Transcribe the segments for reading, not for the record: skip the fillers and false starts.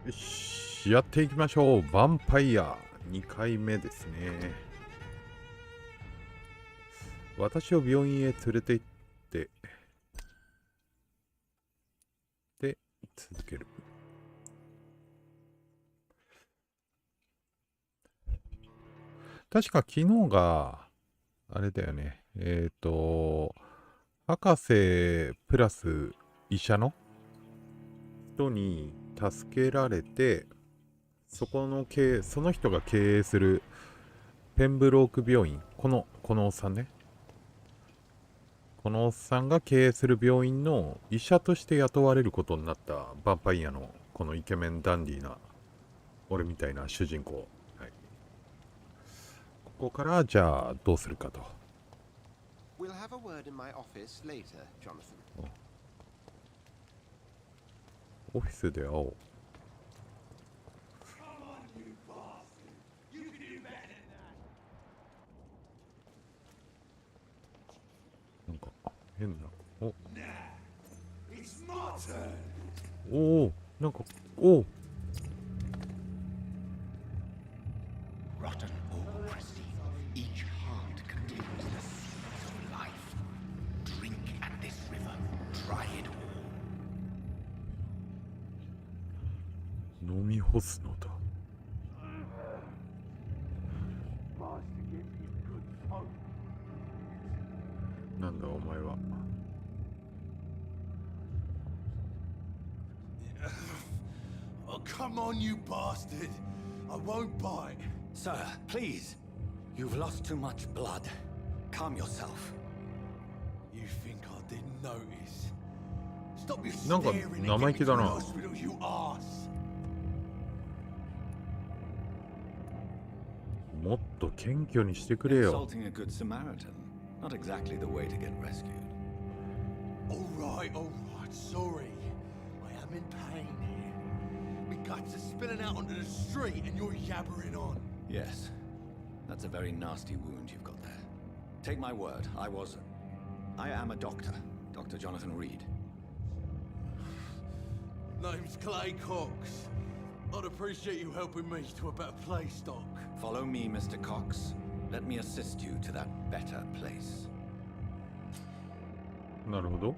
よし、やっていきましょう。ヴァンパイア2回目ですね。私を病院へ連れて行ってで続ける。確か昨日があれだよね。博士プラス医者の人に助けられて、その人が経営するペンブローク病院、このおっさんね。このおっさんが経営する病院の医者として雇われることになったヴァンパイアのこのイケメンダンディーな俺みたいな主人公。はい、ここからじゃあどうするかと。We'll have a word in my office later, Jonathan. オフィスで会おう。なんか変な。おお、なんかお。飲み干すのだ。なんだお前は。Oh, come on, you bastard! I won't bite. Sir, please. You've lost too much blood. Calm yourself. You think I didn't notice? Stop your なんか staring 生 and 意 get 気 me だ to the な。 hospital, you arse. もっと謙虚にしてくれよ。 Insulting a good Samaritan. Not exactly the way to get rescued. All right, sorry. I am in pain here. My guts are spilling out onto the street and you're yabbering on. Yes. That's a very nasty wound you've got there. Take my word, I am a doctor. Dr. Jonathan Reed. Name's Clay Cox. I'd appreciate you helping me to a better place, Doc. Follow me, Mr. Cox. Let me assist you to that better place. なるほど。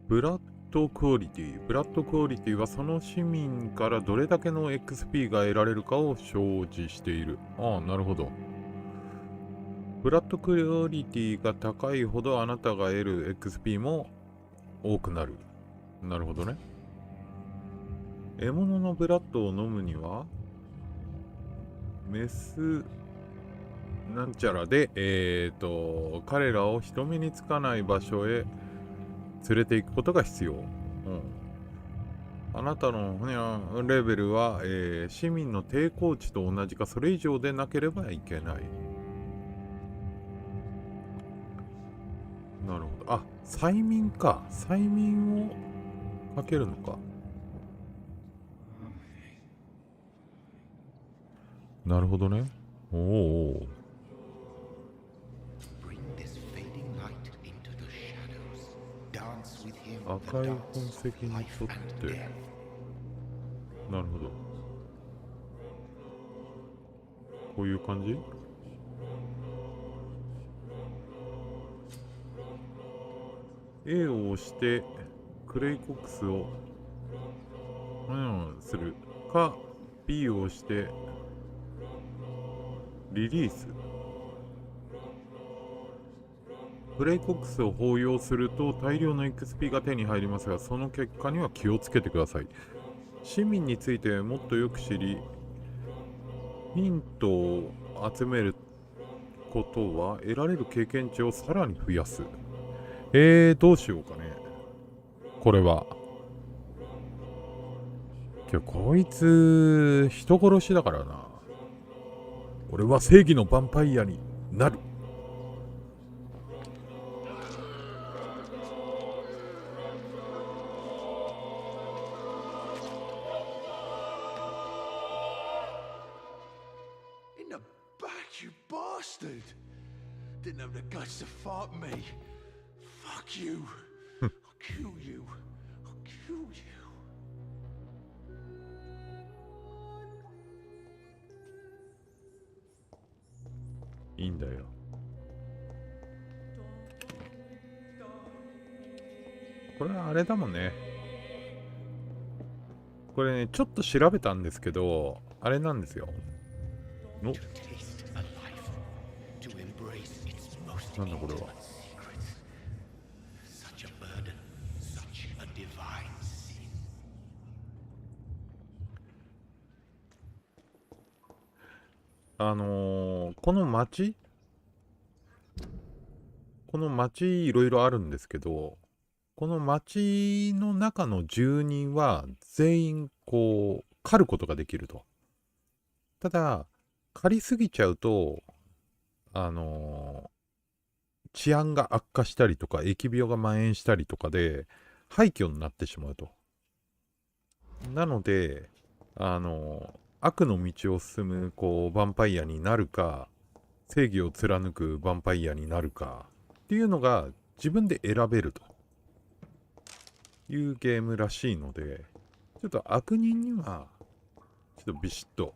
ブラッドクオリティ。ブラッドクオリティはその市民からどれだけの XP が得られるかを表示している。ああ、なるほど。ブラッドクオリティが高いほどあなたが得る XP も多くなる。なるほどね。獲物のブラッドを飲むにはメスなんちゃらで彼らを人目につかない場所へ連れて行くことが必要。あなたのレベルは、市民の抵抗値と同じかそれ以上でなければいけない。なるほど。あ、催眠か。催眠をかけるのか。なるほどね。おお。赤い痕跡にとって。なるほど。こういう感じ？A を押してクレイコックスをするか B を押してリリース。クレイコックスを包容すると大量の XP が手に入りますが、その結果には気をつけてください。市民についてもっとよく知り、ヒントを集めることは得られる経験値をさらに増やす。どうしようかね。これは。こいつ、人殺しだからな。俺は正義のヴァンパイアになる。In the back, you bastard! Didn't have the guts to fight me. Fuck you. I'll kill you. I'll kill you. いいんだよ。これはあれだもんね。これね、ちょっと調べたんですけど、あれなんですよ。のなんだこれは。この町いろいろあるんですけど、この町の中の住人は全員こう狩ることができると。ただ狩りすぎちゃうと治安が悪化したりとか疫病が蔓延したりとかで廃墟になってしまうと。なので悪の道を進むこうヴァンパイアになるか、正義を貫くヴァンパイアになるかっていうのが自分で選べるというゲームらしいので、ちょっと悪人にはちょっとビシッと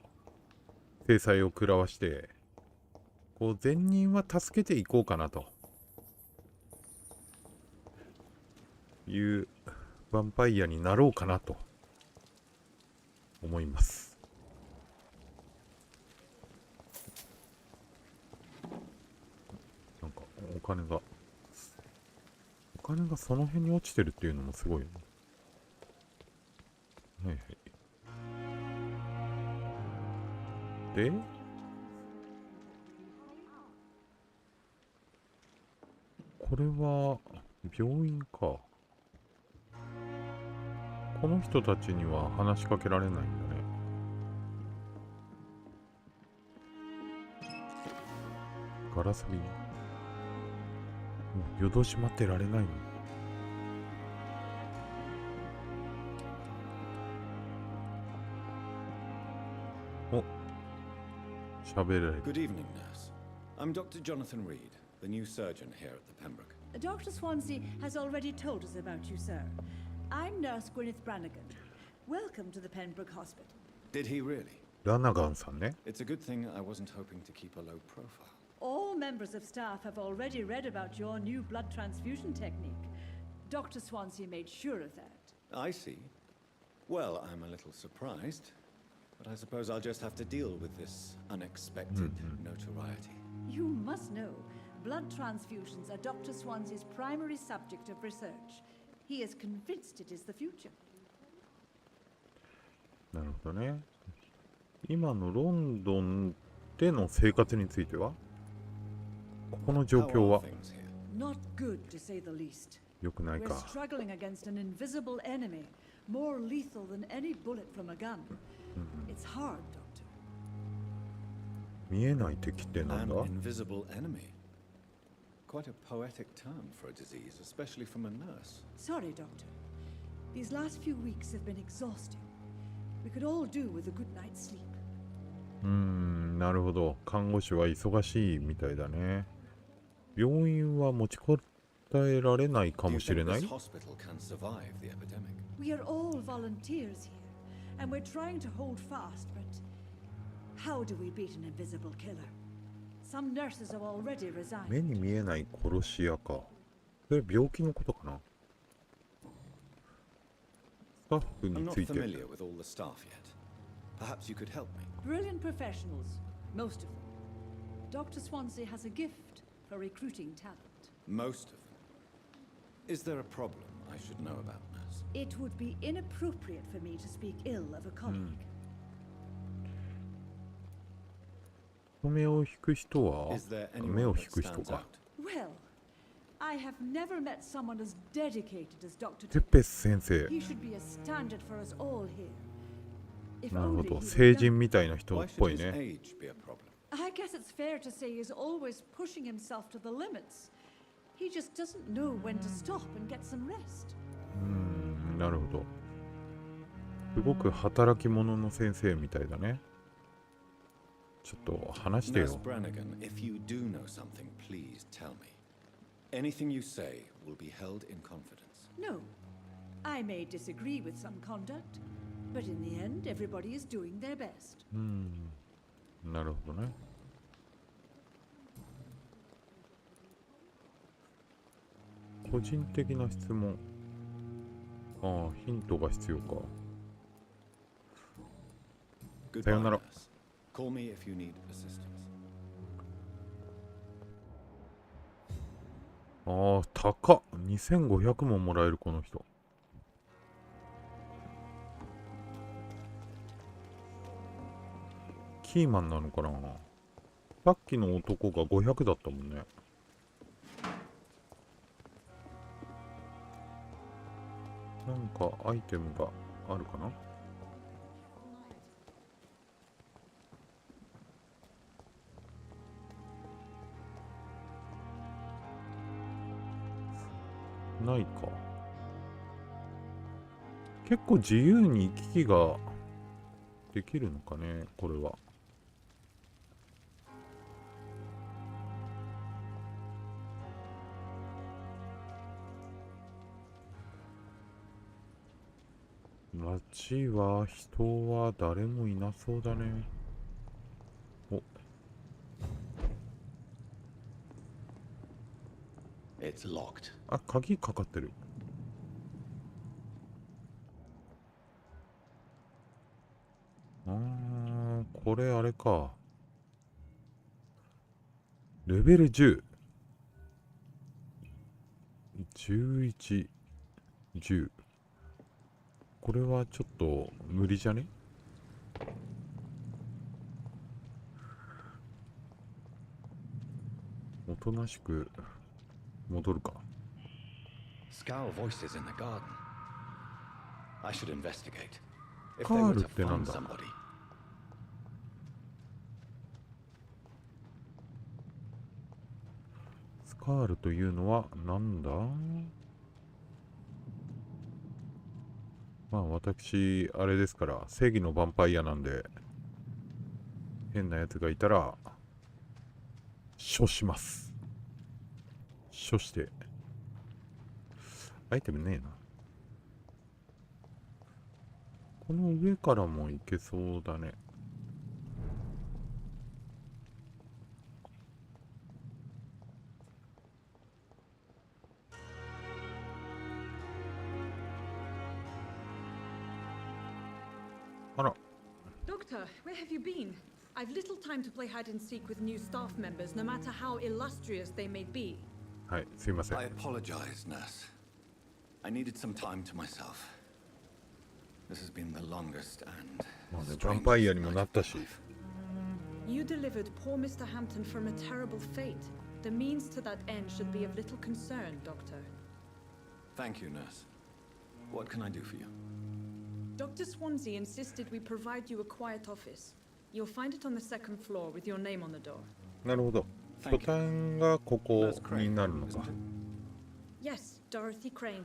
制裁を食らわして、こう善人は助けていこうかなというヴァンパイアになろうかなと思います。なんかお金がその辺に落ちてるっていうのもすごいよね。はいはい。で、これは病院か。この人たちには話しかけられないんだね。ガラス瓶。もう夜通し待ってられないの。お、喋られる。 Good evening, nurse. I'm Dr. Jonathan Reed, the new surgeon here at the Pembroke. Dr. Swansea has already told us about you, sir. I'm Nurse Gwyneth Brannigan. Welcome to the Pembroke Hospital. Did he really? ラナガンさんね。 It's a good thing I wasn't hoping to keep a low profile. All members of staff have already read about your new blood transfusion technique. Dr. Swansea made sure of that. I see. Well, I'm a little surprised, but I suppose I'll just have to deal with this unexpected notoriety. You must know, blood transfusions are Dr. Swansea's primary subject of research. He is convinced it is the future. なるほどね。今のロンドンでの生活については、ここの状況 How は are things here? Not good, to say the least. 良くない We're か。 struggling against an invisible enemy, more lethal than any bullet from a gun. It's hard, Doctor. 見えない敵ってなん An だ？ invisible enemy. Quite a poetic term for a disease, especially from a nurse. Sorry, Doctor. These last few weeks have been exhausting. We could all do with a good night's sleep. なるほど。看護師は忙しいみたいだね。病院は持ちこたえられないか Do you もしれ think ない this hospital can survive the epidemic? We are all volunteers here, and we're trying to hold fast, but how do we beat an invisible killer? Some nurses have already 目 resigned. に見えない殺し屋か。それ病気のことかな。スタッフ I'm に not ついて。 familiar with all the staff yet. Perhaps you could help me. Brilliant professionals, most of them. Dr. Swansea has a gift for recruiting talent. Most of them. Is there a problem I should know about, nurse? It would be inappropriate for me to speak ill of a colleague. 目を引く人は Is there 目 anyone を that 引く人 stands か。 Well, I have never met someone as dedicated as Dr. テッペス先生。 He should be a standard for us all here. If なるほ only ど。 he were 成 young. 人みたいな人 Why っぽ should い his ね。 age be a problem? I guess it's fair to say he's always pushing himself to the limits. He just doesn't know when to stop and get some rest. なるほど。すごく働き者の先生みたいだね。ちょっと話してよ。 Nurse Brannigan, if you do know something, please tell me. Anything you say will be held in confidence. No, I may disagree with some conduct, but in the end, everybody is doing their best. なるほどね。個人的な質問。ああ、ヒントが必要か。さよなら。Call me if you need assistance. ああ、高っ。2500ももらえる、この人。キーマンなのかな。さっきの男が500だったもんね。なんかアイテムがあるかな。ないか。結構自由に行き来ができるのかね、これは。街は人は誰もいなそうだね。お。It's locked. あ、鍵かかってる。これあれか。レベル10。11、10。これはちょっと無理じゃね？おとなしく戻るか。Scowl voices in the garden. I should investigate. If they カー were ル to ってなん find だ。 somebody. スカールというのはなんだ？まあ私あれですから、正義のヴァンパイアなんで、変なやつがいたら処します。処してアイテムねえな。この上からも行けそうだね。あら。 Doctor, where have you been? I've little time to play hide and seek with new staff members, no matter how illustrious they may be. はい、すいません。 I apologize, nurse. I needed some time to myself. This has been the longest and まあね、ヴァンパイアにもなったし。 You delivered poor Mr. Hampton from a terrible fate. The means to that end should be of little concern, Doctor. Thank you, nurse. What can I do for you? Dr. Swansea insisted we provide you a quiet office. You'll find it on the second floor with your name on the door. なるほど。拠点がここになるのか。 Yes, Dorothy Crane.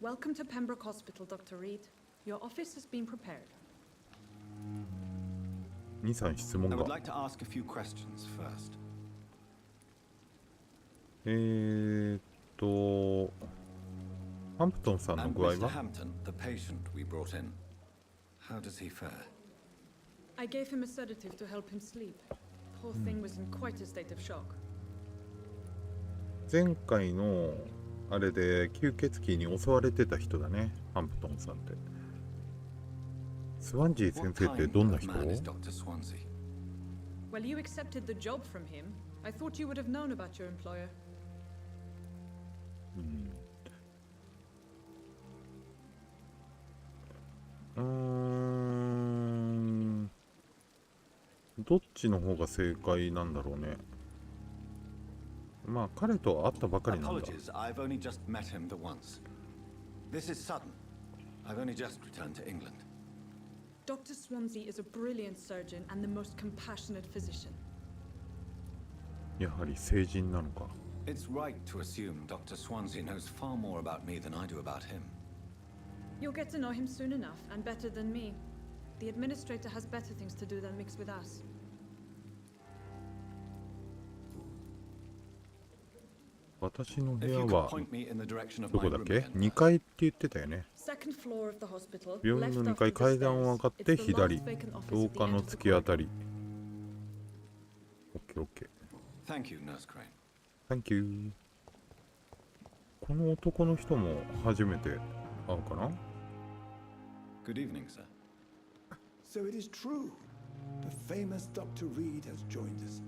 Welcome to Pembroke Hospital, Dr. Reed. Your office has been prepared. 2、3質問 I が。 would like to ask a few questions first. ハンプトンさんの And 具合 Mr. は？ Hampton, the patient we brought in, how does he fare? I gave him a sedative to help him sleep. Poor thing was in quite a state of shock. 前回のあれで吸血鬼に襲われてた人だね、ハンプトンさんって。スワンジー先 What 生って kind どんな of 人？ man is Dr. Swansea? Well, you accepted the job from him. I thought you would have known about your employer. どっちの方が正解なんだろうね。まあ彼と会ったばかりなんだ。 Apologies, I've only just met him the once. This is sudden. I've only just returned to England. Dr. Swansea is a brilliant surgeon and the most compassionate physician. やはり成人なのか。 It's right to assume Dr. Swansea knows far more about me than I do about him. You'll get to know him soon enough, and better than me. The administrator has better things to do than mix with us. 私の部 If 屋 you could は point me in the direction of ど my こだっ room け？ again, 2階って言ってたよね。 Second floor of the hospital. 病院の2階階段を上がって左。廊下の突き当たり。オッケーオッケー。 Thank you, Nurse Crane. Thank you。この男の人も初めて会うかな。 Good evening, sir. So it is true. The famous Dr. Reed has joined us.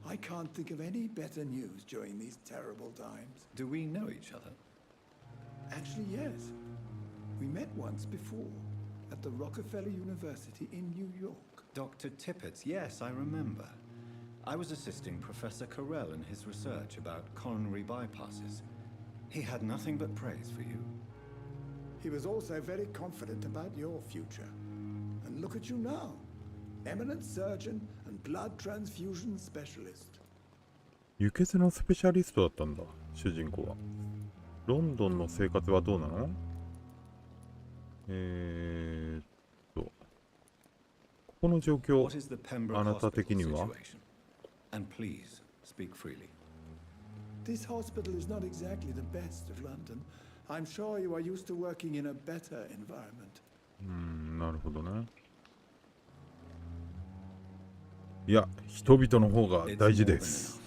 I can't think of any better news during these terrible times. Do we know each other? Actually, yes. We met once before at the Rockefeller University in New York. Dr. Tippett, yes, I remember. I was assisting Professor Carell in his research about coronary bypasses. He had nothing but praise for you. He was also very confident about your future. And look at you now. Eminent surgeon and blood transfusion specialist. 輸血のスペシャリストだったんだ、主人公は。ロンドンの生活はどうなの？ここの状況、あなた的には？ And please speak freely. This hospital is not exactly the best of London. I'm sure you are used to working in a better environment. なるほどね。いや、人々の方が大事です。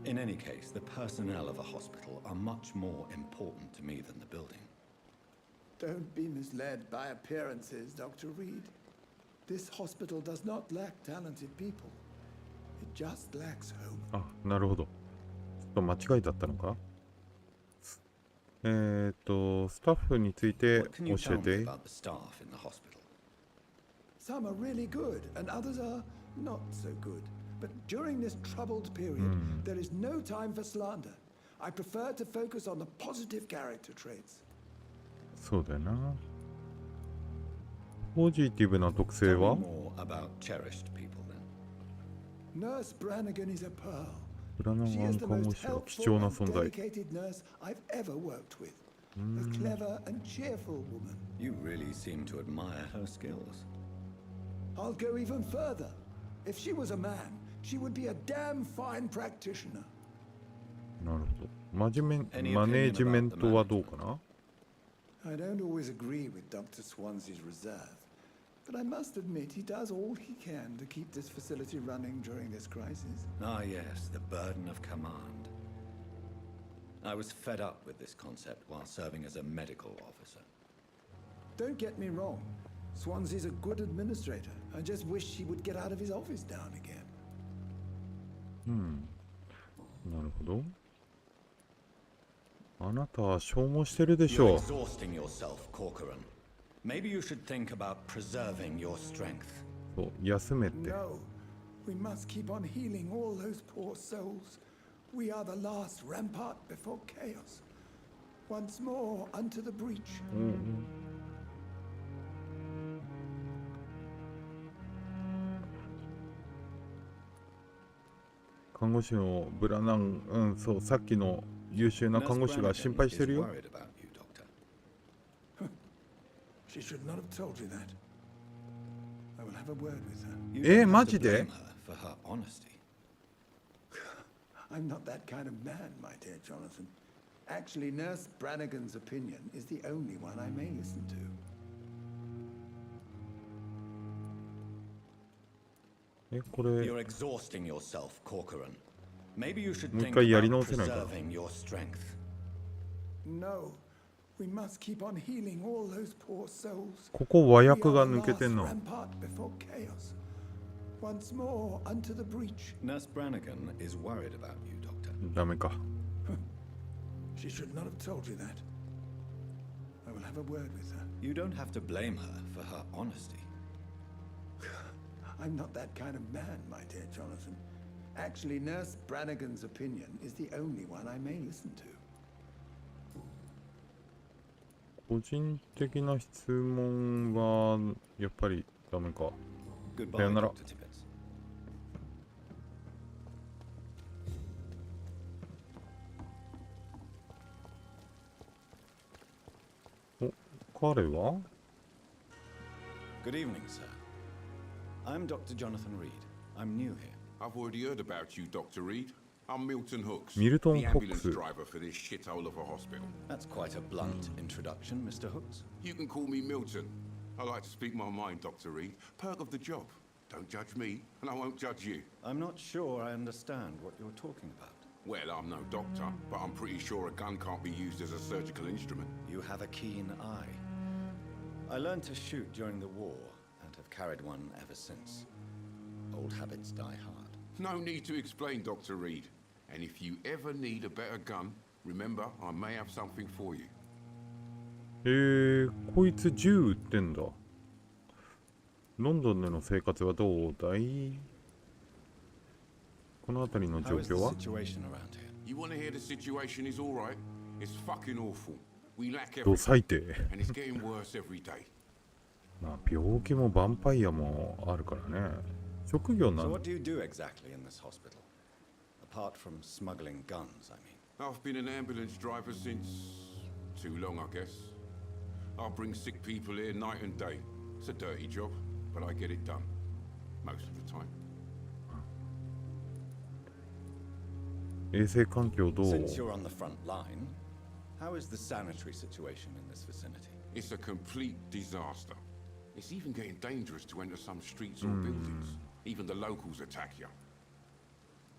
In any case, the personnel of a hospital are much more important to me than the building. Don't be misled by appearances, Dr. Reed. This hospital does not lack talented people. It just lacks hope. あ、なるほど。ちょっと間違いだったのか？スタッフについて What can you 教 tell え me て。 about the staff in the hospital? Some are really good, and others are not so good. But during this troubled period, there is no time for slander. I prefer to focus on the positive character traits. そうだよな。ポジティブな特性 Tell は me more about cherished people then. Nurse Brannigan is a pearl. ブラナ She ン is the 看護 most 師は helpful 貴重な and 存在。 dedicated nurse I've ever worked with. A clever and cheerful woman. You really seem to admire her skills. I'll go even further. If she was a man, she would be a damn fine practitioner. なるほど。マネージメントはどうかな？ I don't always agree with Dr. Swansea's reserve, but I must admit he does all he can to keep this facility running during this crisis. Ah, yes, the burden of command. I was fed up with this concept while serving as a medical officer. Don't get me wrong. Swansea's a good administrator. I just wish he would get out of his office now and again. なるほど。あなたは消耗してるでし You're ょう。 exhausting yourself, Corcoran. Maybe you should think about preserving your strength. そう、休めて。 No, we must keep on healing all those poor souls. We are the last rampart before chaos. Once more unto the breach. 看護師のブラナン、そう、さっきの優秀な看護師が心配してるよ。 Worried about you, Doctor. She should not have told you that. I will have a word with her. You え、 don't have マ to ジで blame her for her honesty. I'm not that kind of man, my dear Jonathan. Actually, Nurse Brannigan's opinion is the only one I may listen to. え、これ、 You're exhausting yourself, Corcoran. Maybe you should もう一 think 回やり about 直せないかな。 preserving your strength. No, we must keep on healing all those poor souls. ここ和 We 訳 are が the 抜けて last んな。 rampart before chaos. Once more unto the breach. Nurse Brannigan is worried about you, Doctor. ダメか。 She should not have told you that. I will have a word with her. You don't have to blame her for her honesty. I'm not that kind of man, my dear Jonathan. Actually, Nurse Brannigan's opinion is the only one I may listen to. 個人的な質問はやっぱりダメか。 Goodbye, さよなら。 Dr. Tippett. お、彼は Good evening, sir. I'm Dr. Jonathan Reed. I'm new here. I've already heard about you, Dr. Reed. I'm Milton Hooks, Milton the ambulance Hooks. driver for this shithole of a hospital. That's quite a blunt introduction, Mr. Hooks. You can call me Milton. I like to speak my mind, Dr. Reed. Perk of the job. Don't judge me, and I won't judge you. I'm not sure I understand what you're talking about. Well, I'm no doctor, but I'm pretty sure a gun can't be used as a surgical instrument. You have a keen eye. I learned to shoot during the war and have carried one ever since. Old habits die hard. No need to explain, Dr. Reed. And if you ever need a better gun, remember, I may have something for you. こいつ銃撃ってんだ。ロンドンでの生活はどうだい？この辺りの状 How is the 況は？ situation around here? You want to hear the situation is all right? It's fucking awful. We lack ど everything, 最低。 and it's getting worse every day. まあ病気もヴァンパイアもあるからね。職業な So ん what do you do exactly in this hospital? Apart from smuggling guns, I mean. I've been an ambulance driver since too long, I guess. I bring sick people here night and day. It's a dirty job, but I get it done most of the time. 衛生環境どう？ Since you're on the front line, how is the sanitary situation in this vicinity? It's a complete disaster. It's even getting dangerous to enter some streets or buildings. Even the locals attack you.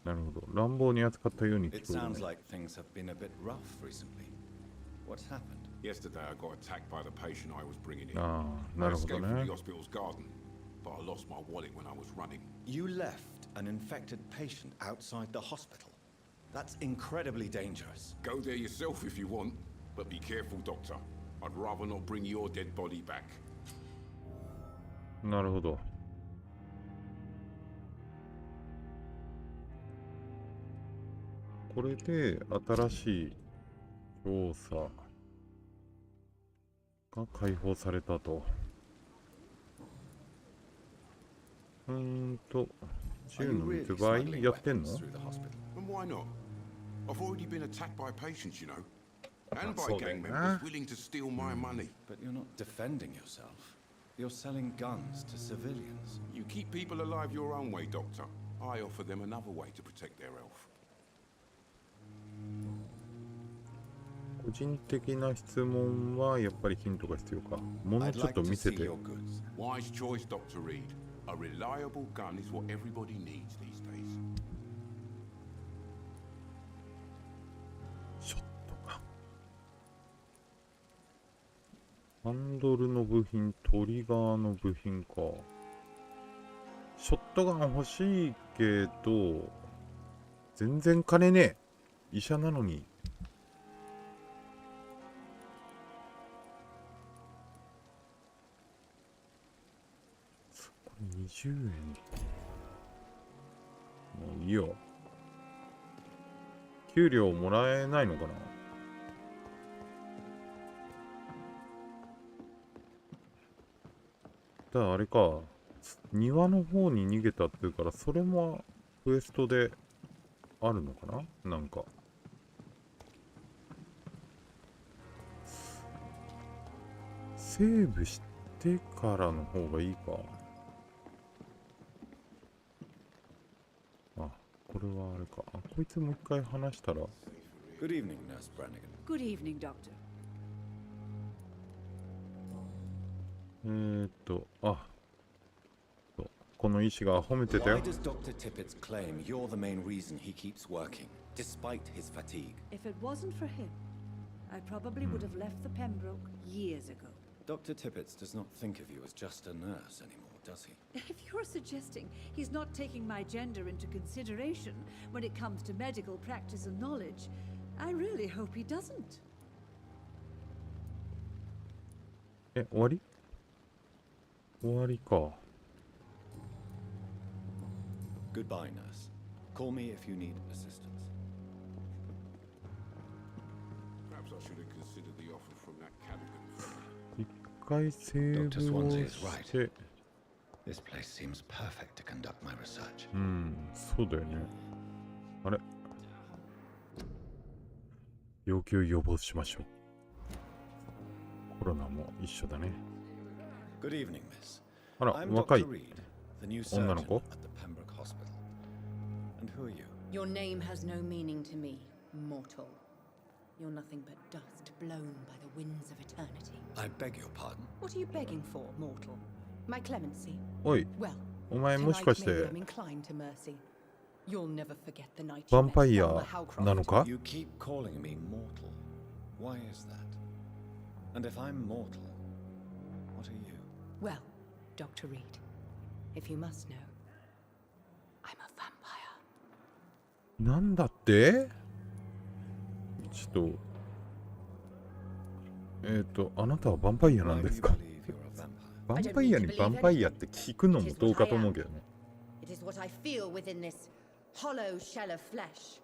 なるほど。乱暴に扱ったように It 聞こえる sounds ね。 like things have been a bit rough recently. What's happened? Yesterday I got attacked by the patient I was bringing in. ああ、な I るほど escaped from ね the。hospital's garden, but I lost my wallet when I was running. You left an infected patient outside the hospital. That's incredibly dangerous. Go there yourself if you want, but be careful, Doctor. I'd rather not bring your dead body back. なるほど。これで新しい調査が解放されたと。銃 Are の you 密 really 売 smuggling やってんの？ weapons through the hospital? And why not? I've already been attacked by patients, you know. And by so gang then, members willing to steal my money. But you're not defending yourself. You're selling guns to civilians. You keep people alive your own way, Doctor. I offer them another way to protect their health. 個人的な質問はやっぱりヒントが必要か。もの I'd ちょっ like と to 見せ see て。 your goods. Wise choice, Dr. Reed. A reliable gun is what everybody needs these days. ショットガン。ハンドルの部品、トリガーの部品か。ショットガン欲しいけど、全然金ねえ。医者なのに。これ20円。もういいよ。給料もらえないのかな。だからあれか、庭の方に逃げたっていうから、それもクエストであるのかな、なんか。セーブしてからの方がいいか。あ、これはあれか。あ、こいつもう一回話したら。Good evening, Nurse Brannigan. Good evening, Doctor. あ、そうこの医師が褒めてた Why よ。 does Dr. Tippett claim you're the main reason he keeps working, despite his fatigue? If it wasn't for him, I probably would have left the Pembroke years ago. Dr. Tippett does not think of you as just a nurse anymore, does he? If you're suggesting he's not taking my gender into consideration when it comes to medical practice and knowledge, I really hope he doesn't. 終わり？終わりか。Goodbye, nurse. Call me if you need assistance. Perhaps I should have considered the offer from that Cadigan firm. 一回セーブ Dr. を Swansea is して、 This place seems perfect to conduct my research. そうだよね。あれ？病気を予防しましょう。コロナも一緒だね。Good evening, miss. あら、 I'm 若い Dr. Reed, the new surgeon 女の子？ at the Pembroke Hospital. And who are you? Your name has no meaning to me, mortal. You're nothing but dust blown by the winds of eternity. I beg your pardon. What are you begging for, mortal? My clemency? おい、 Well, お前もしかし tonight て maybe I'm inclined to mercy. You'll never forget the night ヴァ you ン met パイア Selma Howcroft. なのか？ You keep calling me mortal. Why is that? And if I'm mortal, what are you? Well, Dr. Reed, if you must know, I'm a vampire. なんだって？ちょっとあなたはヴァンパイアなんですか？ Why do you believe you're a vampire? ヴァンパイアにヴァンパイアって聞くのもどうかと思うけどね。 It is what I feel within this hollow shell of flesh.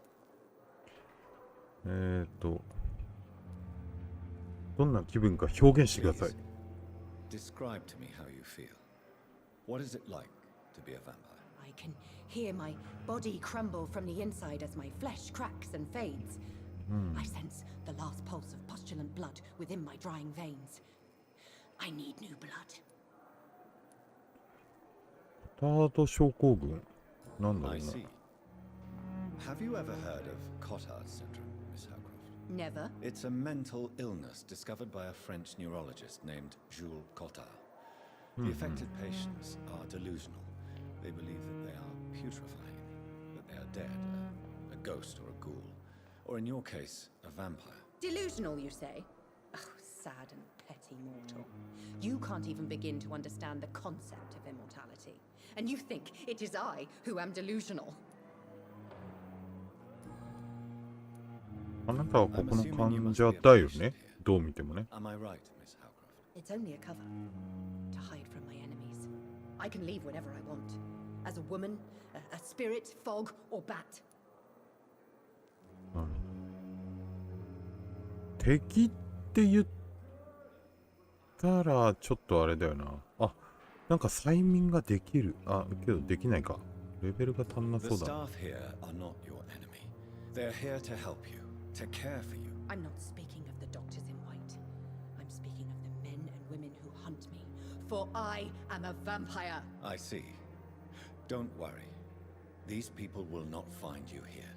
どんな気分か表現してください。 Describe to me how you feel. What is it like to be a vampire? I can hear my body crumble from the inside as my flesh cracks and fades. I sense the last pulse of postulant blood within my drying veins. I need new blood. タード症候群なんだろ I うな。 see. Have you ever heard of Cotard's syndrome, Miss Howcroft? Never. It's a mental illness discovered by a French neurologist named Jules Cotard. The affected patients are delusional. They believe that they are putrefying, that they are dead, a ghost or a ghoul, or in your case, a vampire. Delusional, you say? Oh, sad and petty mortal. You can't even begin to understand the concept of immortality. And you think it is I who am delusional. あなたはここの患者だよね。どう見てもね。 Am I right, Miss Howcroft? It's only a cover to hide from my enemies. I can leave whenever I want. As a woman, a spirit, fog, or bat. 敵って言ったらちょっとあれだよな。あ、なんか催眠ができる。あ、けどできないか。レベルが足んな The そうだな。 staff here are not your enemy. They're here to help you, to care for you. I'm not speaking of the doctors in white. I'm speaking of the men and women who hunt me. For I am a vampire. I see. Don't worry. These people will not find you here.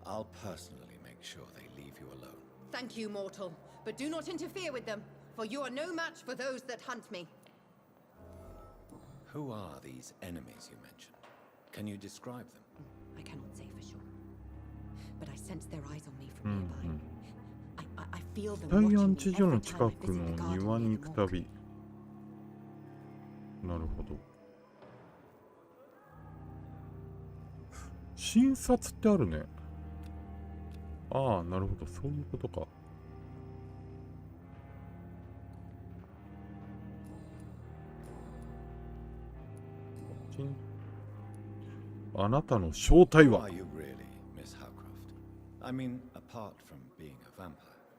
I'll personally make sure they leave you alone. Thank you, mortal. But do not interfere with them, for you are no match for those that hunt me. Who are these enemies you mentioned? Can you describe them? I cannot say for sure. But I sense their eyes on me from nearby. I feel them ダイア watching ン me 地上の every 近 time I く visit の the garden 庭に in 行 the く morgue. たび。なるほど。診察ってあるね。ああ、なるほど。そういうことか。あなたの正体 Who は are you really, Miss Howcroft? I mean, apart from being a vampire.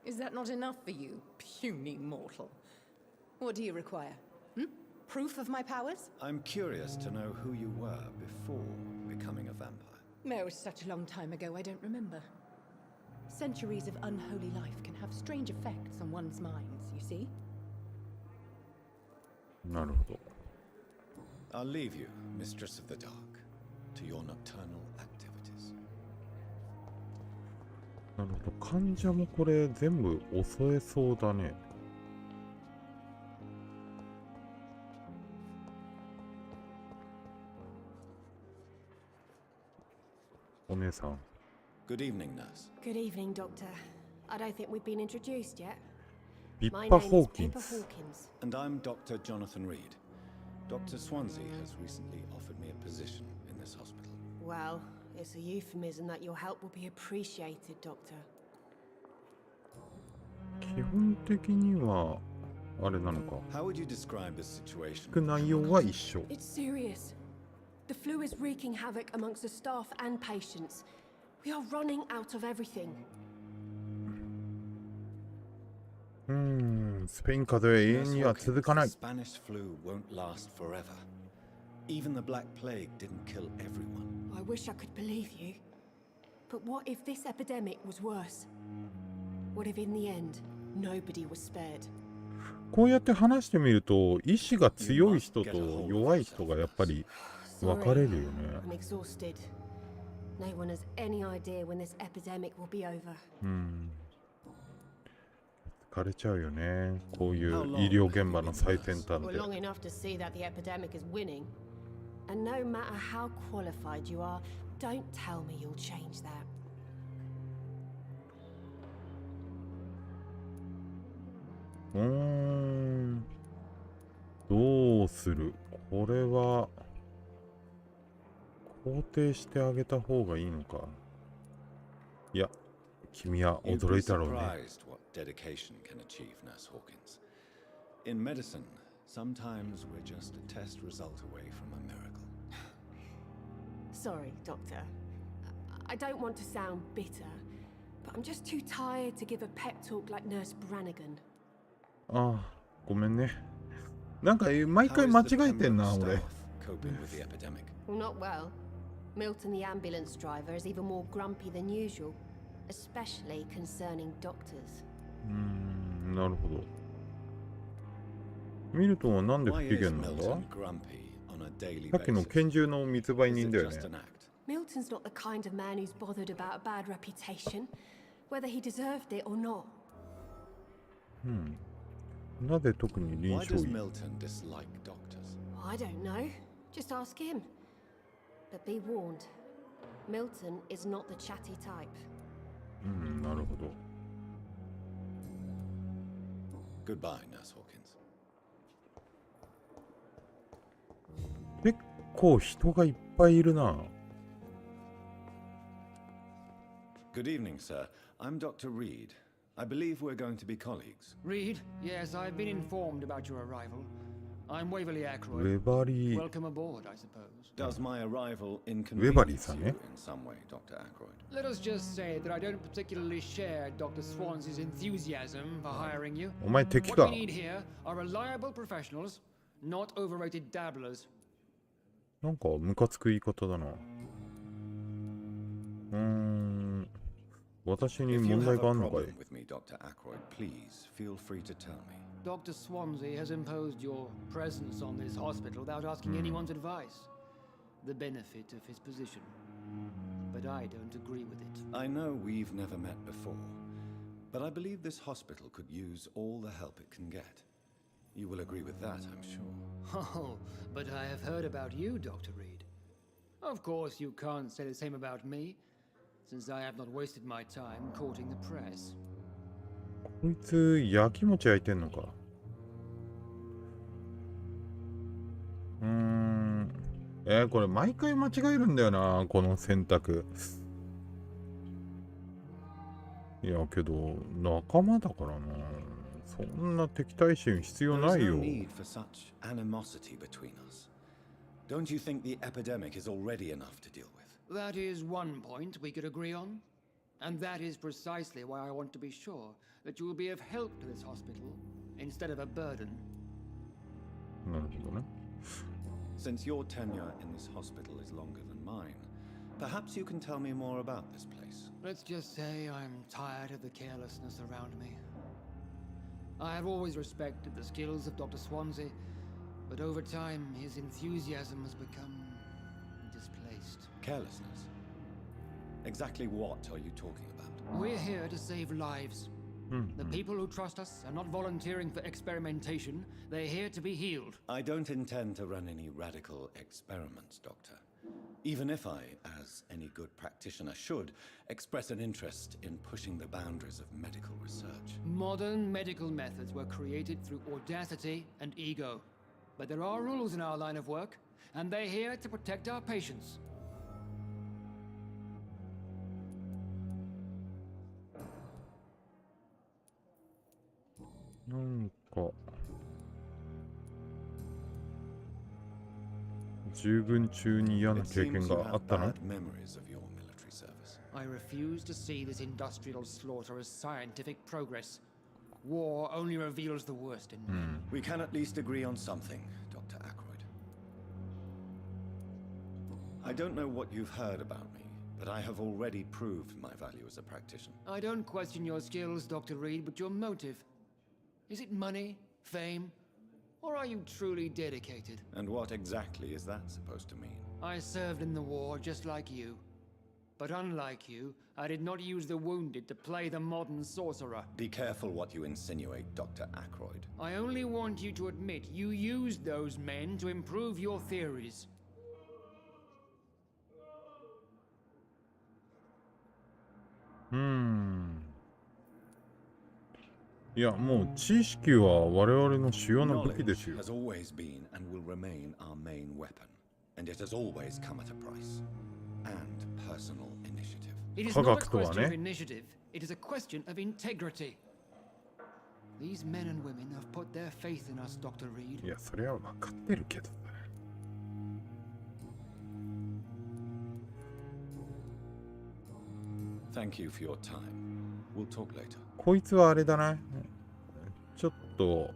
Is that not enough for you, puny mortal? What do you require? Proof of my powers? I'm curious to know who you were before becoming a vampire. It was such a long time ago, I don't remember. Centuries of unholy life can have strange effects on one's minds, you see? なるほど。 I'll leave you, Mistress of the Dark, to your nocturnal activities. なるほど。患者もこれ全部襲えそうだね。お姉さん。 Good evening, nurse. Good evening, Doctor. I don't think we've been introduced yet. ビッ My パ・ name ホ is ーキン Pippa ス。 Hawkins. And I'm Dr. Jonathan Reed. Dr. Swansea has recently offered me a position in this hospital. Well, it's a euphemism that your help will be appreciated, Doctor. 基本的にはあれなのか。 How would you describe the situation? 聞く内容は一緒。 It's serious. The flu is wreaking havoc amongst the staff and patients. We are running out of everything. スペイン風邪は永遠には続かない。 The Spanish flu won't last forever. Even the Black Plague didn't kill everyone. I wish I could believe you. But what if this epidemic was worse? What if in the end, nobody was spared? こうやって話してみると、意志が強い人と弱い人がやっぱり分かれるよね。 I'm exhausted. No one has any idea when this epidemic will be over. 疲れちゃうよね。こういう医療現場の最先端 Well, で。 long enough to see that the epidemic is winning. And no matter how qualified you are, Don't tell me you'll change that. どうする？これは肯定してあげた方がいいのか。いや、君は驚いたろうね。Dedication can achieve, Nurse Hawkins. In medicine, sometimes we're just a test result away from a miracle. Sorry, Doctor. I don't want to sound bitter, but I'm just too tired to give a pep talk like Nurse Brannigan. ああ、ごめんね。なんか毎回間違えてんな、俺。Coping with the epidemic. Well, not well. Milton, the ambulance driver, is even more grumpy than usual, especially concerning doctors. なるほど。ミルトンはなんで不機嫌なんだ？さっきの拳銃の密売人だよね。Milton's not the kind of man who's bothered about a bad reputation, whether he deserved it or not. なぜ特に臨床医？ I don't know. Just ask him. But be warned, Milton is not the chatty type. なるほど。Goodbye, Nurse Hawkins. 結構人がいっぱいいるな。Good evening, sir. I'm Dr. Reed. I believe we're going to be colleagues. Reed? Yes, I've been informed about your arrival. I'm Waverly Ackroyd. Waverly. Welcome aboard, I suppose. Does my arrival inconvenience you in some way, Dr. Ackroyd? Let us just say that I don't particularly share Dr. Swansea's enthusiasm for hiring you. お前敵か。 What we need here are reliable professionals, not overrated dabblers. なんかムカつく言い方だな。私に問題があるのかい？ Dr. Swansea has imposed your presence on this hospital without asking anyone's advice. The benefit of his position. But I don't agree with it. I know we've never met before, but I believe this hospital could use all the help it can get. You will agree with that, I'm sure. Oh, but I have heard about you, Dr. Reed. Of course, you can't say the same about me, since I have not wasted my time courting the press. こいつ焼き餅焼いてんのか。これ毎回間違えるんだよな、この選択。いやけど仲間だからな。そんな敵対心必要ないよ。 Don't you think the epidemic is already enough to deal with? That is one point we could agree on. And that is precisely why I want to be sure that you will be of help to this hospital instead of a burden. なるほどね。 Since your tenure in this hospital is longer than mine, perhaps you can tell me more about this place. Let's just say I'm tired of the carelessness around me. I have always respected the skills of Dr. Swansea, but over time his enthusiasm has become displaced. Carelessness? Exactly what are you talking about? We're here to save lives. The people who trust us are not volunteering for experimentation. They're here to be healed. I don't intend to run any radical experiments, Doctor. Even if I, as any good practitioner should, express an interest in pushing the boundaries of medical research. Modern medical methods were created through audacity and ego. But there are rules in our line of work, and they're here to protect our patients. なんか従軍中に嫌な経験があったな。 I refuse to see this industrial slaughter as scientific progress. War only reveals the worst in men. We can at least agree on something, Dr. Ackroyd. I don't know what you've heard about me, but I have already proved my value as a practitioner. I don't question your skills, Dr. Reed, but your motive. Is it money, fame, or are you truly dedicated? And what exactly is that supposed to mean? I served in the war just like you. But unlike you, I did not use the wounded to play the modern sorcerer. Be careful what you insinuate, Dr. Ackroyd. I only want you to admit you used those men to improve your theories. いや、もう知識は我々の主要な武器ですよ。 Knowledge has always been and will remain our main weapon, and it has always come at a price. And personal initiative. It is not a question of initiative, it is a question of integrity. These men and women have put their faith in us, Dr. Reed. いや、それは分かってるけど。Thank you for your time. We'll talk later. こいつはあれだな。ちょっと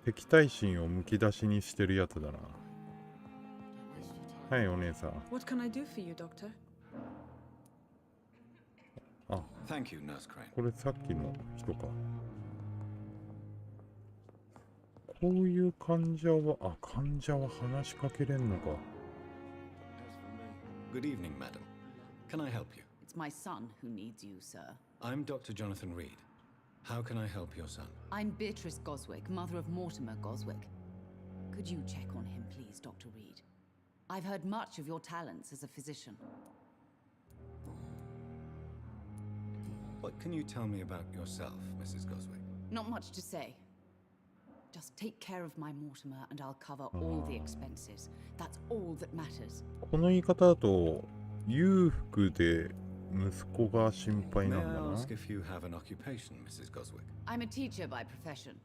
敵対心をむき出しにしてるやつだな。はい、お姉さん。What can I do for you, Doctor? あ、Thank you, Nurse Crane. これさっきの人か。こういう患者は、患者は話しかけれんのか。Good evening, madam. Can I help you? It's my son who needs you, sir. I'm Dr. Jonathan Reed. How can I help your son? I'm Beatrice Goswick, mother of Mortimer Goswick. Could you check on him, please, Dr. Reed? I've heard much of your talents as a physician. What can you tell me about yourself, Mrs. Goswick? Not much to say. Just take care of my Mortimer and I'll cover all the expenses. That's all that matters. この言い方だと裕福で息子が心配なんだ May I な。 ask if you have an occupation, Mrs. Goswick? I'm a teacher by profession.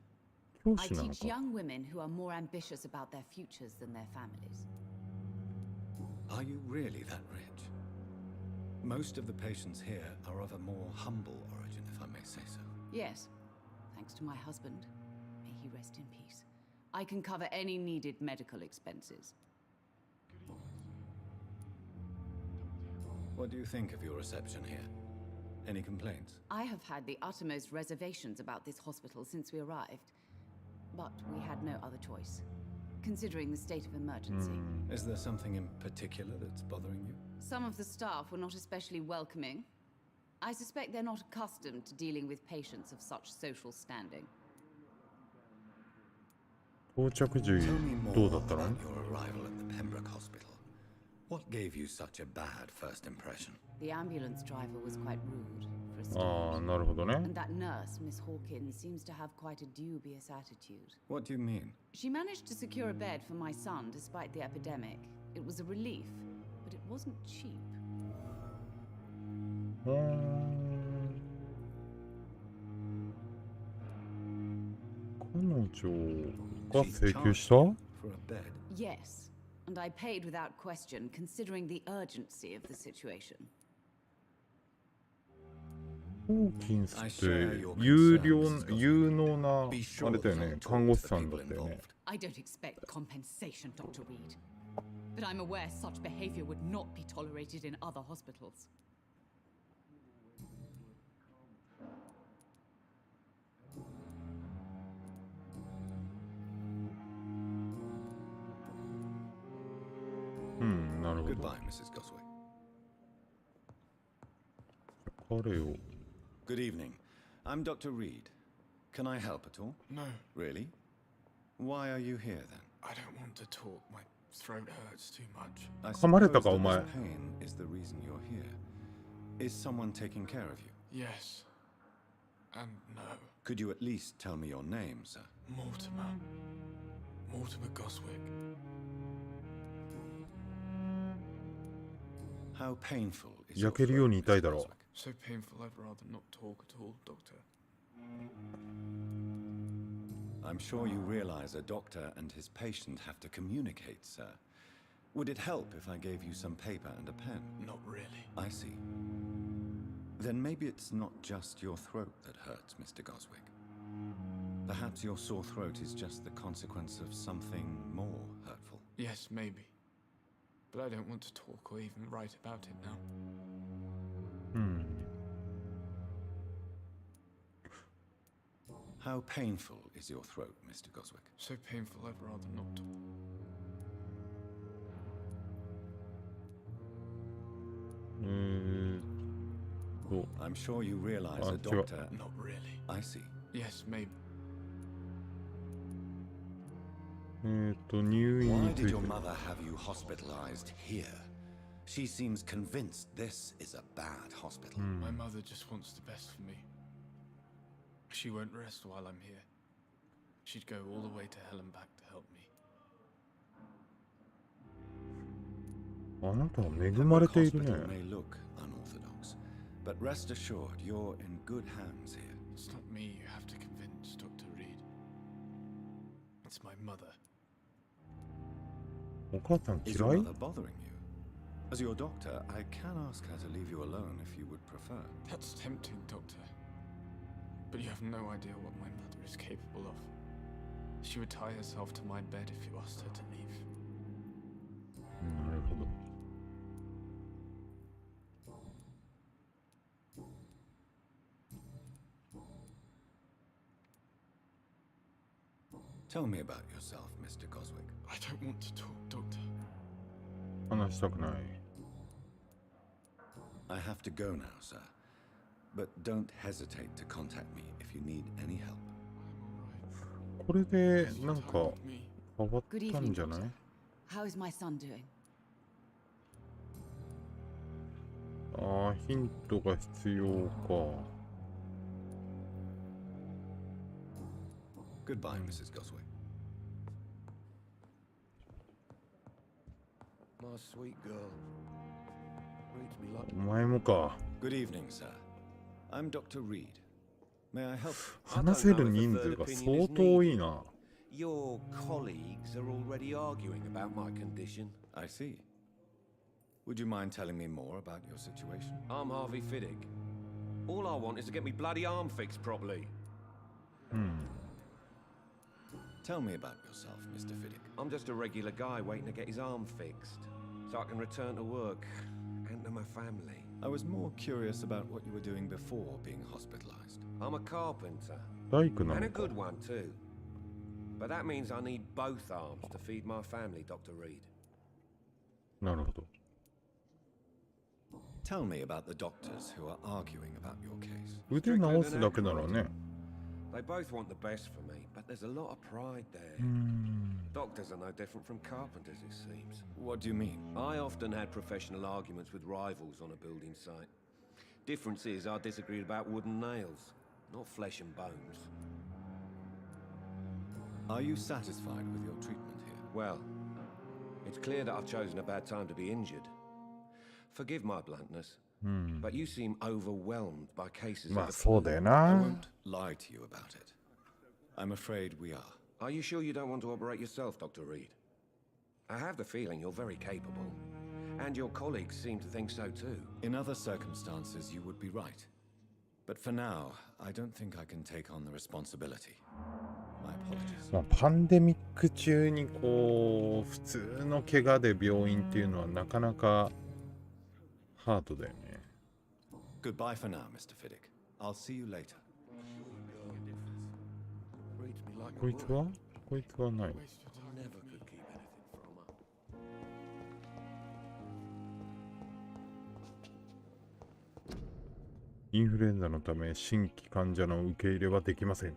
教 I 師なの teach か。 young women who are more ambitious about their futures than their families. Are you really that rich? Most of the patients here are of a more humble origin, if I may say so. Yes, thanks to my husband. May he rest in peace. I can cover any needed medical expenses. What do you think of your reception here? Any complaints? I have had the uttermost reservations about this hospital since we arrived. But we had no other choice, considering the state of emergency. Is there something in particular that's bothering you? Some of the staff were not especially welcoming. I suspect they're not accustomed to dealing with patients of such social standing. 到着時 Tell me more どうだったの？ about your arrival at the Pembroke Hospital. What gave you such a bad first impression? The ambulance driver was quite rude, for a ああ、 start. なるほどね。 And that nurse, Miss Hawkins, seems to have quite a dubious attitude. What do you mean? She managed to secure a bed for my son despite the epidemic. It was a relief, but it wasn't cheap. 彼女が請求した？ For a bed. Yes, and I paid without question, considering the urgency of the situation. ホーキンスって有能なあれだよね、看護師さんだったよね。 I don't expect compensation, Dr. Reed. But I'm aware such behavior would not be tolerated in other hospitals. Goodbye, Mrs. Goswick. 彼を Good evening. I'm Dr. Reed. Can I help at all? No, Really? Why are you here then? I don't want to talk. My throat hurts too much. I 噛まれた suppose か、お that 前。 this pain is the reason you're here. Is someone taking care of you? Yes. And no. Could you at least tell me your name, sir? Mortimer. Mortimer Goswick. How painful is 焼 your けるよう throat, に痛い Mr. だろう。 Goswick? So painful I'd rather not talk at all, Doctor. I'm sure you realize a doctor and his patient have to communicate, sir. Would it help if I gave you some paper and a pen? Not really. I see. Then maybe it's not just your throat that hurts, Mr. Goswick. Perhaps your sore throat is just the consequence of something more hurtful. Yes, maybe. But I don't want to talk or even write about it now. How painful is your throat, Mr. Goswick? So painful I'd rather not talk. I'm sure you realize a sure. doctor... Not really. I see. Yes, maybe. 入院 Why につ did いて your mother have you hospitalized here? She seems convinced this is a bad hospital. My mother just wants the best for me. She won't rest while I'm here. She'd go all the way to hell and back to help me. あなたは恵まれているね。 Hospital may look unorthodox, but rest assured you're in good hands here. It's not me you have to convince, Dr. Reed. It's my mother. お母さん Is 嫌 your い？ mother bothering you? As your doctor, I can ask her to leave you alone if you would prefer. That's tempting, Doctor. But you have no idea what my mother is capable of. She would tie herself to my bed if you asked her to leave. なるほど。Tell me about yourself, Mr. Goswick. I don't want to talk, Doctor. 話したくない。 I have to go now, sir. But don't hesitate to contact me if you need any help. これでなんか変わったんじゃない？ How is my son doing? ああ、ヒントが必要か。 Goodbye, Mrs. Goswick. My sweet girl. Reads me like お前もか。 Good evening, sir. I'm Dr. Reed. May I help? 話せる人数が相当多いな。 Your colleagues are already arguing about my condition. I see. Would you mind telling me more about your situation? I'm Harvey Fiddick. All I want is to get me bloody arm fixed properly. Tell me about yourself, Mr. Fiddick. I'm just a regular guy waiting to get his arm fixed, so I can return to work and to my family. I was more curious about what you were doing before being hospitalized. I'm a carpenter, 大工な and の a か。 good one too. But that means I need both arms to feed my family, Dr. Reed. なるほど。 Tell me about the doctors who are arguing about your case. 腕直すだけならね。 They both want the best for me, but there's a lot of pride there. Doctors are no different from carpenters, it seems. What do you mean? I often had professional arguments with rivals on a building site. Difference is I disagreed about wooden nails, not flesh and bones. Are you satisfied with your treatment here? Well, it's clear that I've chosen a bad time to be injured. Forgive my bluntness, but you seem overwhelmed by cases ま of あ the そうだよ I な。 won't lie to you about it. I'm afraid we are. Are you sure you don't want to operate yourself, Dr. Reed? I have the feeling you're very capable, and your colleagues seem to think so too. In other circumstances, you would be right. But for now, I don't think I can take on the responsibility. My apologies. まあパンデミック中にこう普通の怪我で病院っていうのはなかなかハードだよね。 Goodbye for now, Mr. Fiddick. I'll see you later. reads me like こいつは？こいつはない。 Never could keep anything from her. インフルエンザのため新規患者の受け入れはできません。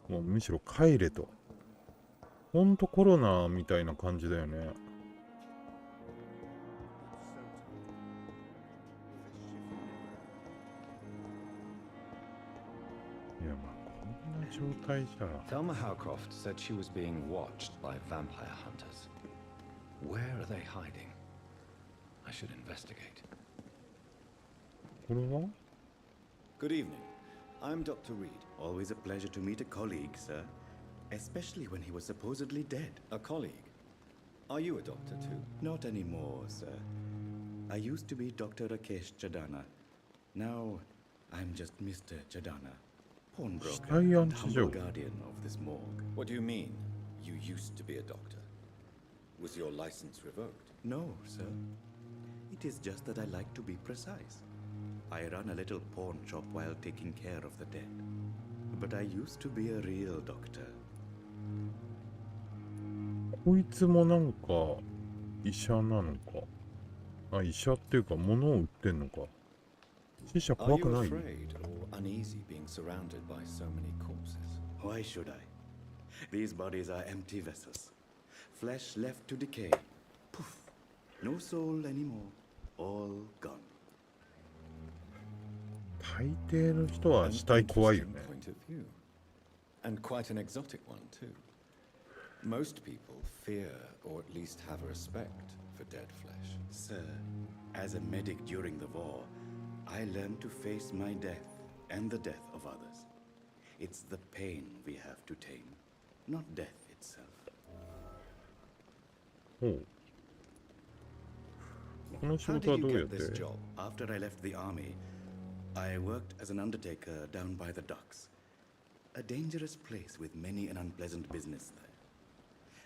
もうむしろ帰れと。ほんとコロナみたいな感じだよね。いやまあこんな状態じゃ。 Thelma Howcroft said she was being watched by vampire hunters. Where are they hiding? I should investigate. これは？ Good evening. I'm Dr. Reed. Always a pleasure to meet a colleague, sir. Especially when he was supposedly dead. A colleague. Are you a doctor too? Not anymore, sir. I used to be Dr. Rakesh Chadana. Now, I'm just Mr. Chadana. Pawnbroker and humble guardian of this morgue. What do you mean, you used to be a doctor? Was your license revoked? No, sir. It is just that I like to be precise. I run a little pawn shop while taking care of the dead. But I used to be a real doctor. こいつもなんか医者なのか。あ、医者っていうか物を売ってんのか。死者怖くない？ Are you afraid or uneasy being surrounded by so many corpses? Why should I? These bodies are empty vessels. Flesh left to decay. Poof. No soul anymore. All gone. 大抵の人は死体怖いよね。 Point of view. And quite an exotic one, too. Most people fear, or at least have a respect, for dead flesh. Sir, as a medic during the war, I learned to face my death and the death of others. It's the pain we have to tame, not death itself. ほう。この仕 How 事は did ど you うやっ get て this job? After I left the army, I worked as an undertaker down by the docks. A dangerous place with many an unpleasant business there.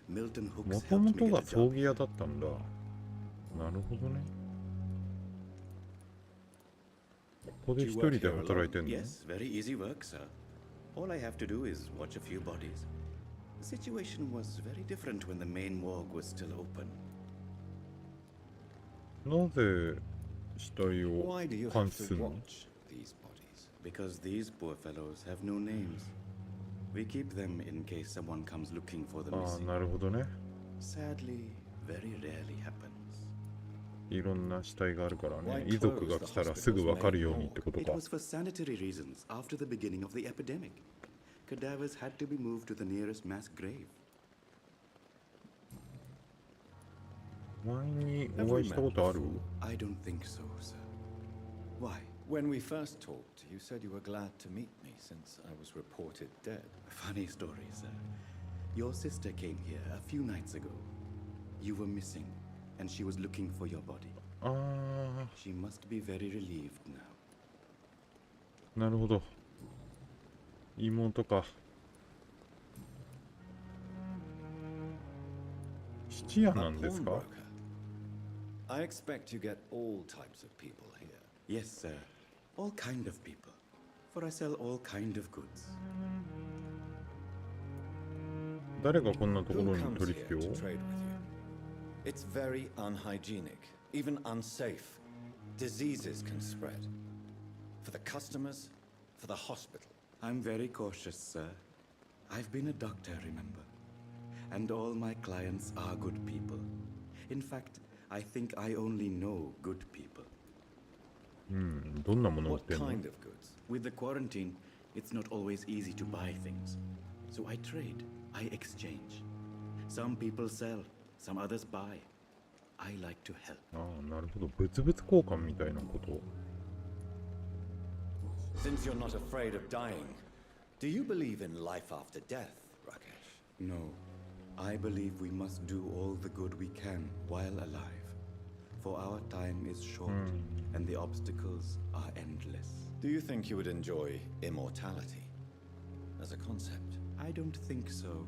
Milton も Hooks と helped も me と get が a 葬 job. 儀屋だったんだ。なるほどね。ここで Do 一 you 人 work で here 働いて alone? んの？ Yes, very easy work, sir. All I have to do is watch a few bodies. The situation was very different when the main morgue was still open. なぜ死体を Why do you 監 have 視す to るの？ watch these bodies? Because these poor fellows have no names. We keep them in case someone comes looking for the ああ、 missing. なるほどね。 Sadly, very rarely happens. いろんな死体があるからね。 Why 遺族が来たらすぐ分かるようにってこと It か。 was for sanitary reasons after the beginning of the epidemic. Cadavers had to be moved to the nearest mass grave. 前に Have お会 we いした met ことある？ before? I don't think so, sir. Why? When we first talked, you said you were glad to meet me since I was reported dead. Funny story, sir. Your sister came here a few nights ago. You were missing, and she was looking for your body. ああ、 She must be very relieved now. なるほど。妹か。質屋なんですか？ I expect you get all types of people here. Yes, sir. All kind of people. For I sell all kind of goods. 誰がこんなとこ Who ろに comes 取 here 引を？ to trade with you? It's very unhygienic, even unsafe. Diseases can spread. For the customers, for the hospital. I'm very cautious, sir. I've been a doctor, remember? And all my clients are good people. In fact, I think I only know good people. どんなもの売っ What てんの？ kind of goods? With the quarantine, it's not always easy to buy things. So I trade, I exchange. Some people sell, some others buy. I like to help. ああ、なるほど。物々交換みたいなこと。 Since you're not afraid of dying, do you believe in life after death, Rakesh? No, I believe we must do all the good we can while alive. For our time is short, and the obstacles are endless. Do you think you would enjoy immortality as a concept? I don't think so.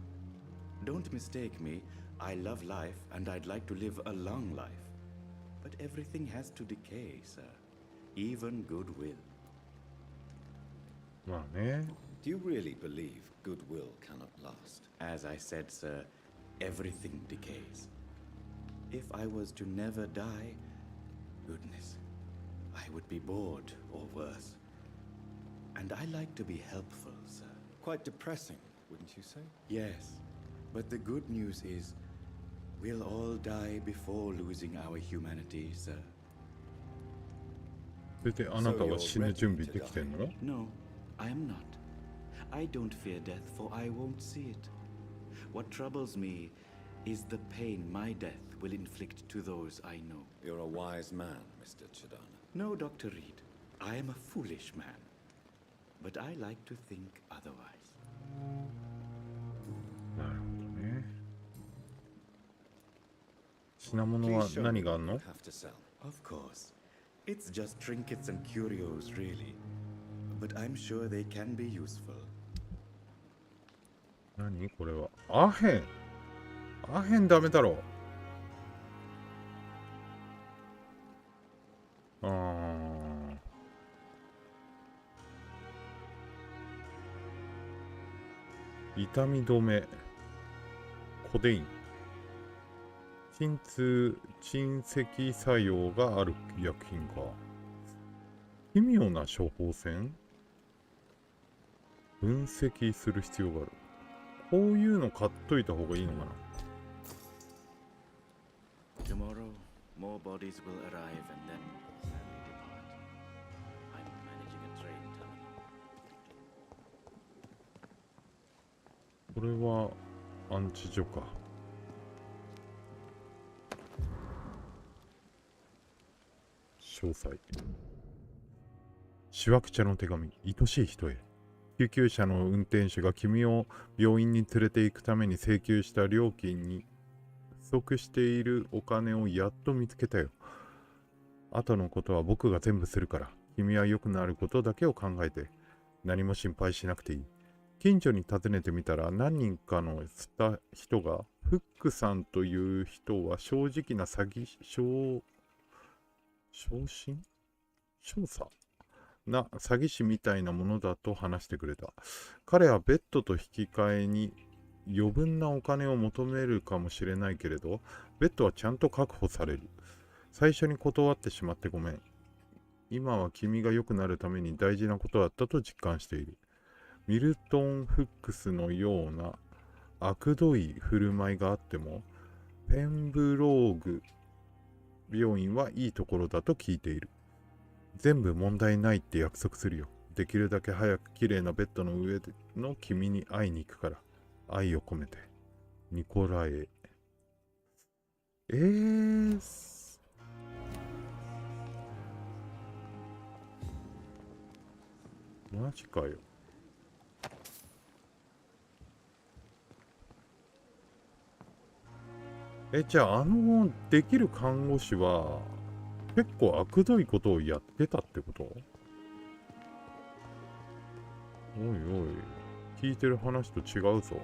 Don't mistake me. I love life, and I'd like to live a long life. But everything has to decay, sir. Even goodwill. まあね。 Do you really believe goodwill cannot last? As I said, sir, everything decays. If I was to never die, goodness, I would be bored or worse. And I like to be helpful, sir. Quite depressing, wouldn't you say? Yes, but the good news is we'll all die before losing our humanity, sir. それであなたは死ぬ準備できてんの？ No, I am not. I don't fear death, for I won't see it. What troubles me is the pain my death will inflict to those I know. You're a wise man, Mr. Chidana. No, Dr. Reed, I am a foolish man. But I like to think otherwise. なるほどね。品物は何があんの？ Have to sell. Of course. It's just trinkets and curios, really. But I'm sure they can be useful. 何これは？アヘン。アヘンダメだろ。ああ。痛み止め。コデイン。鎮痛、鎮咳作用がある薬品か。奇妙な処方箋？分析する必要がある。こういうの買っといた方がいいのかな。 Tomorrow, More bodies will arrive and then sadly depart. I'm managing a train terminal. これは安置所か。詳細。しわくちゃの手紙。愛しい人へ。救急車の運転手が君を病院に連れて行くために請求した料金に不足しているお金をやっと見つけたよ。後のことは僕が全部するから、君は良くなることだけを考えて、何も心配しなくていい。近所に訪ねてみたら何人かの人が、フックさんという人は正直な少佐な詐欺師みたいなものだと話してくれた。彼はベッドと引き換えに余分なお金を求めるかもしれないけれど、ベッドはちゃんと確保される。最初に断ってしまってごめん。今は君が良くなるために大事なことだったと実感している。ミルトン・フックスのような悪どい振る舞いがあっても、ペンブローグ病院はいいところだと聞いている。全部問題ないって約束するよ。できるだけ早く綺麗なベッドの上の君に会いに行くから。愛を込めて。ニコラエ。マジかよ。じゃあできる看護師は結構悪どいことをやってたってこと？おいおい、聞いてる話と違うぞ。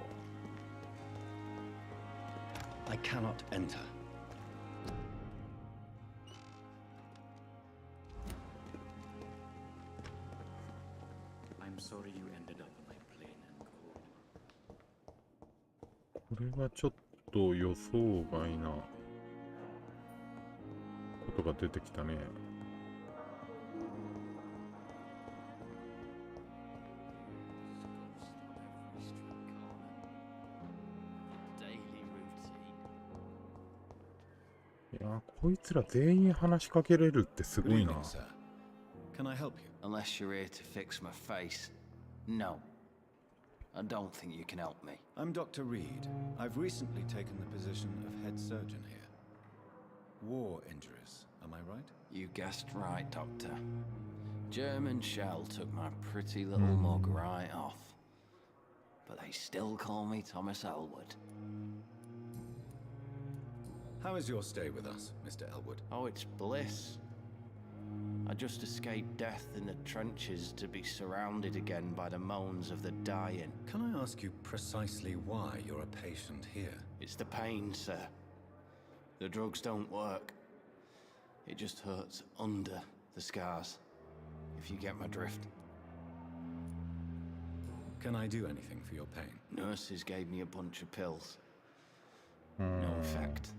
I cannot enter. I'm sorry you ended up on my plane and cool. これはちょっと予想外なことが出てきたね。いや、こいつら全員話しかけれるってすごいな。Can I help you? Unless you're here to fix my face. No. I don't think you can help me. I'm Dr. Reed. I've recently taken the position of head surgeon here. War injuries, am I right? You guessed right, Doctor. German shell took my pretty little mug right off. But they still call me Thomas Elwood. How is your stay with us, Mr. Elwood? Oh, it's bliss. I just escaped death in the trenches to be surrounded again by the moans of the dying. Can I ask you precisely why you're a patient here? It's the pain, sir. The drugs don't work. It just hurts under the scars, if you get my drift. Can I do anything for your pain? Nurses gave me a bunch of pills. No effect.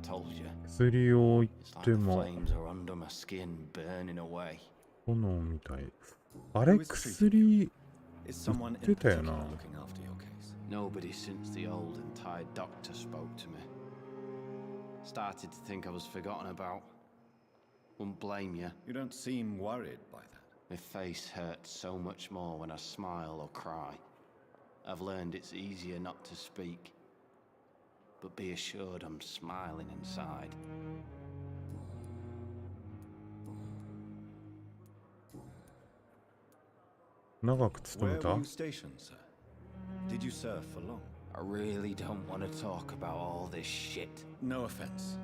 Told you. 薬を言っても Flames are under my skin, burning away. 炎みたい。あれ、薬売ってたよな。Nobody since the old and tired doctor spoke to me. Started to think I was forgotten about. Wouldn't blame you. You don't seem worried by that. My face hurts so much more when I smile or cry. I've learned it's easier not to speak. But be assured I'm smiling inside. Where were you stationed, sir? Did you serve for long? I really don't want to talk about all this shit. No offense.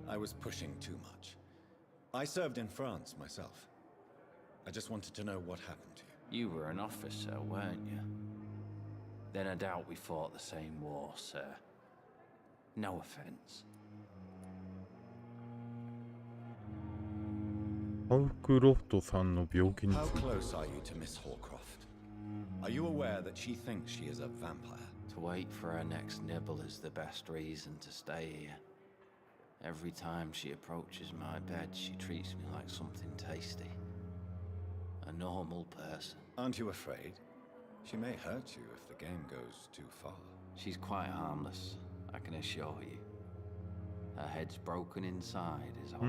I was pushing too much. I served in France myself. I just wanted to know what happened to you. You were an officer, weren't you? Then I doubt we fought the same war, sir. No offense. ハウクロフトさんの病気について。 How close are you to Miss Horcroft? Are you aware that she thinks she is a vampire? To wait for her next nibble is the best reason to stay here. Every time she approaches my bed, she treats me like something tasty. A normal person. Aren't you afraid? She may hurt you if the game goes too far. She's quite harmless, I can assure you. Her head's broken inside, is all.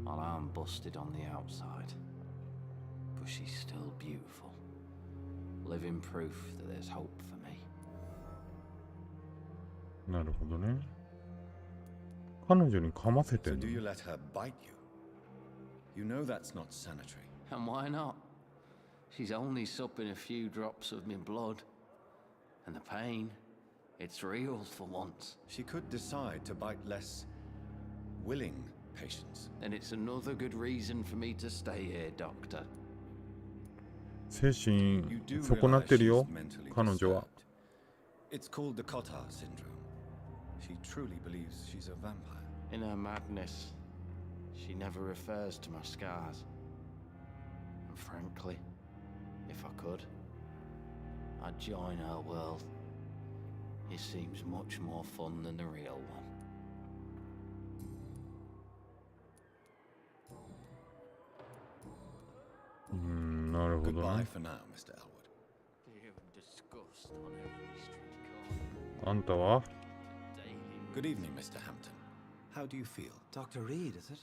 While I'm busted on the outside. But she's still beautiful. Living proof that there's hope for me. なるほどね。彼女に噛ませて So ん do の you let her bite you? You know that's not sanitary. And why not? She's only supping a few drops of me blood. And the pain, it's real for once. She could decide to bite less willing patients. Then it's another good reason for me to stay here, Doctor. 精神 You do 損なってる realize よ she's mentally 彼女は disturbed. It's called the Kotar syndrome. She truly believes she's a vampire. In her madness, she never refers to my scars. And frankly, if I could, I'd join her world. It seems much more fun than the real one. Goodbye for now, Mr. Elwood. You disgust on every street corner. あんたは Good evening, Mr. Hampton. How do you feel? Dr. Reed, is it?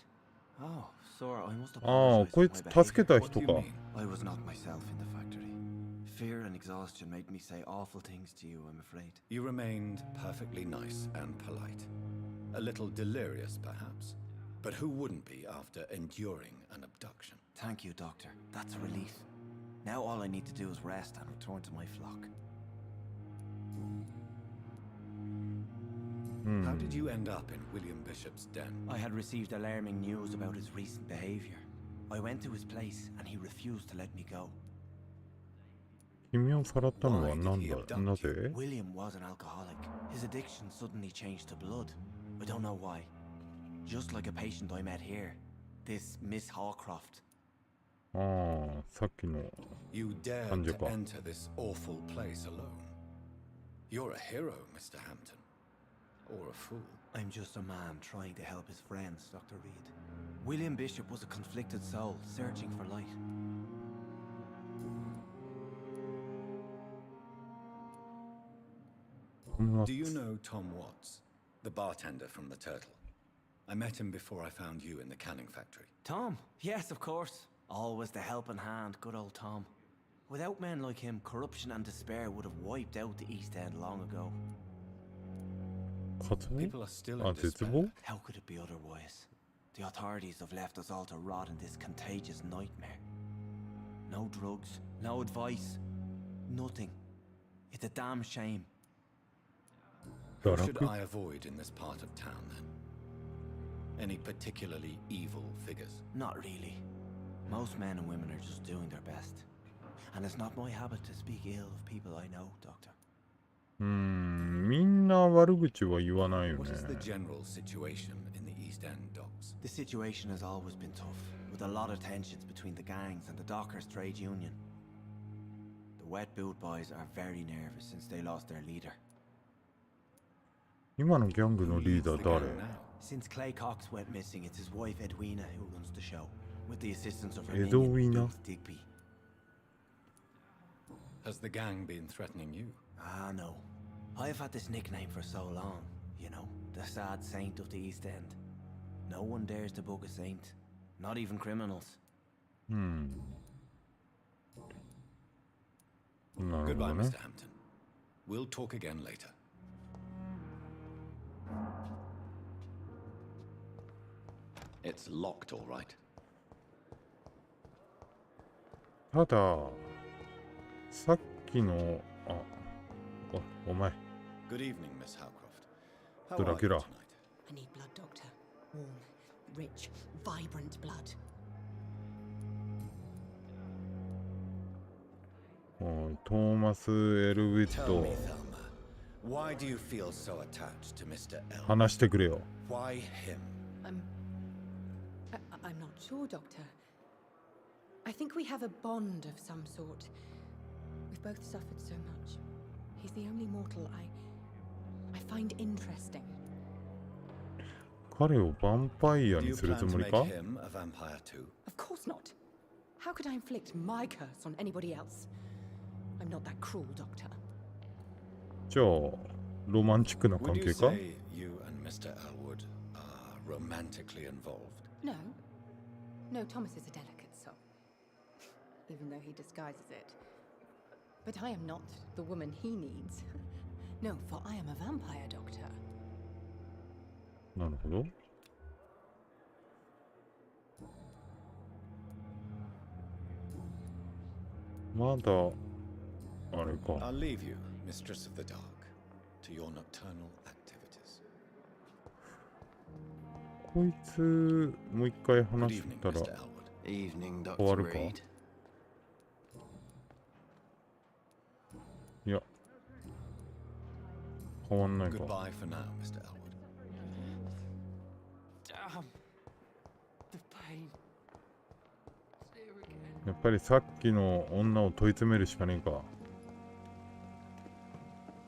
Oh, sir, I must ああ apologize こい for つ my 助けた behavior. 人 What do か you mean? I was not myself in the factory. Fear and exhaustion made me say awful things to you, I'm afraid. You remained perfectly nice and polite. A little delirious, perhaps. But who wouldn't be after enduring an abduction? Thank you, Doctor. That's a relief. Now all I need to do is rest and return to my flock. How did you end up in William Bishop's den? I had received alarming news about his recent behavior. I went to his place and he refused to let me go. 君をさらったのは何だなぜ William was an alcoholic. His addiction suddenly changed to blood. I don't know why. Just like a patient I met here. This Miss Hawcroft. ああさっきの You dared 患者 to か enter this awful place alone. You're a hero, Mr. Hampton. Or a fool. I'm just a man trying to help his friends, Dr. Reed. William Bishop was a conflicted soul, searching for light. Do you know Tom Watts, the bartender from the Turtle? I met him before I found you in the canning factory. Tom? Yes, of course. Always the helping hand, good old Tom. Without men like him, corruption and despair would have wiped out the East End long ago. People are still あ in 絶 despair. 望 How could it be otherwise? The authorities have left us all to rot in this contagious nightmare. No drugs, no advice, nothing. It's a damn shame. Who should I avoid in this part of town then? Any particularly evil figures? Not really. Most men and women are just doing their best. And it's not my habit to speak ill of people I know, Doctor. みんな悪口は言わないよね What is the general situation in the East End docks? The situation has always been tough, with a lot of tensions between the gangs and the dockers' trade union. The wet boot boys are very nervous since they lost their leader. 今のギャングのリーダー誰 Since Clay Cox went missing, it's his wife Edwina who runs the show, with the assistance of her Edwina? minion, Booth Digby. Has the gang been threatening you? Ah, no. I've had this nickname for so long, you know, the sad saint of the East End. No one dares to bug a saint, not even criminals. Goodbye, Mr. Hampton. We'll talk again later. It's locked, all right. たださっきのお前 Good evening, Miss Howcroft. How ドラ are キュ you ラ tonight? I need blood, Doctor. Warm, rich, vibrant blood. おいトーマス・エルウィッ Tell ト me, Thelma, why do you feel so attached to Mr. Elwood? 話してくれよ Why him? I'm not sure, Doctor. I think we have a bond of some sort. We've both suffered so much. He's the only mortal I find interesting. 彼をヴァンパイア Do に you する plan つ to もり make か him a vampire too? Of course not. How could I inflict my curse on anybody else? I'm not that cruel, Doctor. じゃあロマンチックな関 Would you 係か say you and Mr. Mr. Elwood are romantically involved. No. No, Thomas is a delicate soul. Even though he disguises it. But I am not the woman he needs. No, for I am a vampire doctor. なるほど。まだあれか。 I'll leave you, Mistress of the Dark, to your nocturnal activities. こいつもう一回話したら Evening, 終わる Dr. か。 Reed. いや、変わんないか。 Goodbye for now, Mr. Elwood. Damn. The pain. やっぱりさっきの女を問い詰めるしかねえか。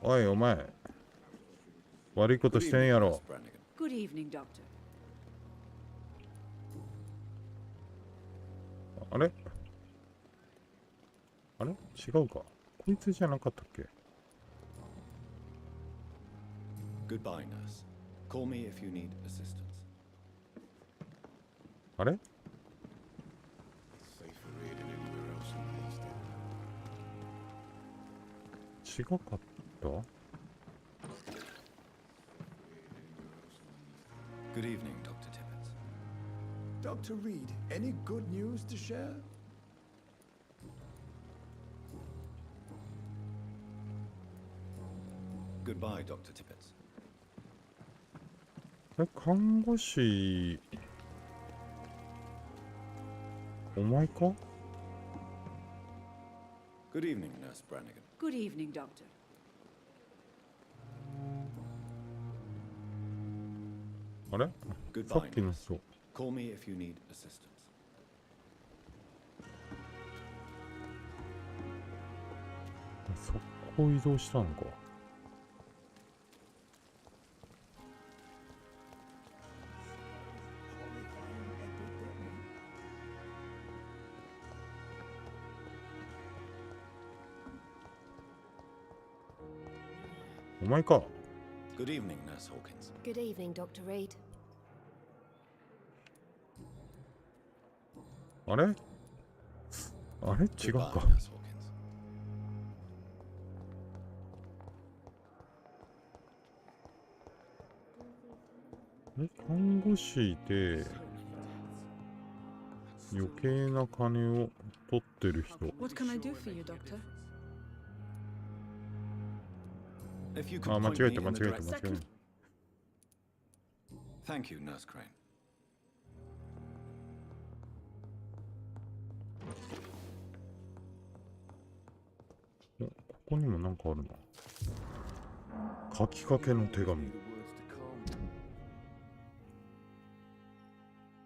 おいお前、悪いことしてんやろ。 Good evening, Doctor. あれあれ違うか。こいつじゃなかったっけ。 Goodbye, nurse. Call me if you need assistance. あれ 違かった Good evening, Dr. Tibbets. Dr. Reed, any good news to share? Goodbye, Dr. Tibbets. 看護師お前か Good evening, Nurse Brannigan. Good evening, Doctor. あれ Goodbye, さっきの人 Call me if you need assistance. そこ移動したのか。お前か。 Good evening, Nurse Hawkins. Good evening, Dr. Reed. あれあれ違う Goodbye, か。 Nurse Hawkins. 看護師で余計な金を取ってる人。 What can I do for you, Doctor? If you could あ、間 point 違え me た間 in 違 the えた間違え direction. た。 Thank you, Nurse Crane. ここにもなんかあるな。書きかけの手紙。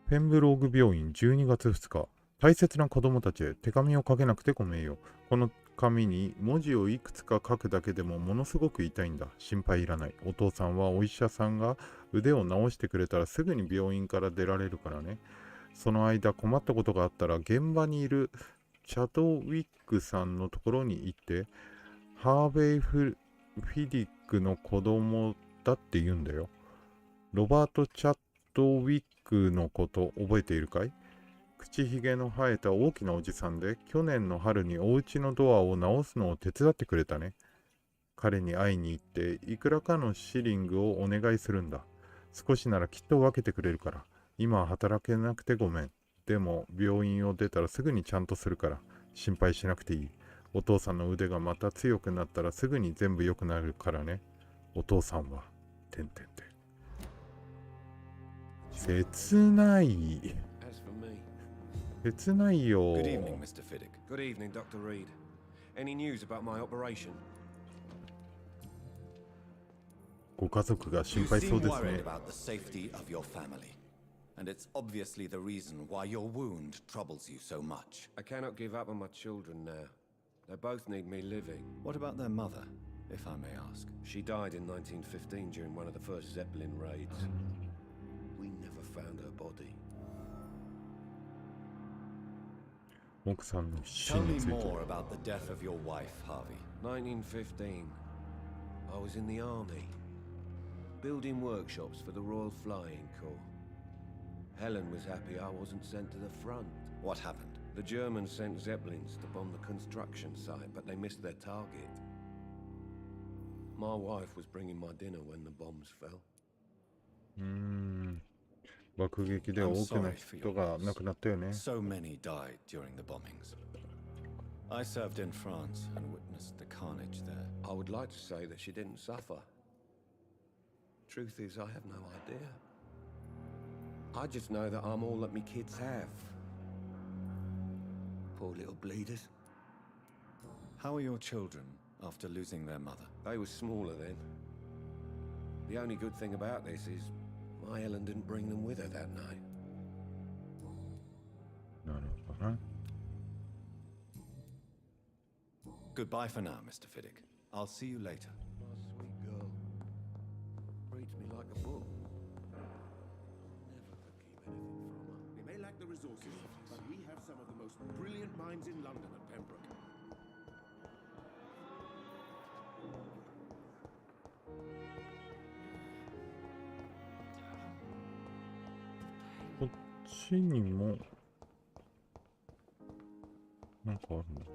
ペンブローグ病院12月2日。大切な子供たちへ手紙を書けなくてごめんよ。この紙に文字をいくつか書くだけでもものすごく痛いんだ。心配いらない。お父さんはお医者さんが腕を治してくれたらすぐに病院から出られるからね。その間困ったことがあったら現場にいるチャドウィックさんのところに行ってハーベイ・フィディックの子供だって言うんだよ。ロバート・チャドウィックのこと覚えているかい？口ひげの生えた大きなおじさんで、去年の春にお家のドアを直すのを手伝ってくれたね。彼に会いに行って、いくらかのシリングをお願いするんだ。少しならきっと分けてくれるから。今は働けなくてごめん。でも、病院を出たらすぐにちゃんとするから。心配しなくていい。お父さんの腕がまた強くなったらすぐに全部良くなるからね。お父さんは、てんてんてん。切ない。 As for me. 切ないよ。 Good evening, Mr. Fiddick. Good evening, Dr. Reed. Any news about my operation? ご家族が心配そうです You seem ね worried。about the safety of your family. And it's obviously the reason why your wound troubles you so much. I cannot give up on my children now. They both need me living. What about their mother, if I may ask? She died in 1915 during one of the first Zeppelin raids. We never found her body. 奥さんの死 Tell に me ついて。 more about the death of your wife, Harvey. 1915. I was in the army. building workshops for the Royal Flying Corps. Helen was happy I wasn't sent to the front. What happened? The Germans sent Zeppelins to bomb the construction site, but they missed their target. My wife was bringing my dinner when the bombs fell. 爆撃で多くの人が亡くなったよね。So many died during the bombings. I served in France and witnessed the carnage there. I would like to say that she didn't suffer. Truth is, I have no idea. I just know that I'm all that me kids have. Poor little bleeders. How are your children after losing their mother? They were smaller then. The only good thing about this is my Ellen didn't bring them with her that night. なるほどな。Goodbye for now, Mr. Fiddick. I'll see you later. My sweet girl. Reads me like a book. Never could keep anything from her. We may lack the resources, but we have some of the most brilliant minds in London at Pembroke. こっちにもなんかあるのか。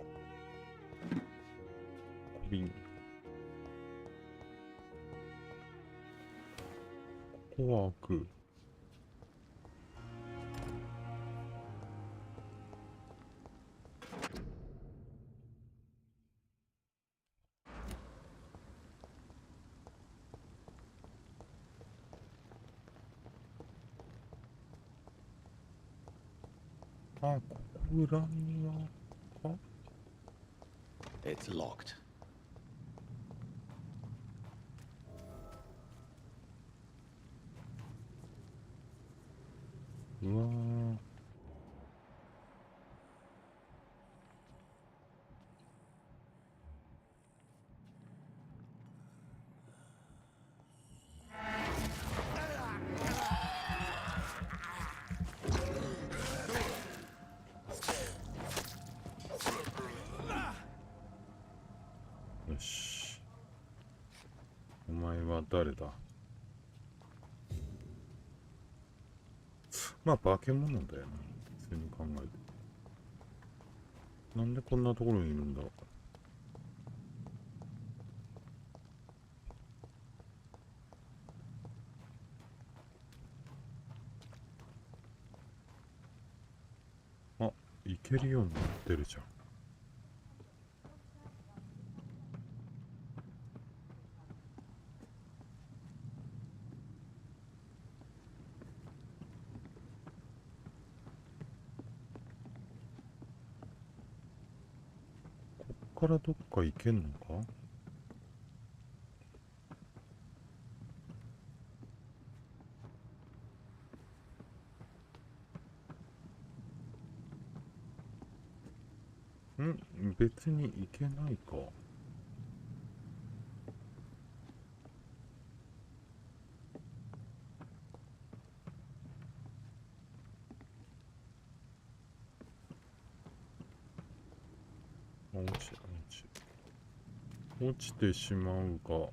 小瓶。ここは開く。あ、ここ裏庭か？ It's locked. うわー。よし。お前は誰だ？まあ化け物だよな、普通に考えて。なんでこんなところにいるんだろう。あ、行けるようになってるじゃん。ここからどっか行けんのか？別に行けないか。落ちてしまうか。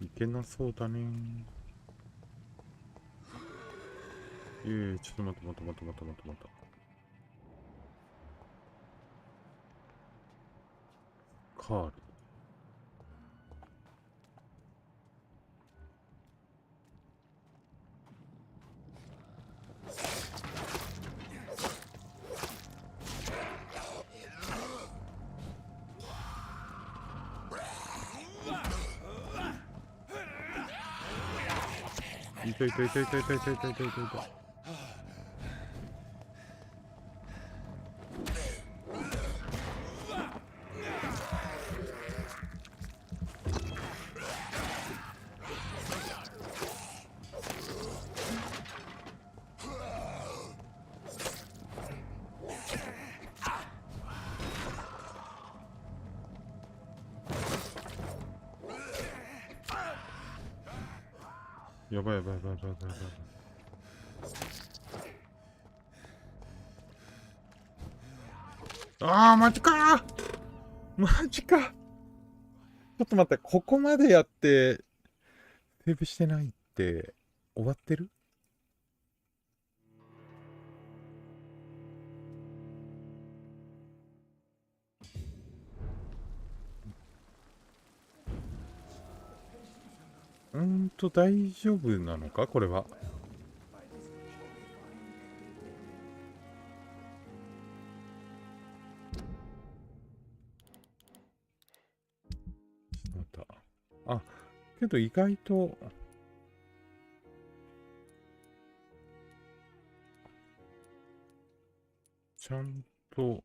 いけなそうだね。ちょっと待って。カール。痛い。やばい。ああ、マジかー、マジか。ちょっと待って、ここまでやって、セーブしてないって、終わってる？大丈夫なのかこれは。あ、けど意外と、ちゃんと、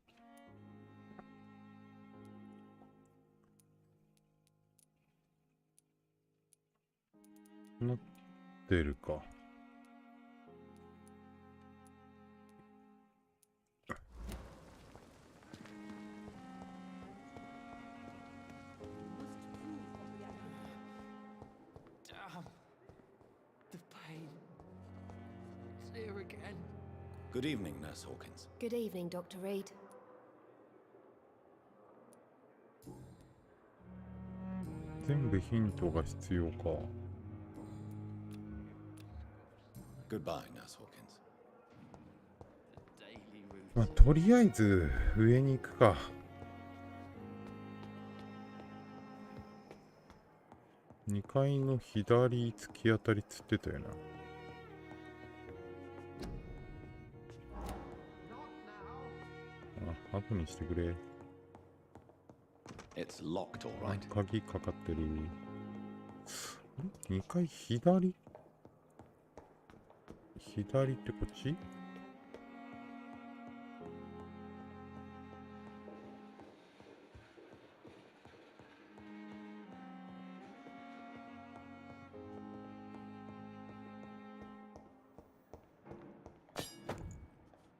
なってるか。Good evening, Nurse Hawkins. Good evening, Dr. Reed. 全部ヒントが必要か。Goodbye, Nurse Hawkins. まあ、とりあえず上に行くか。2階の左突き当たりつってたよな。あ、後にしてくれ。It's locked, all right. 鍵かかってる。2階左？左ってこっち？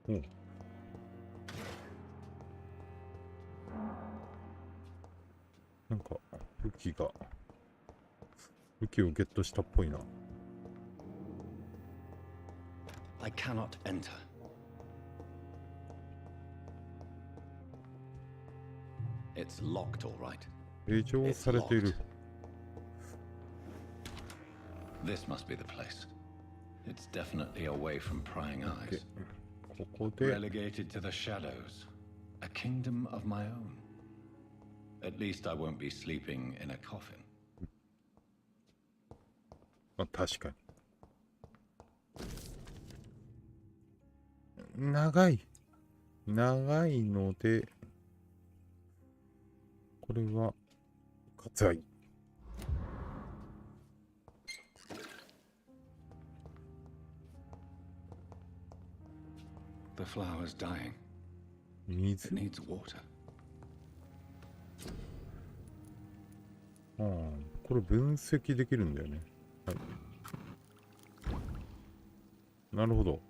おう。なんか武器をゲットしたっぽいな。I cannot enter. It's locked, all right. 営業されている。This must be the place. It's definitely away from prying eyes. ここで Relegated to the shadows. A kingdom of my own. At least I won't be sleeping in a coffin. あ、確かに。長いので、これは割愛。The flower's dying. 水。 It needs water. ああ、これ分析できるんだよね。はい。なるほど。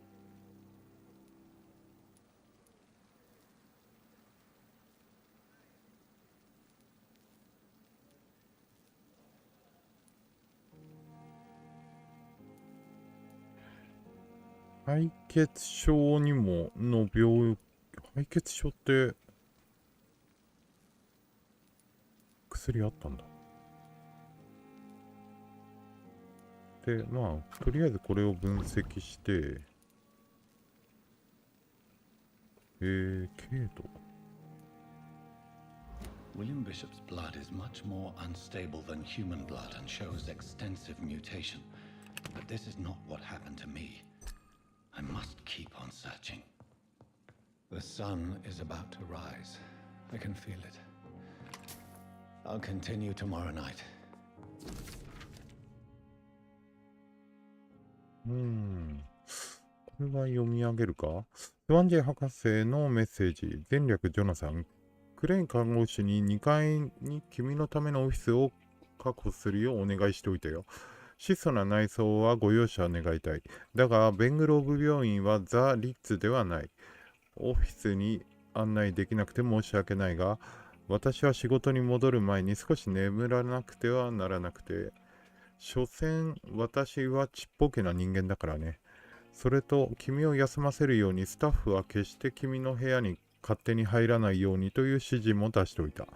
敗血症にもの敗血症って薬あったんだ。で、まあ、とりあえずこれを分析して、軽度。William Bishop's blood is much more unstable than human blood and shows extensive mutation. But this is not what happened to me. I must keep on searching. The sun is about to rise. I can feel it. I'll continue tomorrow night. これは読み上げるか。スワンジェ博士のメッセージ。前略ジョナサン。クレイン看護師に2階に君のためのオフィスを確保するようお願いしておいたよ。質素な内装はご容赦願いたい。だが、ベングローブ病院はザ・リッツではない。オフィスに案内できなくて申し訳ないが、私は仕事に戻る前に少し眠らなくてはならなくて、所詮私はちっぽけな人間だからね。それと、君を休ませるようにスタッフは決して君の部屋に勝手に入らないようにという指示も出しておいた。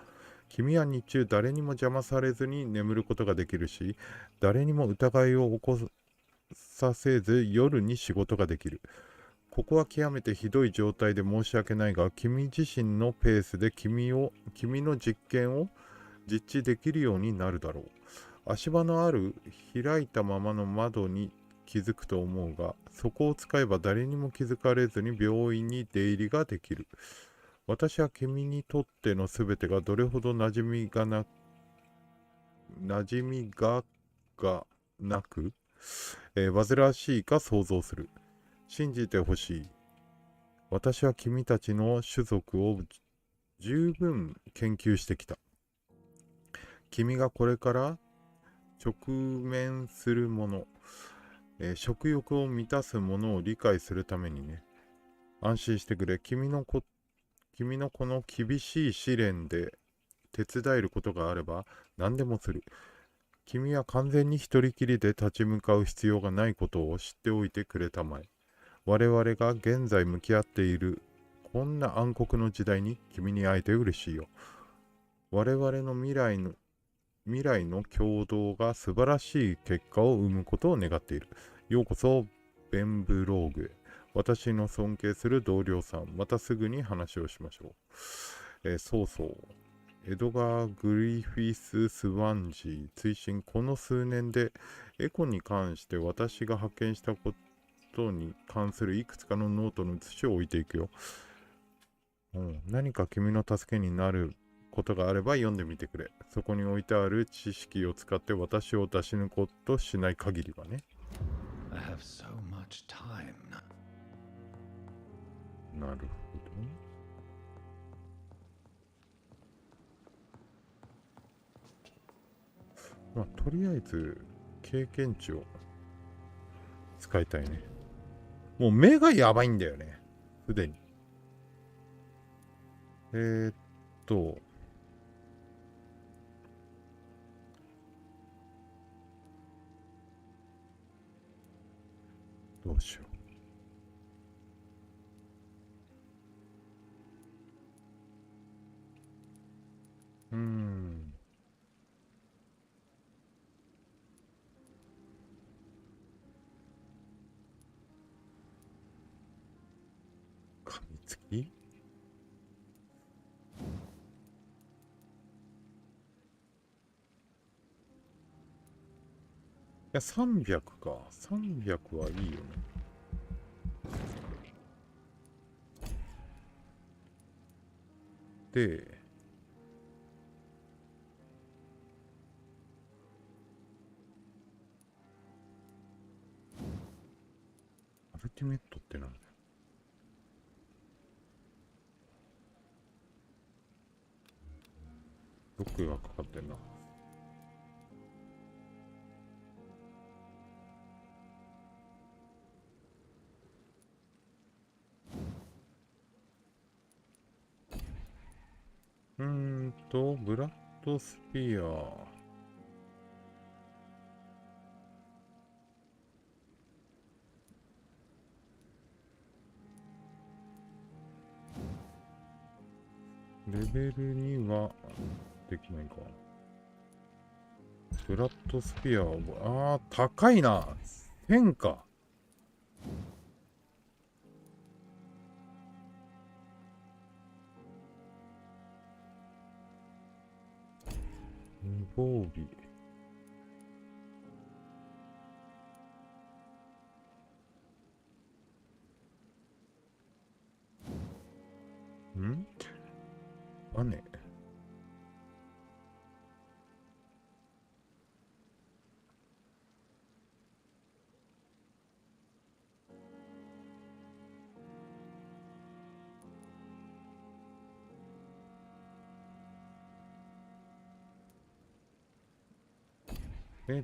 君は日中誰にも邪魔されずに眠ることができるし、誰にも疑いを起こさせず夜に仕事ができる。ここは極めてひどい状態で申し訳ないが、君自身のペースで君の実験を実地できるようになるだろう。足場のある開いたままの窓に気づくと思うが、そこを使えば誰にも気づかれずに病院に出入りができる。私は君にとってのすべてがどれほど馴染みがなく、煩わしいか想像する。信じてほしい。私は君たちの種族を十分研究してきた。君がこれから直面するもの、食欲を満たすものを理解するためにね。安心してくれ。君のこの厳しい試練で手伝えることがあれば何でもする。君は完全に一人きりで立ち向かう必要がないことを知っておいてくれたまえ。我々が現在向き合っているこんな暗黒の時代に君に会えて嬉しいよ。我々の未来の共同が素晴らしい結果を生むことを願っている。ようこそベンブローグへ。私の尊敬する同僚さん、またすぐに話をしましょう。そうそう。エドガー・グリフィス・スワンジー追伸。この数年でエコに関して私が発見したことに関するいくつかのノートの写しを置いていくよ。何か君の助けになることがあれば読んでみてくれ。そこに置いてある知識を使って私を出し抜こうとしない限りはね。I have so much time. なるほど。まあ、とりあえず経験値を使いたいね。もう目がやばいんだよね。すでに。どうしよう。噛みつき？いや、300か。300はいいよね。で、アルティメットってなんだよ。ロックがかかってんな。ブラッドスピア。レベル2はできないか。ブラッドスピアを、高いな。1000か。無防備。バネ。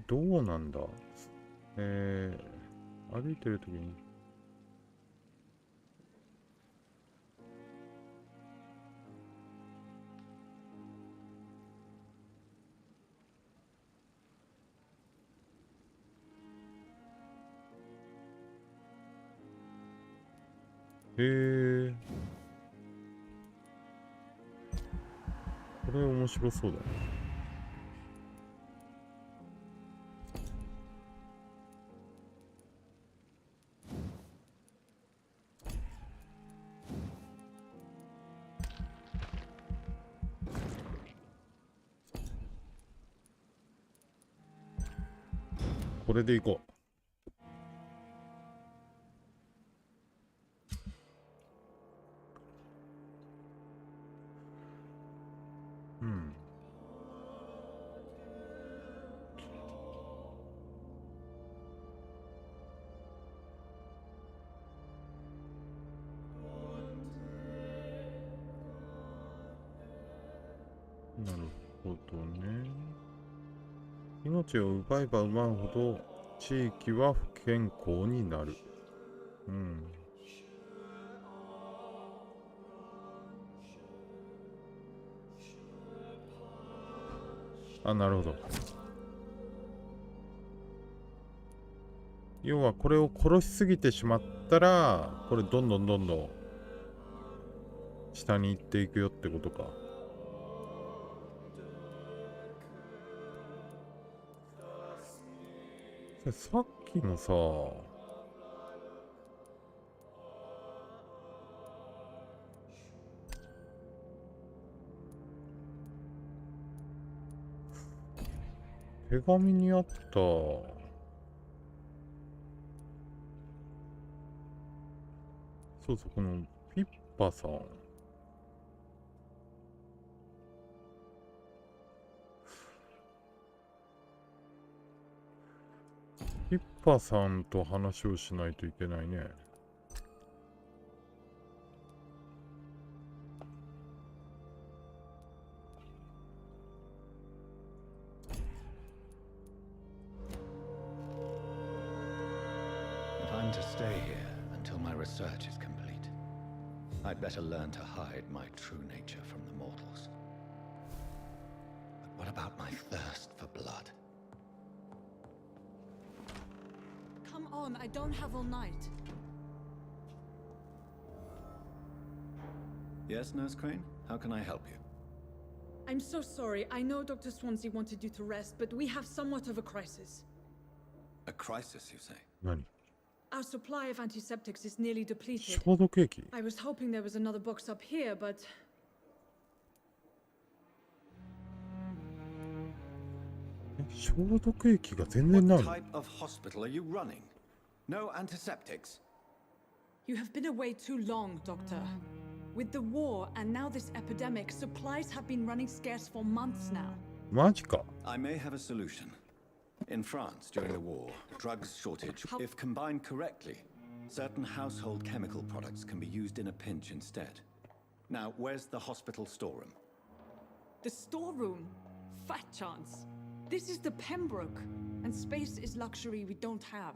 どうなんだ。歩いてるときに。れ面白そうだね。これでいこう。うん。なるほどね。命を奪えば奪うほど地域は不健康になる。うん。あ、なるほど。要はこれを殺しすぎてしまったら、これどんどん下に行っていくよってことか。さっきのさ、手紙にあった、そうそう、このピッパさん。ピッパさんと話をしないといけないね。If I'm to stay here until my research is complete, I'd better learn to hide my true nature from the mortals. But what about my thirst for blood? Come on, I don't have all night. Yes, Nurse Crane? How can I help you? I'm so sorry. I know Dr. Swansea wanted you to rest, but we have somewhat of a crisis. A crisis, you say? 何? Our supply of antiseptics is nearly depleted. 消毒液? I was hoping there was another box up here, but... 消毒液が全然ないの? What type of hospital are you running? No antiseptics? You have been away too long, Doctor. With the war and now this epidemic, supplies have been running scarce for months now. マジか? I may have a solution. In France, during the war, drugs shortage, if combined correctly, certain household chemical products can be used in a pinch instead. Now, where's the hospital storeroom? The storeroom? Fat chance. This is the Pembroke, and space is luxury we don't have.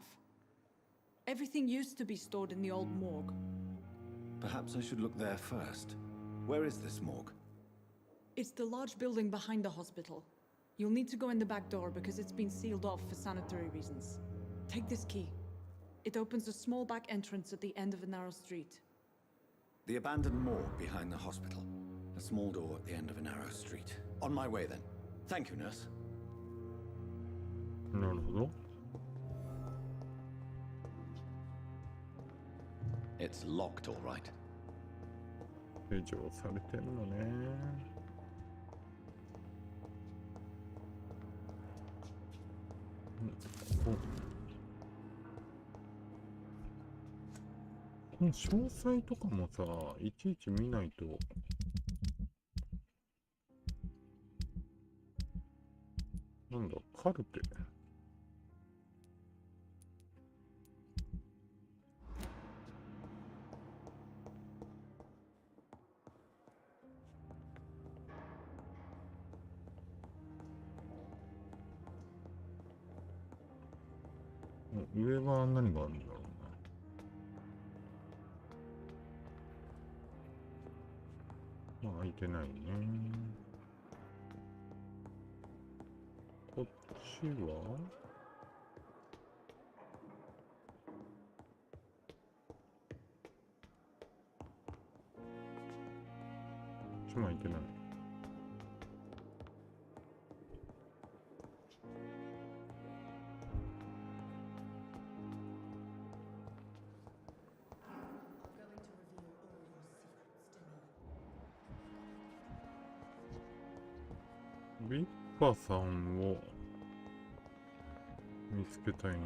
Everything used to be stored in the old morgue. Perhaps I should look there first. Where is this morgue? It's the large building behind the hospital. You'll need to go in the back door because it's been sealed off for sanitary reasons. Take this key. It opens a small back entrance at the end of a narrow street. The abandoned morgue behind the hospital. A small door at the end of a narrow street. On my way then. Thank you, nurse. なるほど. It's locked, all right. 施錠されてるのね。この詳細とかもさ、いちいち見ないと。なんだ、カルテ。上は何があるんだろうな。まあ開いてないね。こっちはこっちも開いてない。ビッパさんを見つけたいね。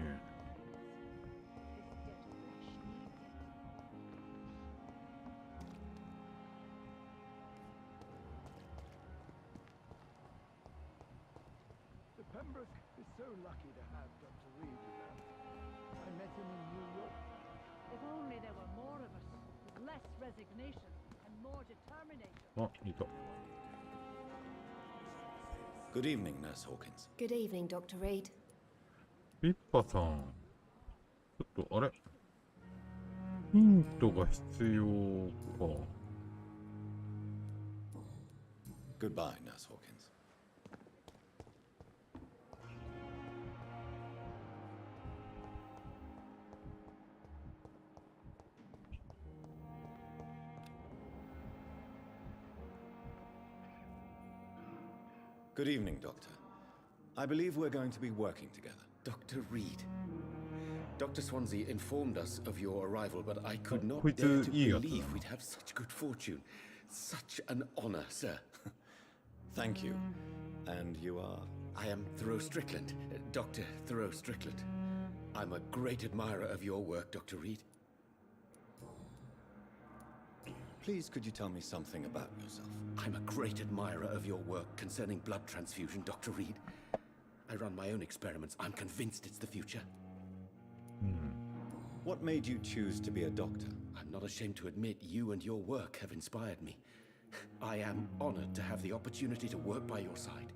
Pembroke is so lucky to have Dr. Reed around. I met him in New York. If only there were more of us, with less resignation and more determination. あ、いた。Good evening, Nurse Hawkins. Good evening, Dr. Reed. ビッパさん。ちょっと、あれヒントが必要か。Goodbye, Nurse Hawkins. Good evening, Doctor. I believe we're going to be working together. Dr. Reed. Dr. Swansea informed us of your arrival, but I could not Quite dare to eager. believe we'd have such good fortune. Such an honor, sir. Thank you. And you are? I am Thoreau Strickland, Dr. Thoreau Strickland. I'm a great admirer of your work, Dr. Reed. Please, could you tell me something about yourself? I'm a great admirer of your work concerning blood transfusion, Dr. Reed. I run my own experiments. I'm convinced it's the future. What made you choose to be a doctor? I'm not ashamed to admit you and your work have inspired me. I am honored to have the opportunity to work by your side.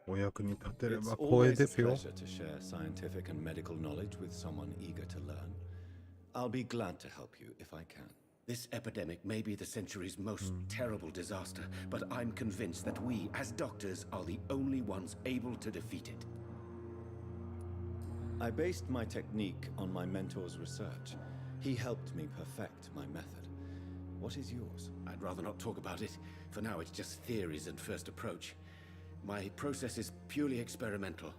お役に立てれ It's ば光栄 always で a すよ。 pleasure to share scientific and medical knowledge with someone eager to learn. I'll be glad to help you if I can. This epidemic may be the century's most terrible disaster, but I'm convinced that we, as doctors, are the only ones able to defeat it. I based my technique on my mentor's research. He helped me perfect my method. What is yours? I'd rather not talk about it. For now, it's just theories and first approach. My process is purely experimental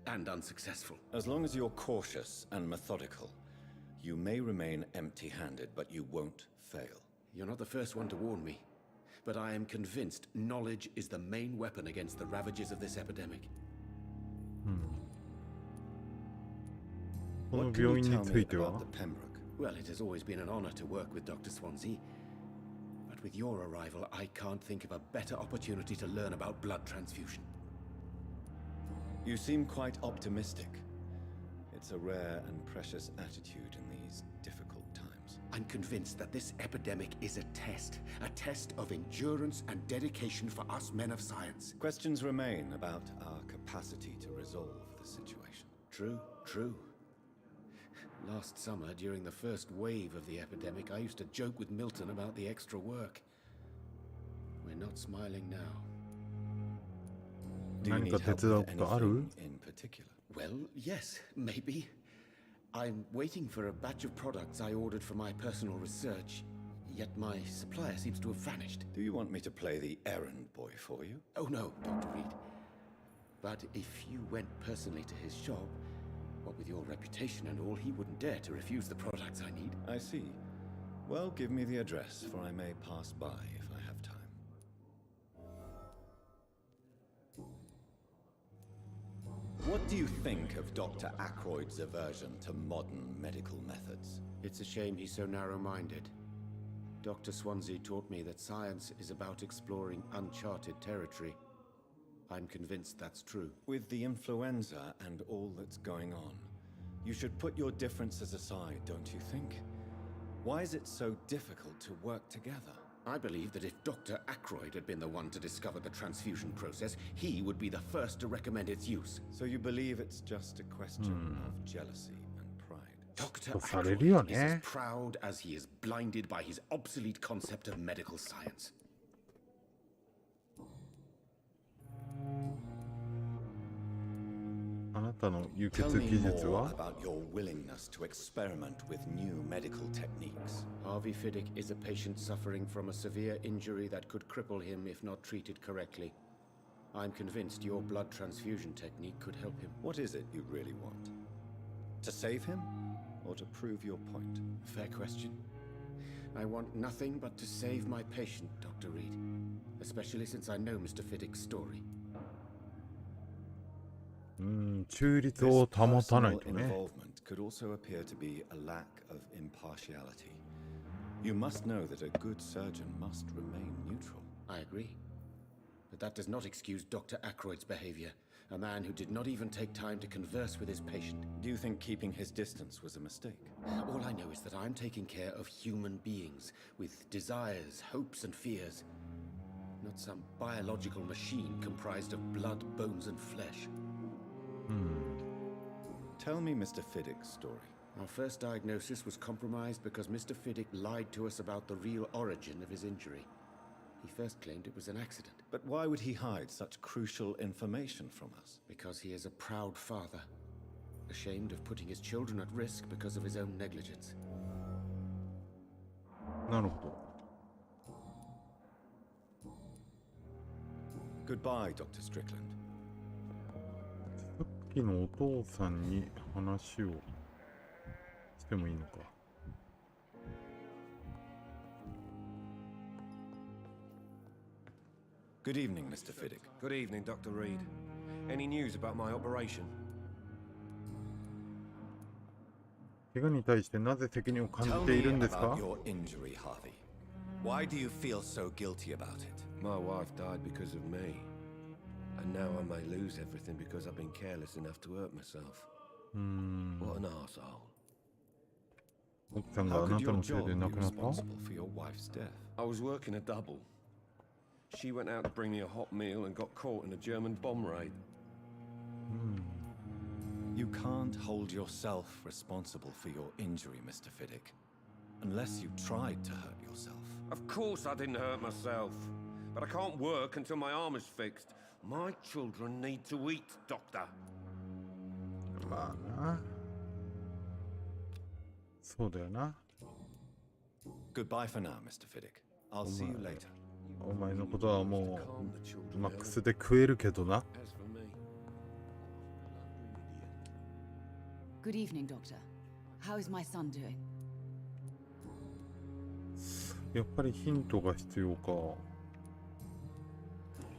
and unsuccessful. As long as you're cautious and methodical, you may remain empty-handed, but you won't fail. You're not the first one to warn me, but I am convinced knowledge is the main weapon against the ravages of this epidemic. この病院については Well, it has always been an honor to work with Dr. Swansea. But with your arrival, I can't think of a better opportunity to learn about blood transfusion. You seem quite optimistic. It's a rare and precious attitude in these difficult times. I'm convinced that this epidemic is a test of endurance and dedication for us men of science. Questions remain about our capacity to resolve the situation. True. Last summer, during the first wave of the epidemic, I used to joke with Milton about the extra work. We're not smiling now. Do you need help with anything in particular? Well, yes, maybe. I'm waiting for a batch of products I ordered for my personal research, yet my supplier seems to have vanished. Do you want me to play the errand boy for you? Oh no, Dr. Reed. But if you went personally to his shop, what with your reputation and all, he wouldn't dare to refuse the products I need. I see. Well, give me the address, for I may pass by if I have time. What do you think of Dr. Ackroyd's aversion to modern medical methods? It's a shame he's so narrow-minded. Dr. Swansea taught me that science is about exploring uncharted territory. I'm convinced that's true. With the influenza and all that's going on, you should put your differences aside, don't you think? Why is it so difficult to work together? I believe that if Dr. Ackroyd had been the one to discover the transfusion process, he would be the first to recommend its use. So you believe it's just a question of jealousy and pride? Dr. Ackroyd is as proud as he is blinded by his obsolete concept of medical science. Tell me more about your willingness to experiment with new medical techniques. Harvey Fiddick is a patient suffering from a severe injury that could cripple him if not treated correctly. I'm convinced your blood transfusion technique could help him. What is it you really want? To save him, or to prove your point? Fair question. I want nothing but to save my patient, Dr. Reed. Especially since I know Mr. Fiddick's story. 中立を保たないとね。Involvement could also appear to be a lack of impartiality. You must know that a good surgeon must remain neutral. I agree. But that does not excuse Dr. Ackroyd's behavior. A man who did not even take time to converse with his patient. Do you think keeping his distance was a mistake? All I know is that I'm taking care of human beings with desires, hopes, and fears. Not some biological machine comprised of blood, bones, and flesh. Tell me Mr. Fiddick's story. Our first diagnosis was compromised because Mr. Fiddick lied to us about the real origin of his injury. He first claimed it was an accident. But why would he hide such crucial information from us? Because he is a proud father, ashamed of putting his children at risk because of his own negligence. なるほど。Goodbye, Dr. Strickland. さっきのお父さんに話をしてもいいのか。Good evening, Mr. Fiddick. Good evening, Dr. Reed. Any news about my operation? 怪我に対してなぜ責任を感じているんですか？ Tell me about your injury, Harvey. Why do you feel so guilty about it? My wife died because of me. And now I may lose everything because I've been careless enough to hurt myself. What an arsehole. 奥さんがあなたのせいで亡くなった？ for your wife's death? I was working a double. She went out to bring me a hot meal and got caught in a German bomb raid. You can't hold yourself responsible for your injury, Mr. Fiddick, unless you tried to hurt yourself. Of course I didn't hurt myself, but I can't work until my arm is fixed. My children need to eat, Doctor. まあな。そうだよな。Goodbye for now, Mr. Fiddick. I'll see you later. お前のことはもうマックスで食えるけどな。Good evening, Doctor. How is my son doing? やっぱりヒントが必要か。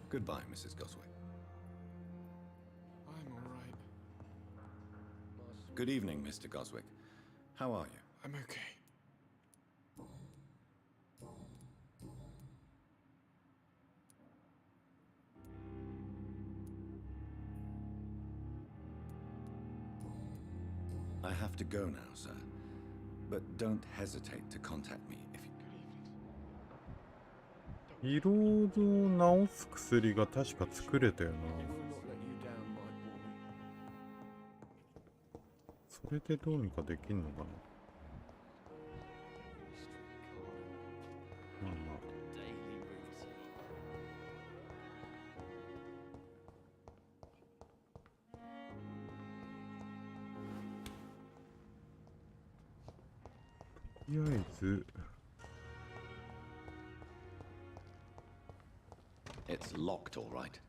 Goodbye, Mrs. Goswick. I'm all right. Good evening, Mr. Goswick. How are you? I'm okay. I have to go now, sir. But don't hesitate to contact me if you... 色を治す薬が確か作れたよな。それでどうにかできんのかな。まあまあ。とりあえず。It's locked, all right.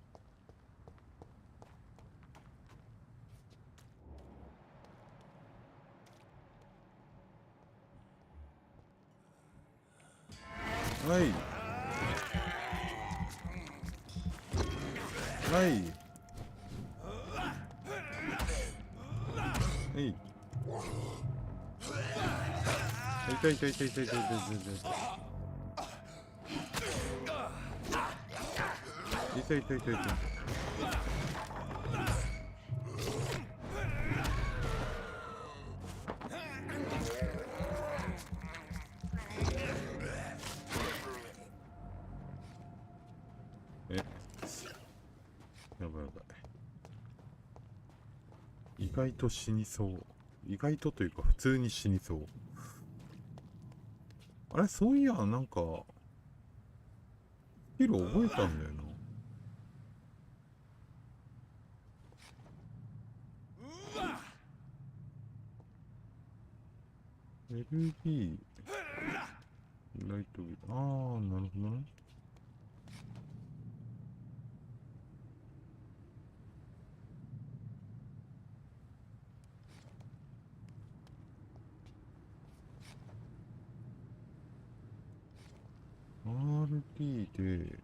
Hey. Hey. Hey. 痛い痛い痛い痛い痛い痛い痛い痛い。痛い痛い痛い痛い。やばいやばい。意外と死にそう。意外とというか普通に死にそう。あれ、そういやなんかスキル覚えたんだよな。LB ライトビー、ああ、なるほどね。3D で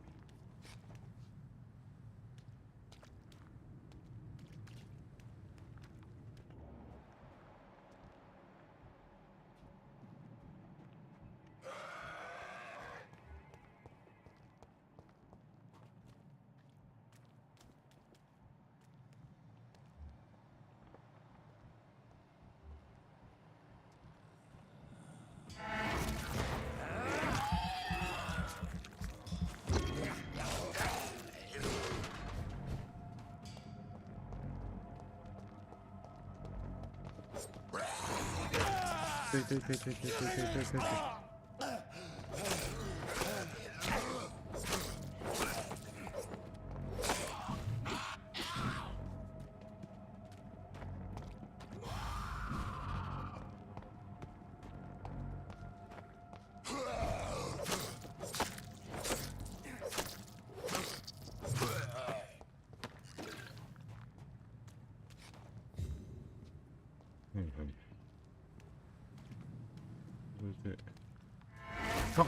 はい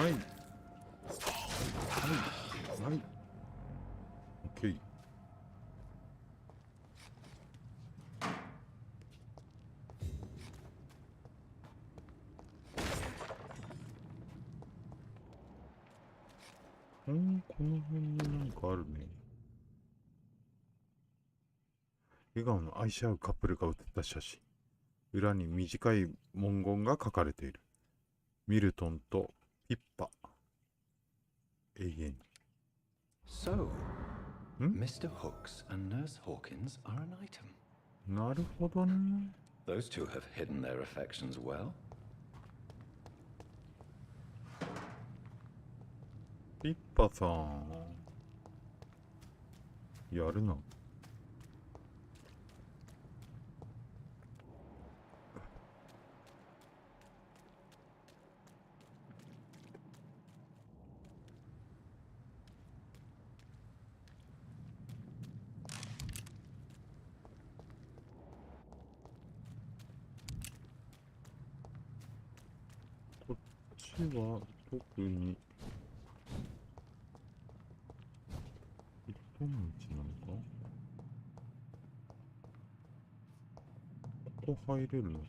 はいはい OK。この辺になんかあるね。笑顔の愛し合うカップルが写った写真。裏に短い文言が書かれている。ミルトンとピッパ。永遠に。So, Mr. Hooks and Nurse Hawkins are an item. なるほどね。Those two have hidden their affections well. ピッパさん、やるな。こっちは特にどの道なのか。ここ入れるのか。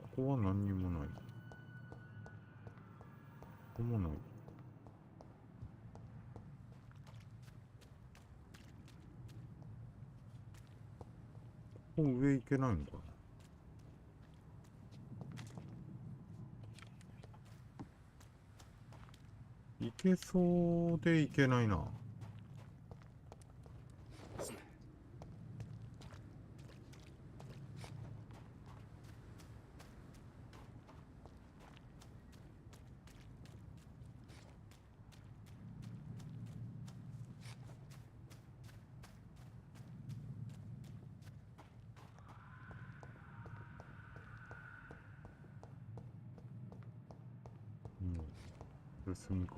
ここは何にもない。ここもない。ここ上行けないのかな。いけそうでいけないな。進むか。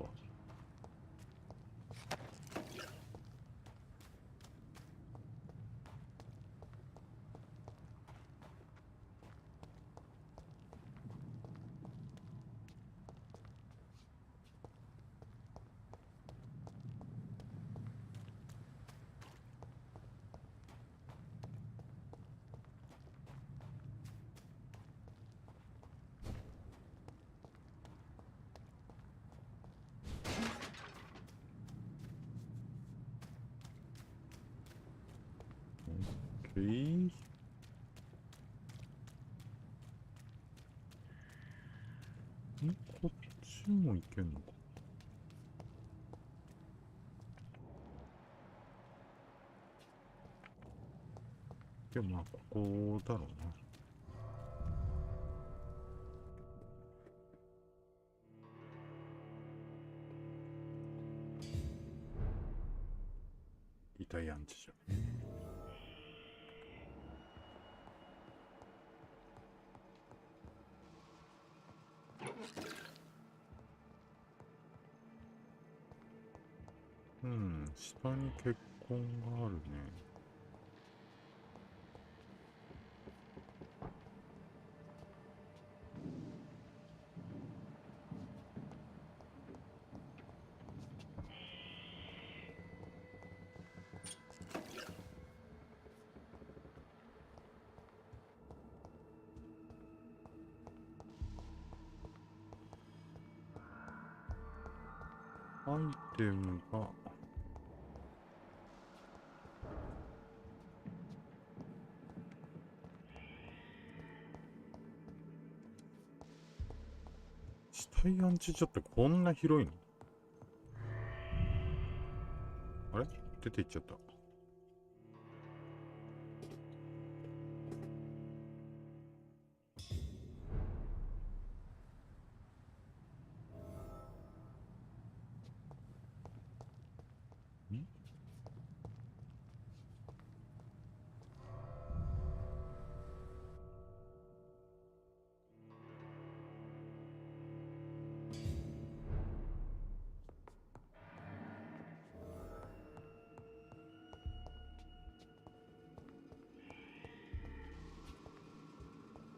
こっちも行けんのか。でもまあここだろうな。遺体安置所。下に血痕があるね。アイテムが死体安置所ってこんな広いの？あれ？出て行っちゃった。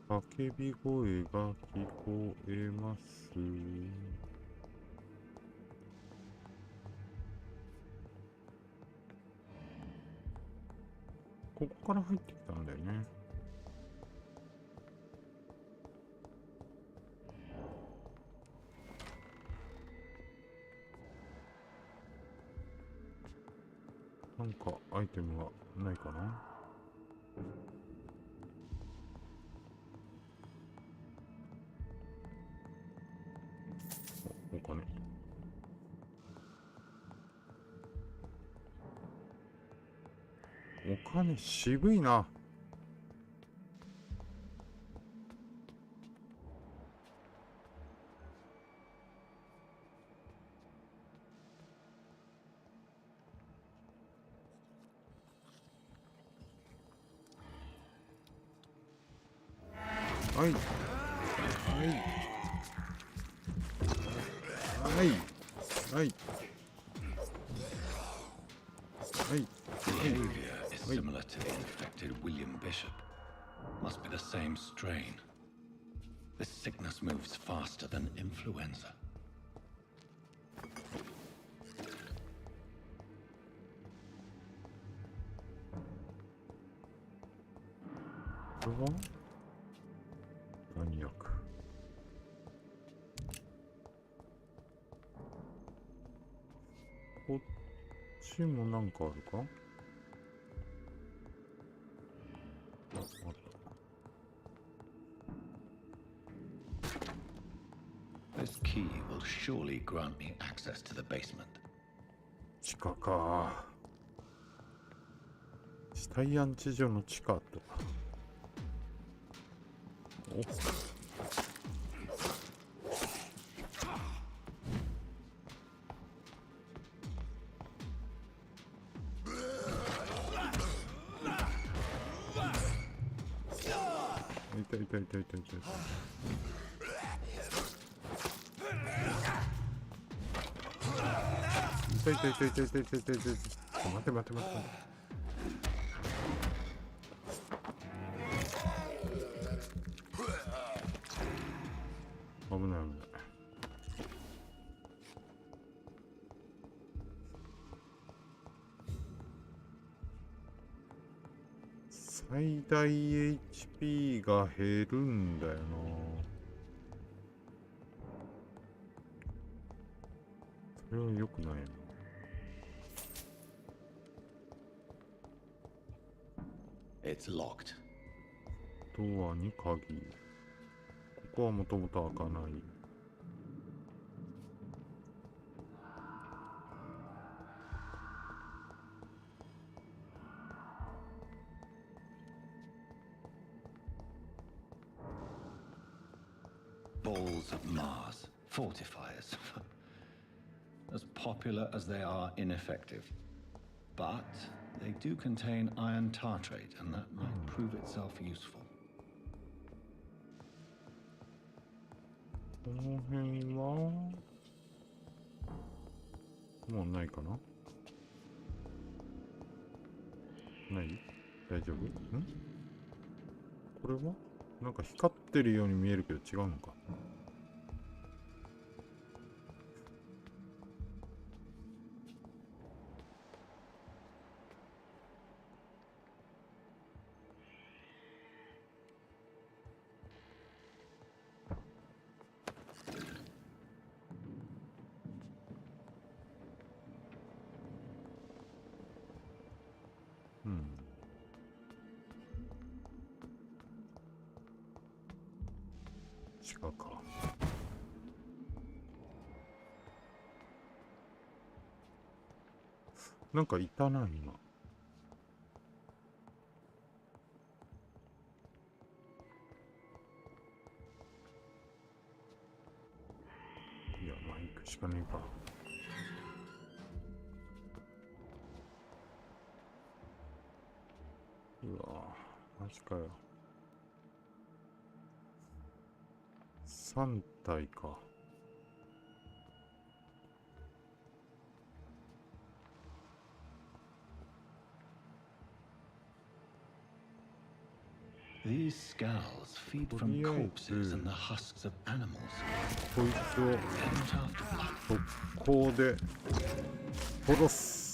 叫び声が聞こえます。ここから入ってきたんだよね。なんかアイテムはないかな。お金。お金渋いな。はい。はい。はい。はい。はい。Behavior is similar to the infected William Bishop. Must be the same strain. This sickness moves faster than influenza. What? 何薬？こっちもなんかあるか？あった。This key will surely grant me access to the basement. 地下か。死体安置所の地下と。お。痛い痛い痛い痛い痛い。痛い痛い痛い痛い痛い痛い痛い痛い。待て待て待て。危ない危ない。最大 HP が減るんだよな。それは良くないな。It's locked. ドアに鍵。ここはもともと開かない。Balls of Mars, fortifiers. As popular as they are ineffective. But they do contain iron tartrate, and that might prove itself useful. この辺はもうないかな。ない？大丈夫？ん？これはなんか光ってるように見えるけど違うのか。うん。地下か。なんかいたな、今。いや、まあ、行くしかねえか。うわぁ、マジかよ。3体か。These skulls feed from corpses and the husks of animals. こいつを速攻で殺す。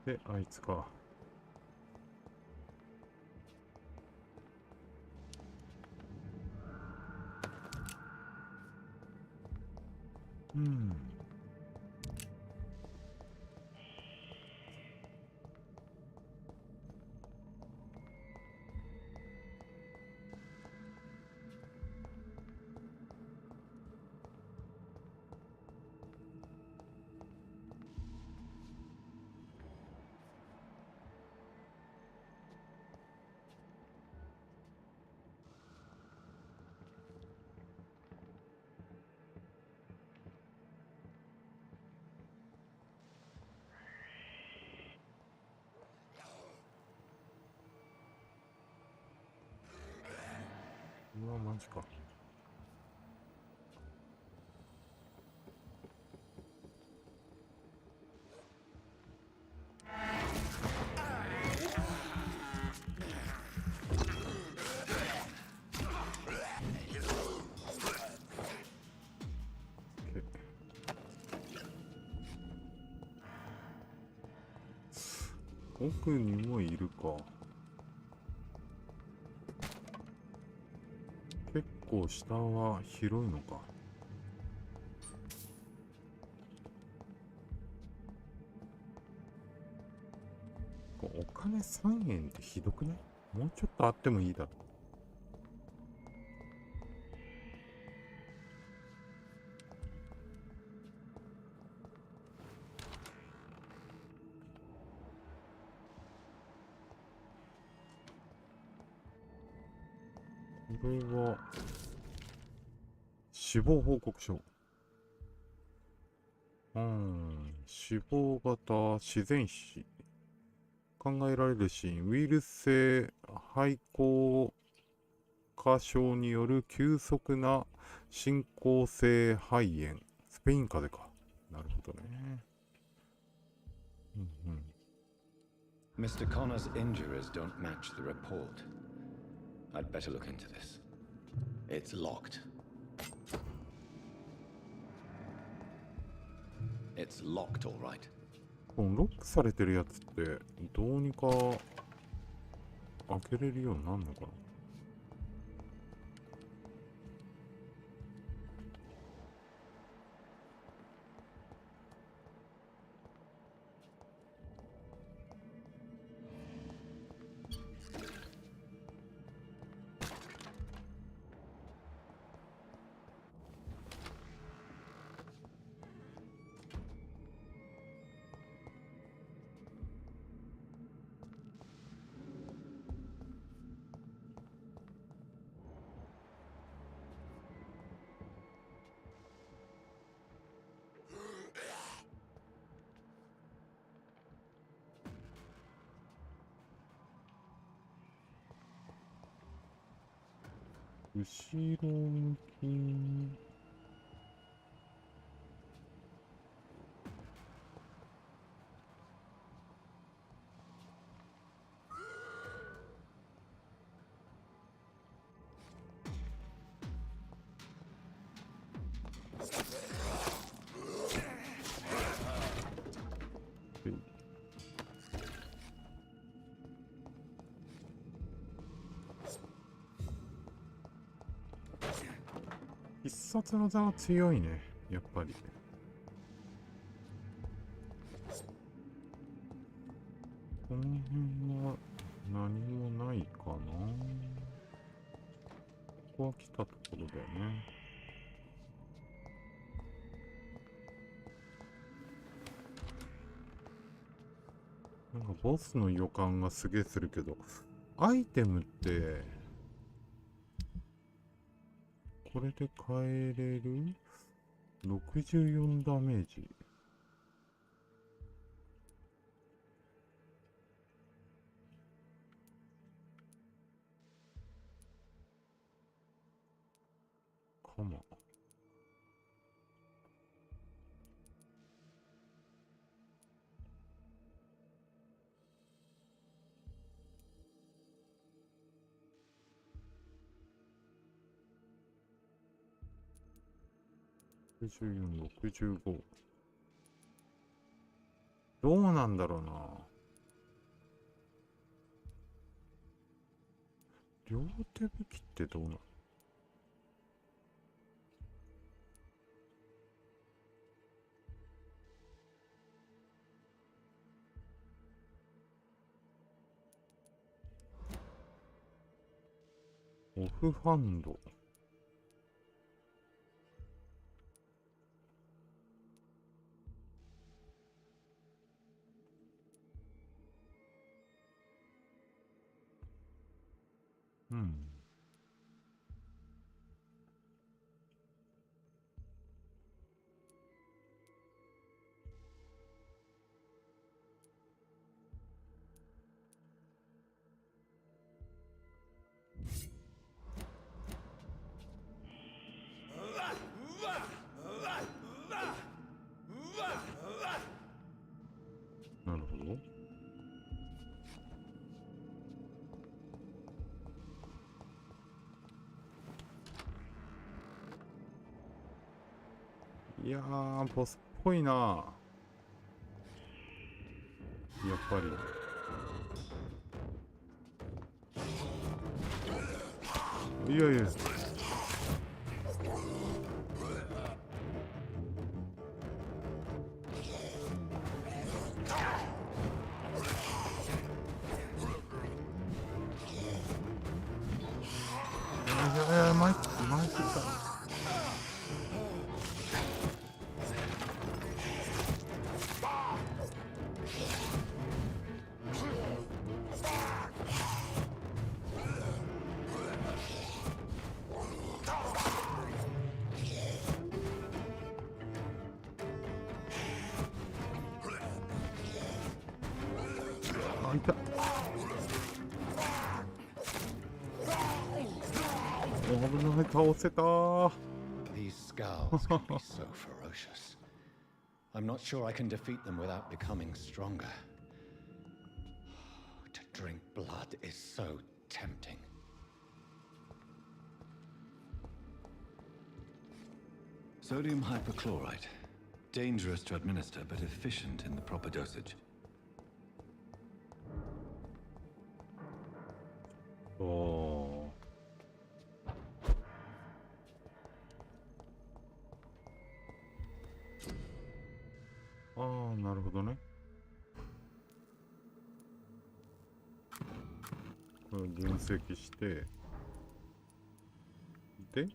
で、あいつか。うん。うわ、マジか。奥にもいるか。結構下は広いのか。お金3円ってひどくね？もうちょっとあってもいいだろ。これは死亡報告書。死亡型自然死。考えられる死因、ウイルス性肺硬化症による急速な進行性肺炎。スペイン風邪か。なるほどね。Mr. Connor's injuries don't match the report. I'd better look into this. It's locked. It's locked, all right. このロックされてるやつってどうにか開けれるようになるのかな。後ろ向きに。必殺技は強いね、やっぱり。この辺は何もないかな。ここは来たところだよね。なんかボスの予感がすげえするけど、アイテムってこれで変えれる ?64 ダメージ。かも。64、65。どうなんだろうな。両手武器ってどうなの？オフハンド。うん。なるほど。いやー、ボスっぽいな。やっぱり。いやいや。マイクだ。あ、いた。危ない、倒せた。 These scowls can be so ferocious. I'm not sure I can defeat them without becoming stronger. To drink blood is so tempting. Sodium hypochlorite. Dangerous to administer, but efficient in the proper dosage. Oh. ああ、なるほどね。これを分析して、で、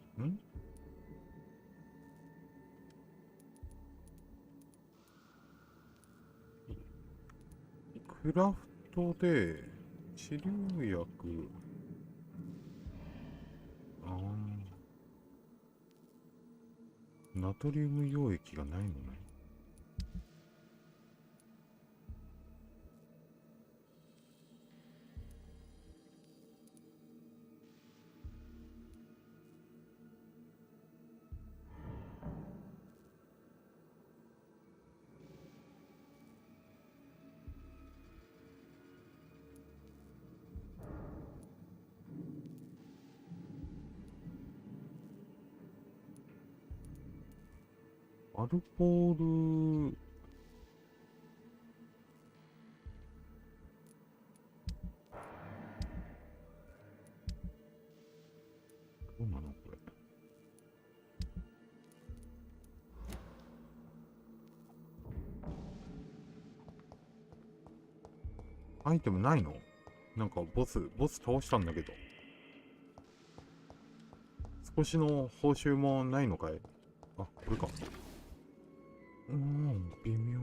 クラフトで治療薬、ナトリウム溶液がないのね。アルコール、どうなのこれ。アイテムないの？なんかボス倒したんだけど。少しの報酬もないのかい？あ、これか。微妙。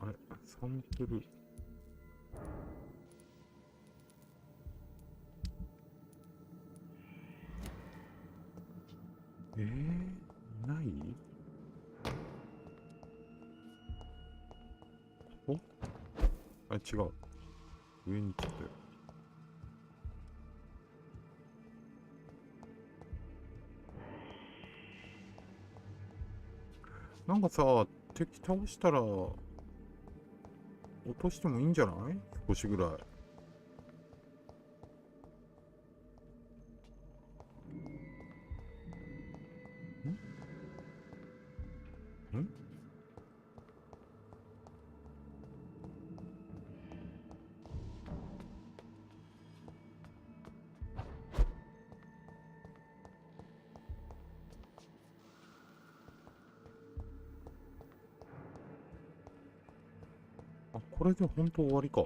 あれ、サンプル。ない？お？あ、違う。上に行っちゃったよ。なんかさ、敵倒したら落としてもいいんじゃない？少しぐらい。ん？あ、これで本当終わりか。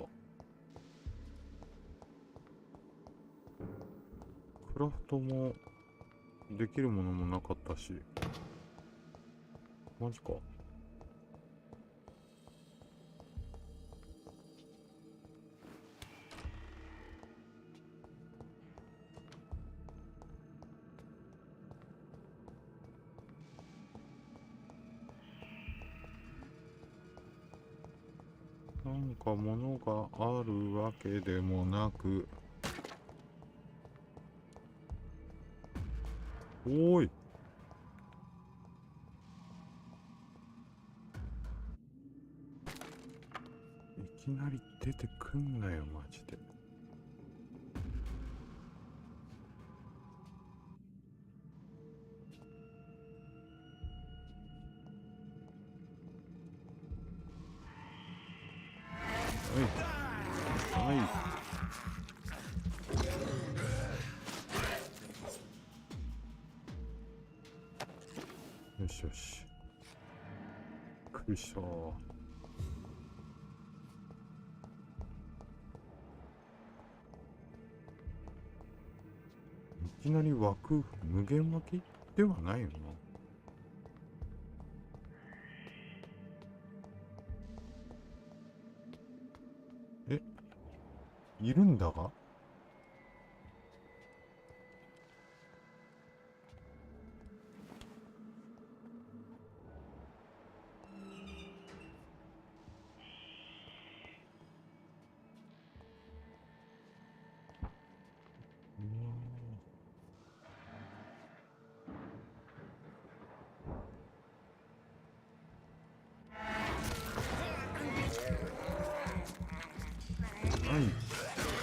クラフトもできるものもなかったし。マジか。なんか物があるわけでもなく。おーい。いきなり出てくんなよ、マジで。はい。はい。よしよし。びっくりした。いきなり枠、無限巻きではないよな。いるんだが？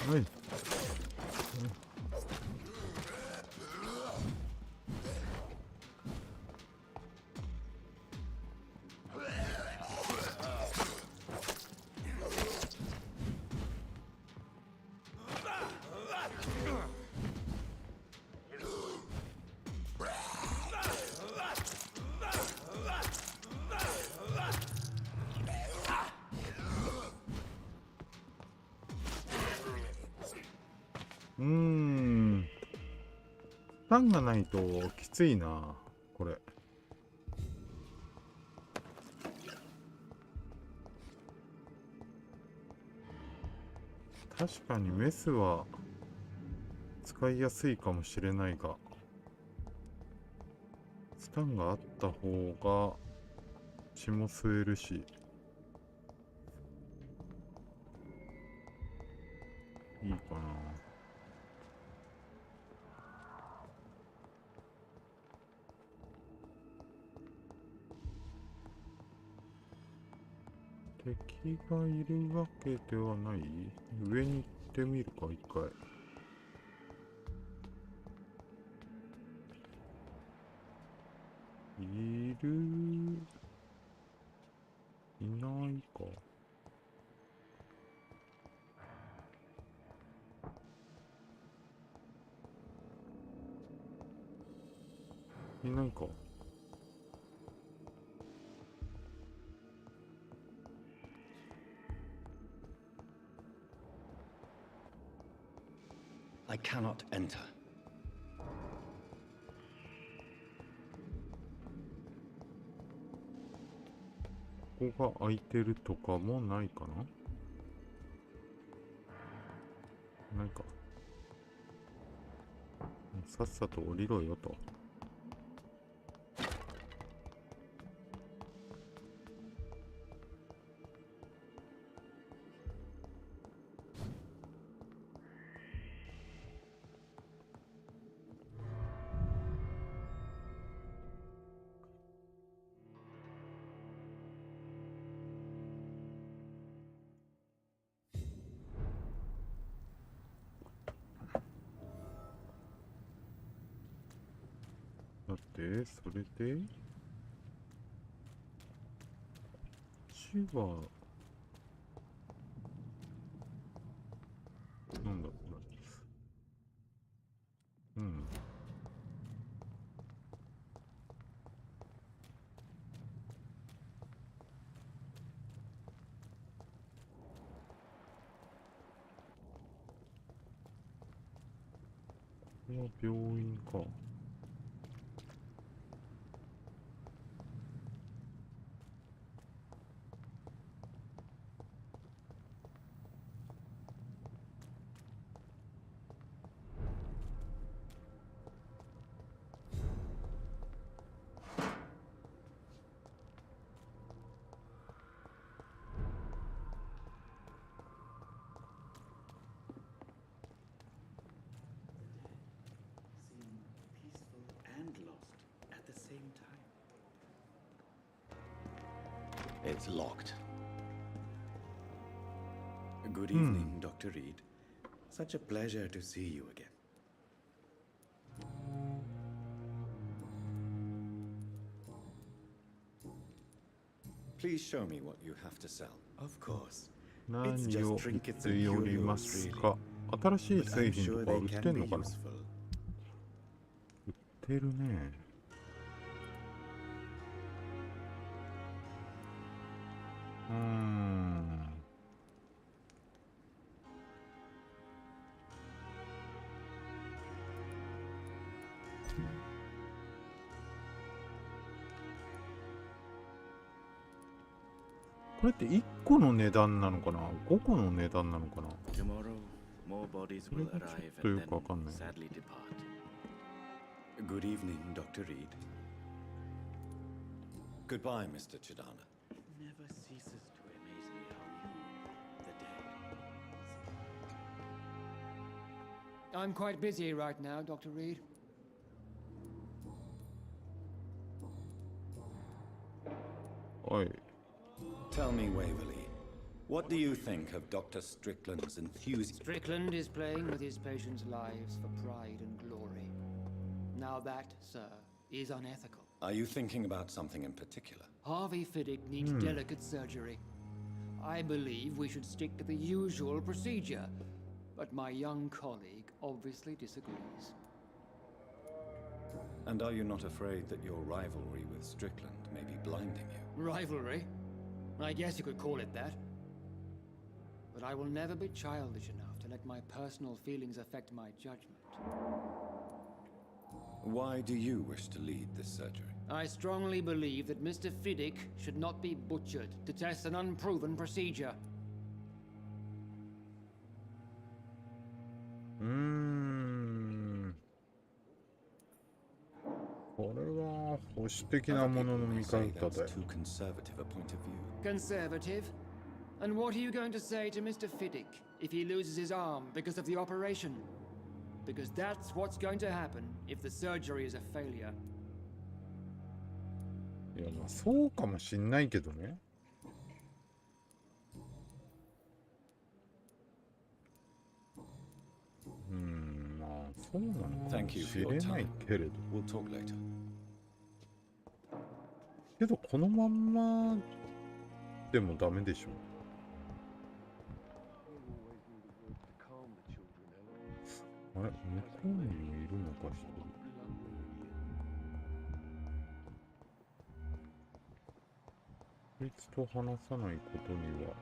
はい。タンがないときついな、これ。確かにメスは使いやすいかもしれないが、スタンがあった方が血も吸えるし、いいかな。敵がいるわけではない？上に行ってみるか、一回。いる、いないか。いないか。I cannot enter. ここが空いてるとかもないかな。ないか。さっさと降りろよと。だってそれで千葉なんだこれ。うん。これは病院か。It's locked. Good evening, Dr. Reed. Such a pleasure to see you again. Please show me what you have to sell. Of course. 何を売っておりますか。新しい製品とか売ってんのかな。売ってるね。これって1個の値段なのかな ?5 個の値段なのかな。それがちょっとよくわかんない。Good evening, Dr. Reed. Goodbye, Mr. Chidana. It never ceases to amaze me how you, the dead. I'm quite busy right now, Dr. Reed. Oi. Tell me, Waverly, what do you think of Dr. Strickland's enthusiasm? Strickland is playing with his patients' lives for pride and glory. Now that, sir, is unethical. Are you thinking about something in particular? Harvey Fiddick needs delicate surgery. I believe we should stick to the usual procedure, but my young colleague obviously disagrees. And are you not afraid that your rivalry with Strickland may be blinding you? Rivalry? I guess you could call it that. But I will never be childish enough to let my personal feelings affect my judgment. Why do you wish to lead this surgery? I strongly believe that Mr. Fiddick should not be butchered to test an unproven procedure. これは保守的なものの見方だよ。Conservative? And what are you going to say to Mr. Fiddick if he loses his arm because of the operation? Because that's what's going to happen if the surgery is a failure. いや、まあそうかもしんないけどね。まあそうなのかもしれないけれど。We'll talk later. けどこのまんまでもダメでしょ。あれ、向こうにもいるのか、人。こいつと話さないことには。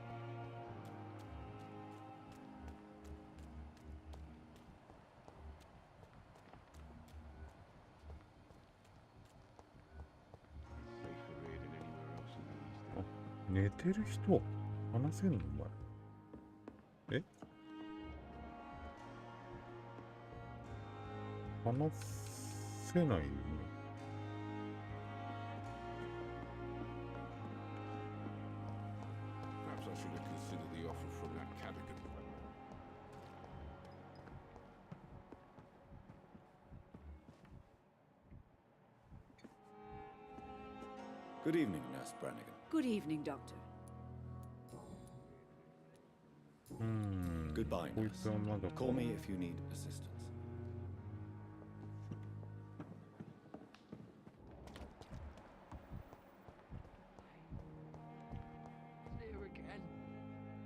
あ、寝てる人話せんのお前。え、話せないよね。Perhaps I should have considered the offer from that Cadogan. Good evening, Nurse Brannigan. Good evening, Doctor. Goodbye, こいつ Nurse. はまだ Call me if you need assistance.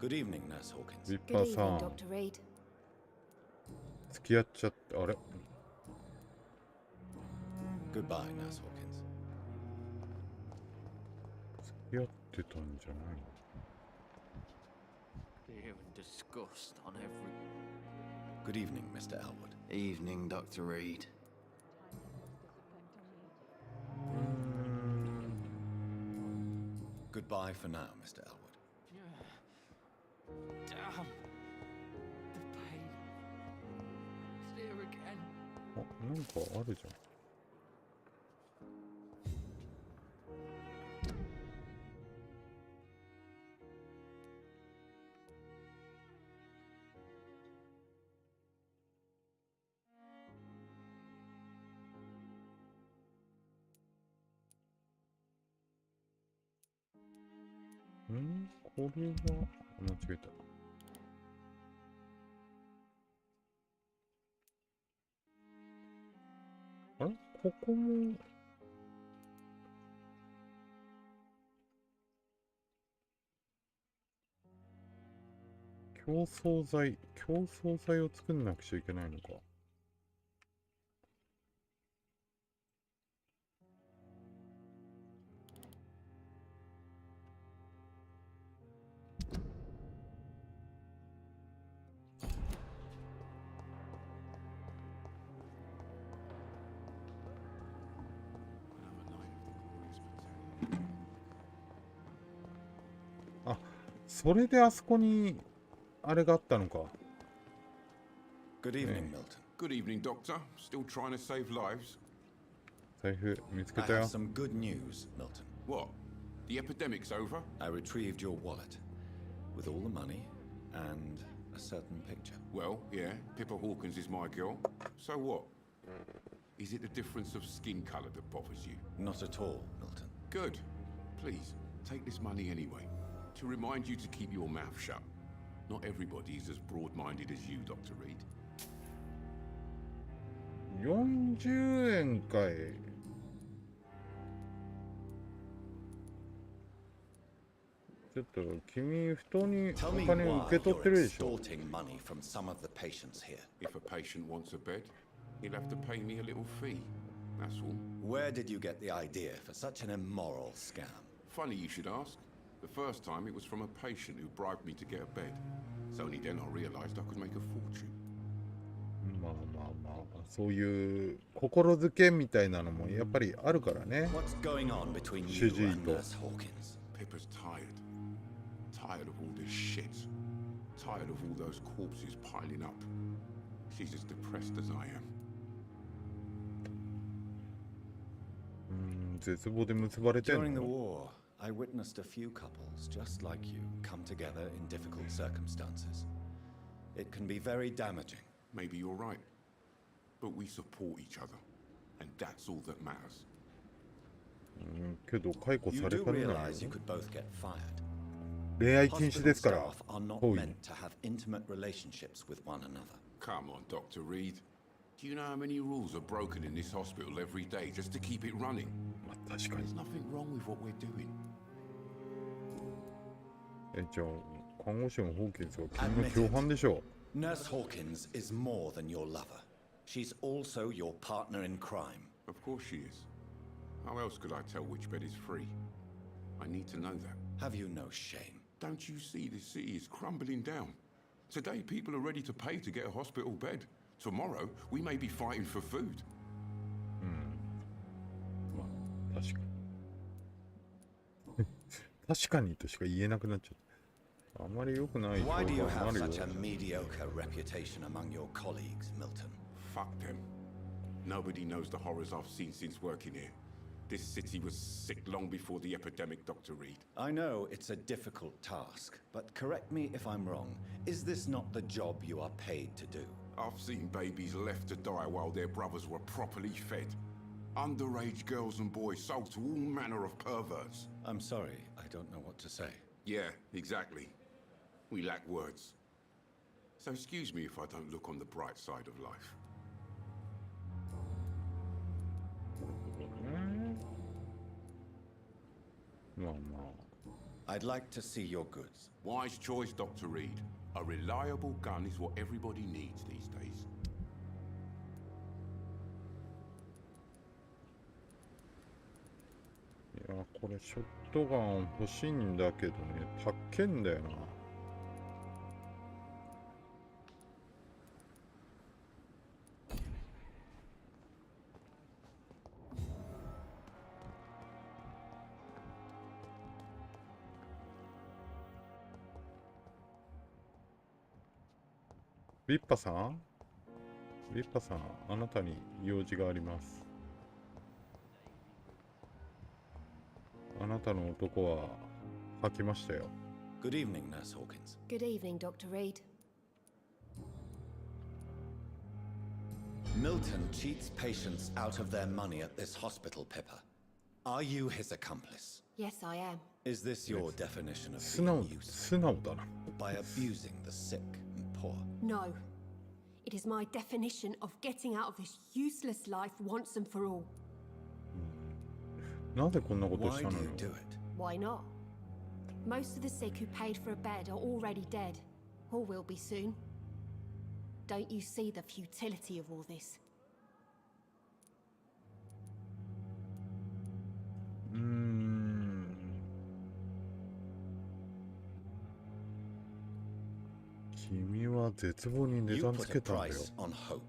Good evening, Nurse Hawkins. リッパーさん、 Dr. Reed. 付き合っちゃって、あれ Goodbye, Nurse Hawkins. 付き合ってたんじゃないの。 Fear and disgust on every... Good evening, Mr. Elwood. Evening, Dr. Reed. Goodbye for now, Mr. Elwood. Damn. The pain. It's here again. あ、なんかあるじゃん。これは間違えた。あれ、ここも競争剤を作んなくちゃいけないのか。それであそこにあれがあったのか。 Good evening, Milton. Good evening, Doctor. Still trying to save lives? 財布見つけ I た have よ。 some good news, Milton. What? The epidemic's over? I retrieved your wallet with all the money and a certain picture. Well, yeah, Pippa Hawkins is my girl. So what? Is it the difference of skin colour that bothers you? Not at all, Milton. Good. Please, take this money anyway. To remind you to keep your mouth shut. Not everybody is as broad-minded as you, Dr. Reed. 40円かい。ちょっと君、不当に Tell me お金を why 受け取って you're るでしょ。 extorting money from some of the patients here. If a patient wants a bed, he'll have to pay me a little fee. That's all. Where did you get the idea for such an immoral scam? Funny you should ask. The first time it was from a patient who bribed me to get a bed. It's only then I realized I could make a fortune. まあまあまあ、そういう心づけみたいなのもやっぱりあるからね。 What's going on between 主 you 治医 and と。 Nurse Hawkins? Pippa's tired. Tired of all this shit. Tired of all those corpses piling up. She's as depressed as I am. 絶望で結ばれてん During the の。 war, I witnessed a few couples just like you come together in difficult circumstances. It can be very damaging. Maybe you're right. But we support each other. And that's all that matters. けど解雇 You され do かねない realize you よ。 could both get fired. 恋愛禁止 Hospital ですから。 staff are not 行為 meant to have intimate relationships with one another. Come on, Dr. Reed. Do you know how many rules are broken in this hospital every day just to keep it running? There's nothing wrong with what we're doing. じゃあ看護師のホーキンスは君の共犯でしょう。 Nurse Hawkins is more than your lover. She's also your partner in crime. Of course she is. How else could I tell which bed is free? I need to know that. Have you no shame? Don't you see this city is crumbling down? Today people are ready to pay to get a hospital bed. Tomorrow we may be fighting for food. まあ確かに確かにとしか言えなくなっちゃった。あまり良くない。 Why do you have such a mediocre reputation among your colleagues, Milton? Fuck them. Nobody knows the horrors I've seen since working here. This city was sick long before the epidemic, Dr. Reed. I know it's a difficult task, but correct me if I'm wrong. Is this not the job you are paid to do? I've seen babies left to die while their brothers were properly fed. Underage girls and boys sold to all manner of perverts. I'm sorry, I don't know what to say. Yeah, exactly. We lack words. So excuse me if I don't look on the bright side of life. I'd like to see your goods. Wise choice, Dr. Reed. A reliable gun is what everybody needs these days. いやこれショットガン欲しいんだけどね、高けんだよな。ビッパさん、ビッパさん、あなたに用事があります。あなたの男は吐きましたよ。Good evening, Nurse Hawkins. Good evening, Dr. Reed. Milton cheats patients out of their money at this hospital, Pippa. Are you his accomplice? Yes, I am. Is this your definition of 素直 being useful? 素直だな。 By abusing the sick and poor? No. It is my definition of getting out of this useless life once and for all. なぜこんなことした Why の do よ you do it? Why not? Most of the sick who paid for a bed are already dead, or will be soon. Don't you see the futility of all this? 君は絶望に値 You 段つ put け a たんだよ。 price on hope.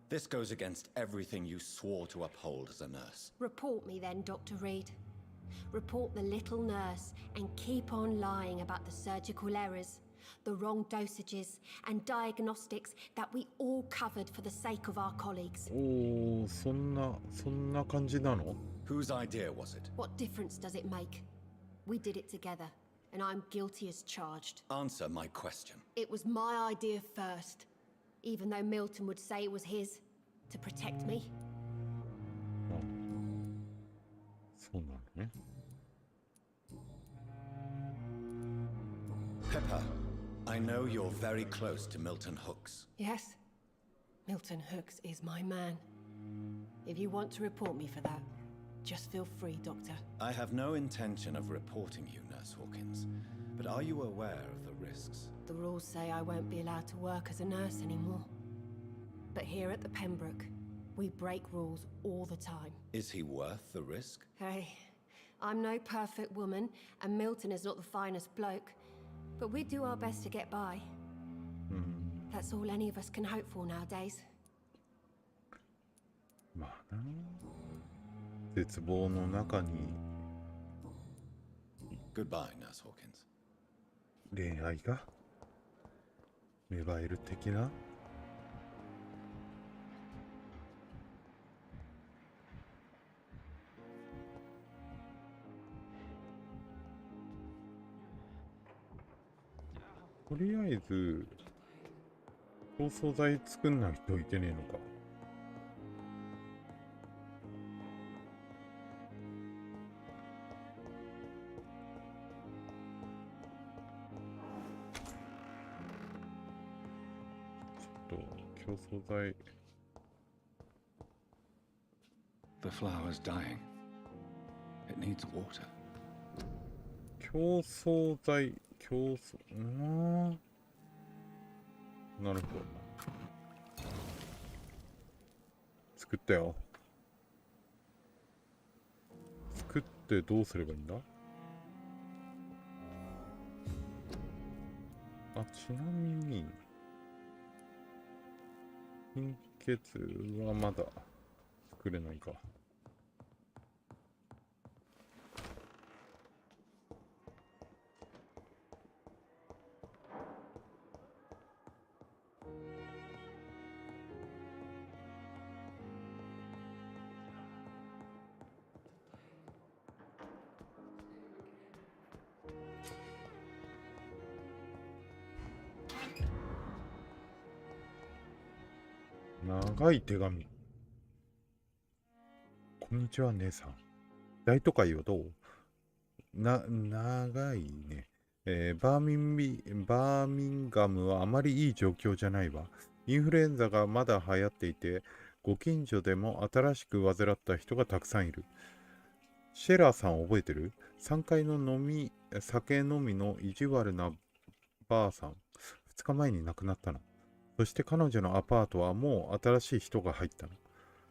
This goes against everything you swore to uphold as a nurse. Report me then, Dr. Reed. Report the little nurse and keep on lying about the surgical errors, the wrong dosages, and diagnostics that we all covered for the sake of our colleagues. おお、そんな感じなの？ Whose idea was it? What difference does it make? We did it together, and I'm guilty as charged. Answer my question. It was my idea first, even though Milton would say it was his, to protect me. そうなのね。 Pippa, I know you're very close to Milton Hooks. Yes, Milton Hooks is my man. If you want to report me for that, just feel free, Doctor. I have no intention of reporting you, Nurse Hawkins, but are you aware of the risks? The rules say I won't be allowed to work as a nurse anymore. But here at the Pembroke, we break rules all the time. Is he worth the risk? Hey, I'm no perfect woman, and Milton is not the finest bloke, but we do our best to get by. That's all any of us can hope for nowadays. まあな。絶望の中に Goodbye, Nurse Hawkins. 恋愛が芽生える的な。とりあえず構想材作んないといけねえのか。ちょっと競争材 The flower's dying. It needs water. 競争剤、なるほど。作ったよ。作ってどうすればいいんだ？あ、ちなみに貧血はまだ作れないか。長い手紙。こんにちは、姉さん。大都会よ、どう？長いね。バーミンガムはあまりいい状況じゃないわ。インフルエンザがまだ流行っていて、ご近所でも新しく患った人がたくさんいる。シェラーさん覚えてる？ 3 階の酒飲みの意地悪なばあさん。2日前に亡くなったの。そして彼女のアパートはもう新しい人が入ったの。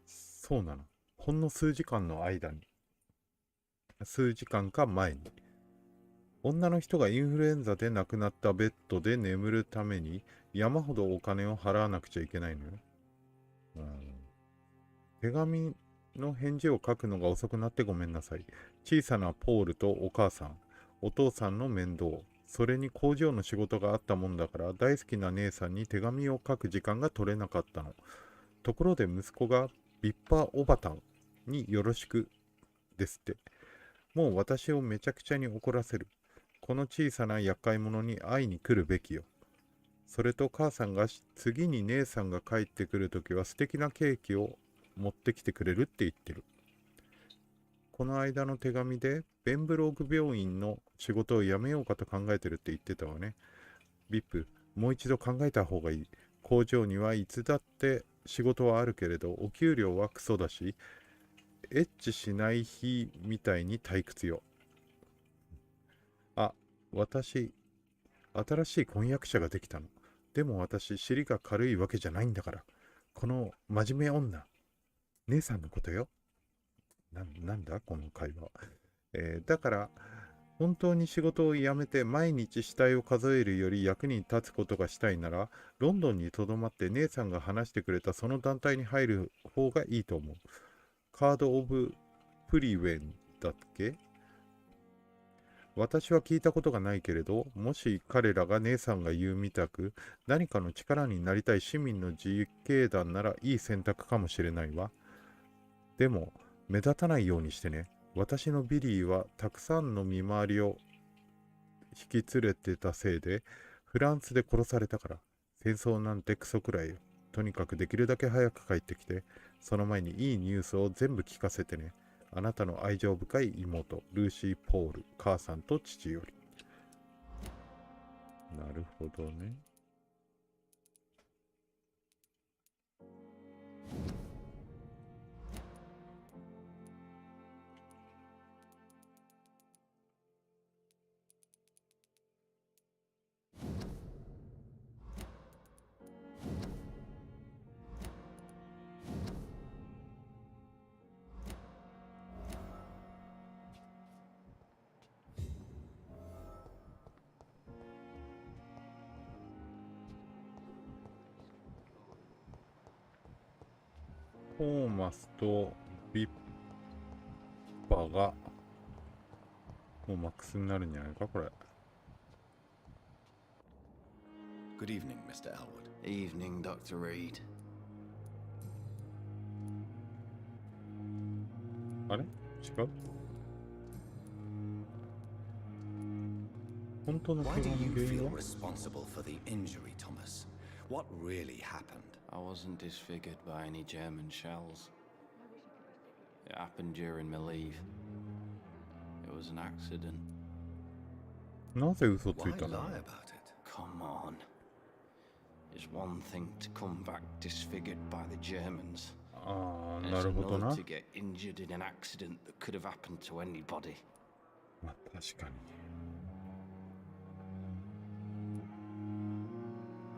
そうなの。ほんの数時間の間に。数時間か前に。女の人がインフルエンザで亡くなったベッドで眠るために山ほどお金を払わなくちゃいけないのよ。手紙の返事を書くのが遅くなってごめんなさい。小さなポールとお母さん、お父さんの面倒、それに工場の仕事があったもんだから大好きな姉さんに手紙を書く時間が取れなかったの。ところで息子がビッパおばたんによろしくですって。もう私をめちゃくちゃに怒らせる。この小さな厄介者に会いに来るべきよ。それと母さんが次に姉さんが帰ってくるときは素敵なケーキを持ってきてくれるって言ってる。この間の手紙でベンブローク病院の仕事を辞めようかと考えてるって言ってたわね。ビップ、もう一度考えた方がいい。工場にはいつだって仕事はあるけれど、お給料はクソだし、エッチしない日みたいに退屈よ。あ、私、新しい婚約者ができたの。でも私、尻が軽いわけじゃないんだから。この真面目女、姉さんのことよ。なんだこの会話。だから、本当に仕事を辞めて毎日死体を数えるより役に立つことがしたいなら、ロンドンにとどまって姉さんが話してくれたその団体に入る方がいいと思う。カード・オブ・プリウェンだっけ？私は聞いたことがないけれど、もし彼らが姉さんが言うみたく、何かの力になりたい市民の自警団ならいい選択かもしれないわ。でも、目立たないようにしてね。私のビリーはたくさんの見回りを引き連れてたせいで、フランスで殺されたから。戦争なんてクソくらいよ。とにかくできるだけ早く帰ってきて、その前にいいニュースを全部聞かせてね。あなたの愛情深い妹、ルーシー・ポール、母さんと父より。なるほどね。トーマスとビッパがもうマックスになるんじゃないかこれ。Good evening, Mr. Elwood. Evening, Dr. Reed. あれ？違う？本当の怪 Why 我 do の you 原因 feel は？ responsible for the injury, Thomas? What really happened? I wasn't disfigured by any German shells. It happened during my leave. It was an accident. なぜ嘘つ Why いた lie の？ about it? Come on. It's one thing to come back disfigured by the Germans. ああ、 And な it's るほど annoying な。 to get injured in an accident that could have happened to anybody. まあ確かに。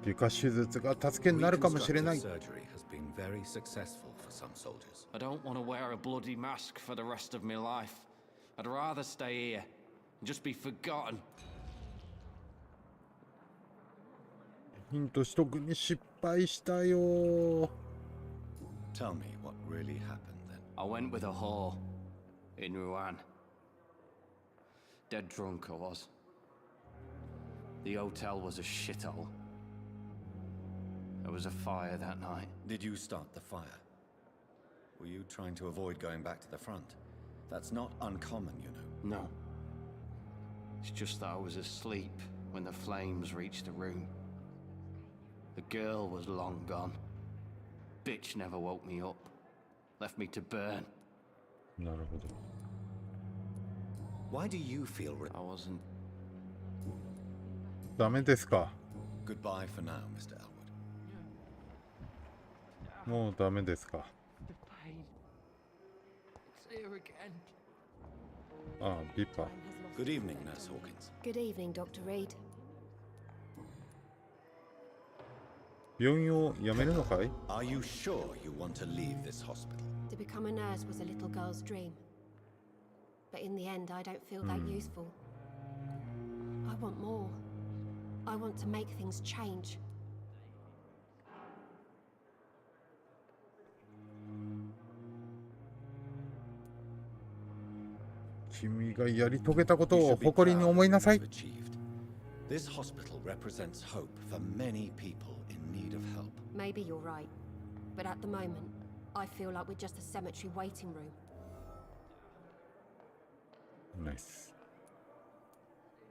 外科手術が助けになるかもしれない。 Reconstructive surgery has been very successful for some soldiers. I don't want to wear a bloody mask for the rest of my life. I'd rather stay here and just be forgotten. ヒント取得に失敗したよ。 Tell me what really happened then. I went with a whore in Rouen. Dead drunk I was. The hotel was a shithole. There was a fire that night. Did you start the fire? Were you trying to avoid going back to the front? That's not uncommon, you know. No. It's just that I was asleep when the flames reached the room. The girl was long gone. Bitch never woke me up. Left me to burn. なるほど。 Why do you feel I wasn't. ダメですか。 Goodbye for now, Mr. Elwood. もうダメですか。 It's here again. ああ、ビッパー。 Good evening, Nurse Hawkins. Good evening, Dr. Reed. 病院を辞めるのかい？ Are you sure you want to leave this hospital? To become a nurse was a little girl's dream. But in the end, I don't feel that useful. I want more. I want to make things change. 君がやり遂げたことを誇りに思いなさい。 This hospital represents hope for many people in need of help. Maybe you're right. But at the moment, I feel like we're just a cemetery waiting room. ナイス。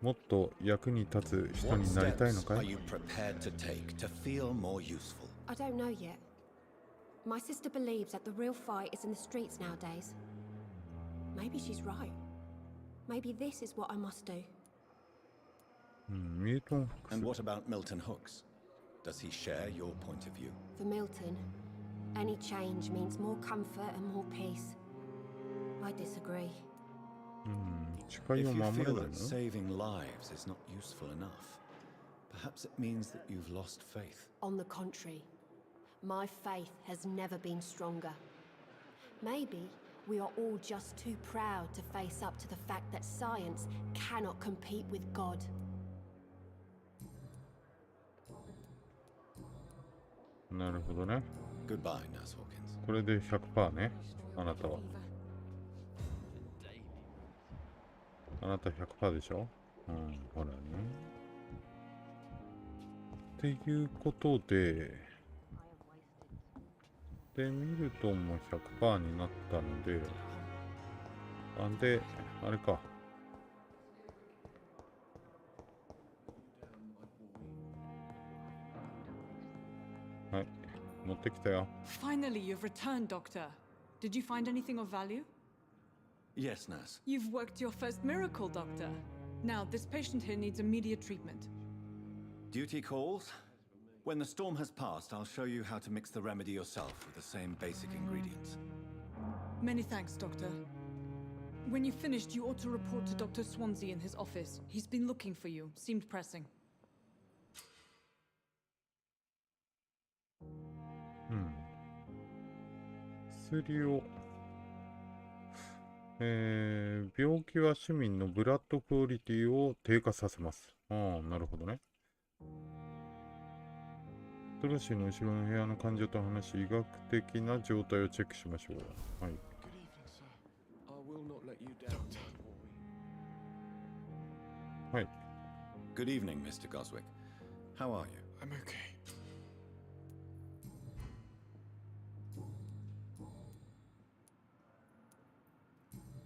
もっと役に立つ人になりたいのか Are い？ you prepared to take to feel more useful? I don't know yet. My sister believes that the real fight is in the streets nowadays. Maybe she's right. Maybe this is what I must do. ミルトン・フック And ス。 what about Milton Hooks? Does he share your point of view? For Milton, any change means more comfort and more peace. I disagree. 誓い If を you 守れ feel ない that の？ saving lives is not useful enough, perhaps it means that you've lost faith. On the contrary, my faith has never been stronger. Maybe we are all just too proud to face up to the fact that science cannot compete with God. なるほどね。 Goodbye, Nurse Hawkins. これで 100% ね。あなたは。あなた 100% でしょ？うん、ほらね。っていうことで、ミルトンも 100% になったので、なんで、あれか。はい、持ってきたよ。 Finally, you've returned, Doctor. Did you find anything of value? Yes, nurse. You've worked your first miracle, Doctor. Now, this patient here needs immediate treatment. Duty calls. When the storm has passed, I'll show you how to mix the remedy yourself with the same basic ingredients. Many thanks, Doctor. When you've finished, you ought to report to Dr. Swansea in his office. He's been looking for you. Seemed pressing. 薬を、病気は市民のブラッドクオリティを低下させます。ああ、なるほどね。ドロシーの後ろの部屋の患者と話し、医学的な状態をチェックしましょう。はい。はい。Good evening, Mr. Goswick. How are you? I'm okay.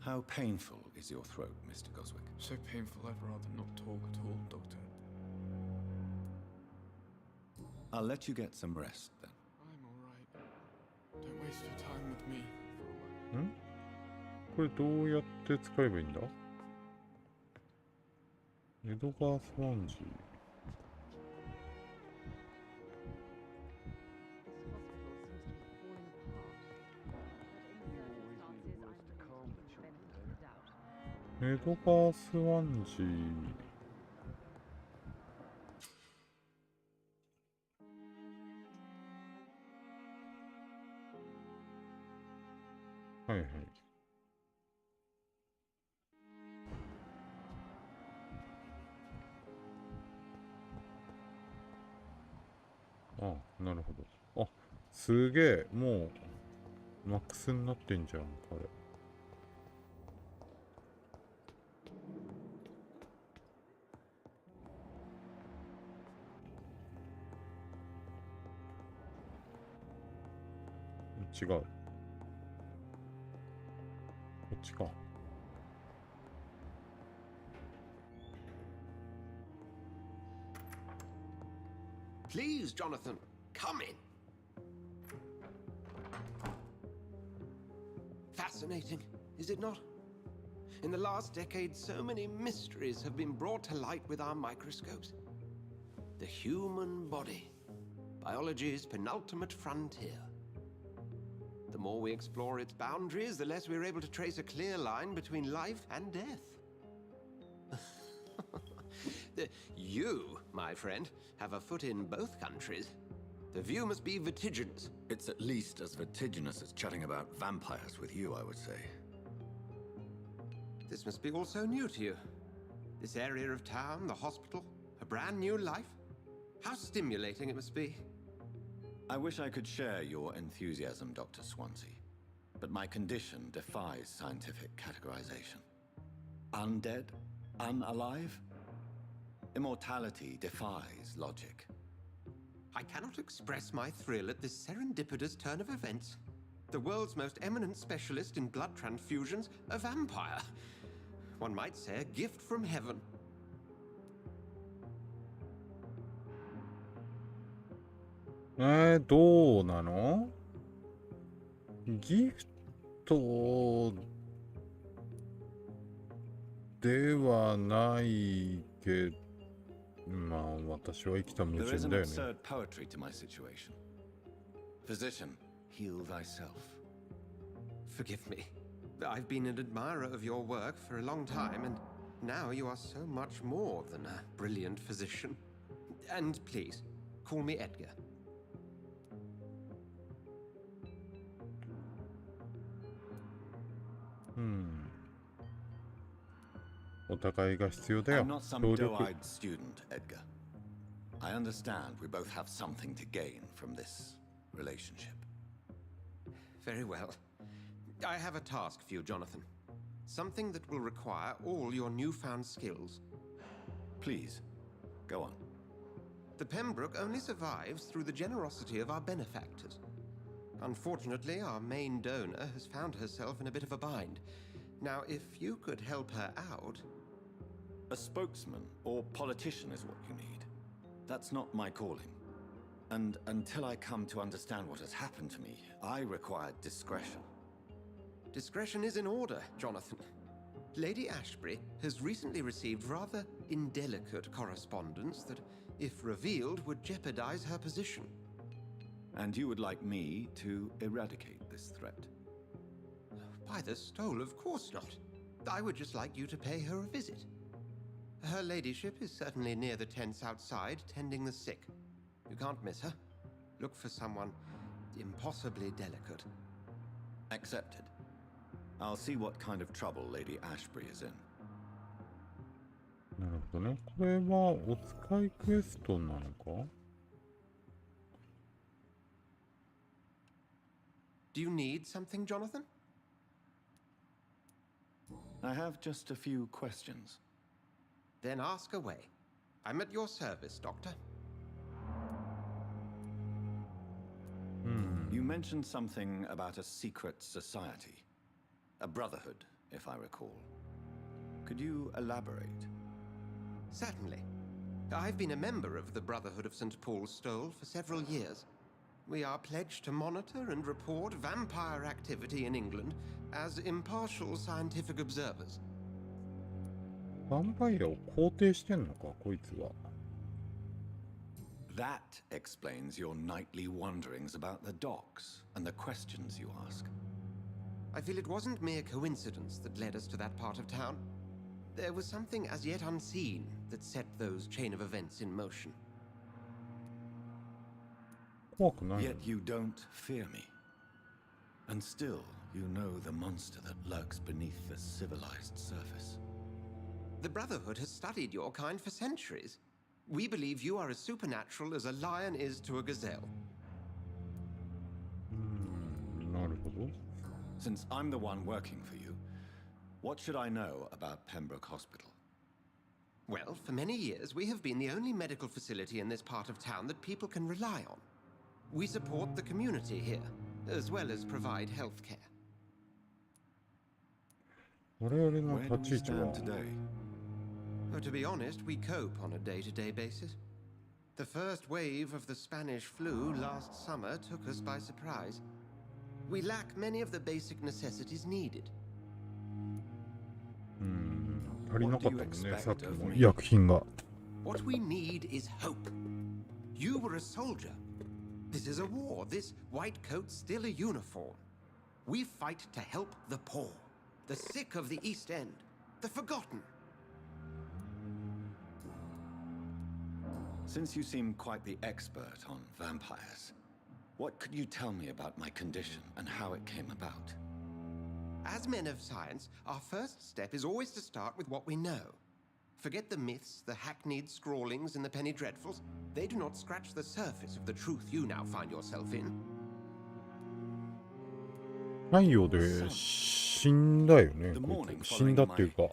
How painful is your throat, Mr. Goswick? So painful, I'd rather not talk at all, Doctor. I'll let you get some rest then. I'm alright. Don't waste your time with me. これどうやって使えばいいんだ？エドガー・スワンジー。江戸川スワンジー。はいはい。あ、なるほど。あ、すげえ。もう、マックスになってんじゃん、これ。違う。こっちか。Please, Jonathan, come in. Fascinating, is it not? In the last decade, so many mysteries have been brought to light with our microscopes. The human body, biology's penultimate frontier. The more we explore its boundaries, the less we're able to trace a clear line between life and death. You, my friend, have a foot in both countries. The view must be vertiginous. It's at least as vertiginous as chatting about vampires with you, I would say. This must be all so new to you. This area of town, the hospital, a brand new life. How stimulating it must be. I wish I could share your enthusiasm, Dr. Swansea, but my condition defies scientific categorization. Undead? Unalive? Immortality defies logic. I cannot express my thrill at this serendipitous turn of events. The world's most eminent specialist in blood transfusions, a vampire. One might say a gift from heaven. どうなの？ギフトではないけど、まあ私は生きた矛盾だよね。 There is an absurd poetry to my situation. Physician, heal thyself. Forgive me. I've been an admirer of your work for a long time, and now you are so much more than a brilliant physician. And please, call me Edgar.お互いが必要だよ。 I'm not some doe-eyed student, Edgar. I understand we both have something to gain from this relationship. Very well. I have a task for you, Jonathan. Something that will require all your newfound skills. Please, go on. The Pembroke only survives through the generosity of our benefactors. Unfortunately, our main donor has found herself in a bit of a bind. Now, if you could help her out... A spokesman or politician is what you need. That's not my calling. And until I come to understand what has happened to me, I require discretion. Discretion is in order, Jonathan. Lady Ashbury has recently received rather indelicate correspondence that, if revealed, would jeopardize her position. And you would like me to eradicate this threat? By the stole, of course not. I would just like you to pay her a visit. Her ladyship is certainly near the tents outside, tending the sick. You can't miss her. Look for someone impossibly delicate. Accepted. I'll see what kind of trouble Lady Ashbury is in. なるほどね。これはお使いクエストなのか？ Do you need something, Jonathan? I have just a few questions. Then ask away. I'm at your service, Doctor. You mentioned something about a secret society. A brotherhood, if I recall. Could you elaborate? Certainly. I've been a member of the Brotherhood of St. Paul's Stole for several years. We are pledged to monitor and report vampire activity in England as impartial scientific observers. ヴァンパイアを肯定してんのか、こいつは。 That explains your nightly wanderings about the docks and the questions you ask. I feel it wasn't mere coincidence that led us to that part of town. There was something as yet unseen that set those chain of events in motion. 怖くない。 Yet you don't fear me. And still, you know the monster that lurks beneath the civilized surface. The Brotherhood has studied your kind for centuries. We believe you are as supernatural as a lion is to a gazelle. なるほど。 Since I'm the one working for you, what should I know about Pembroke Hospital? Well, for many years, we have been the only medical facility in this part of town that people can rely on. We support the community here, as well as provide health care. 我々の Where do 立 we ち位置は stand today? To be honest, we cope on a day-to-day basis. The first wave of the Spanish flu last summer took us by surprise. We lack many of the basic necessities needed. 足りなかったもんね、さっきも医薬品が。What we need is hope. You were a soldier. This is a war. This white coat's still a uniform. We fight to help the poor, the sick of the East End, the forgotten. Since you seem quite the expert on vampires, what could you tell me about my condition and how it came about? As men of science, our first step is always to start with what we know. Forget the myths, the hackneyed scrawlings in the penny dreadfuls. They do not scratch the surface of the truth you now find yourself in. 太陽で死んだよね。死んだっていうか。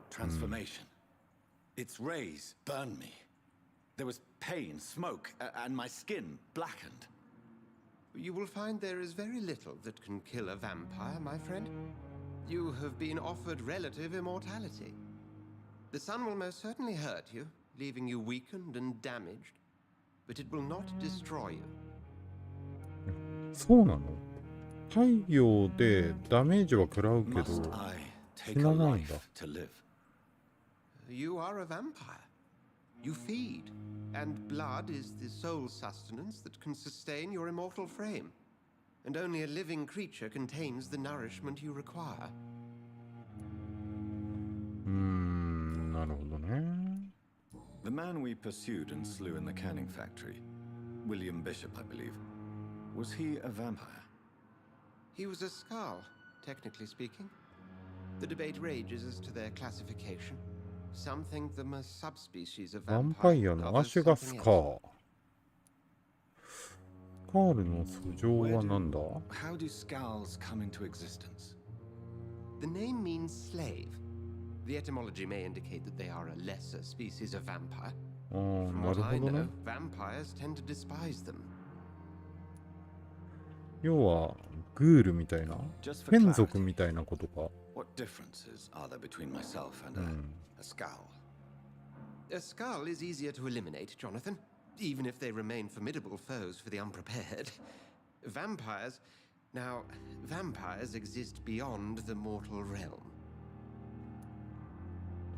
Transformation. Its rays burned me. There was pain, smoke, and my skin blackened. You will find there is very little that can kill a vampire, my friend. You have been offered relative immortality. The sun will most certainly hurt you, leaving you weakened and damaged, but it will not destroy you. そうなの？太陽でダメージは食らうけど、死なないんだ。You are a vampire. You feed, and blood is the sole sustenance that can sustain your immortal frame. And only a living creature contains the nourishment you require. なるほどね。The man we pursued and slew in the canning factory, William Bishop, I believe, was he a vampire? He was a Skull, technically speaking. The debate rages as to their classification. Some think them a subspecies of ヴァン vampire, パイアの others 足がス something カ else. ー。スカールの素性は何だ？ How do skulls come into existence? The name means slave. The etymology may indicate that they are a lesser species of vampire. From な what る I ほどね know,。vampires tend to despise them. 要はグールみたいな、眷属みたいなことか。What differences are there between myself and a skull? A skull is easier to eliminate, Jonathan, even if they remain formidable foes for the unprepared. Vampires... Now, vampires exist beyond the mortal realm.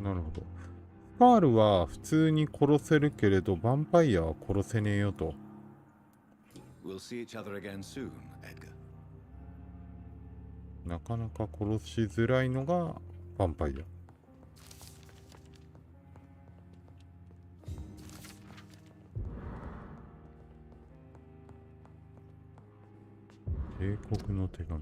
なるほど。スカールは普通に殺せるけれど、ヴァンパイアは殺せねえよと。We'll see each other again soon, Edgar. なかなか殺しづらいのがヴァンパイア。帝国の手紙。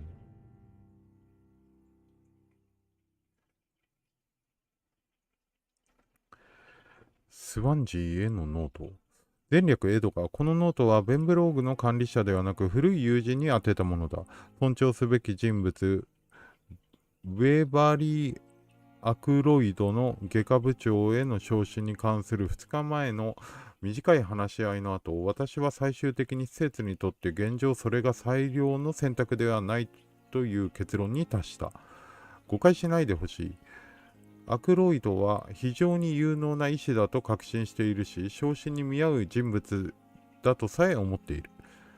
スワンジーへのノート。前略エドガ、このノートはベンブローグの管理者ではなく古い友人に宛てたものだ。尊重すべき人物、ウェバリー・アクロイドの外科部長への昇進に関する2日前の短い話し合いの後、私は最終的に施設にとって現状それが最良の選択ではないという結論に達した。誤解しないでほしい。アクロイドは非常に有能な医師だと確信しているし、昇進に見合う人物だとさえ思っている。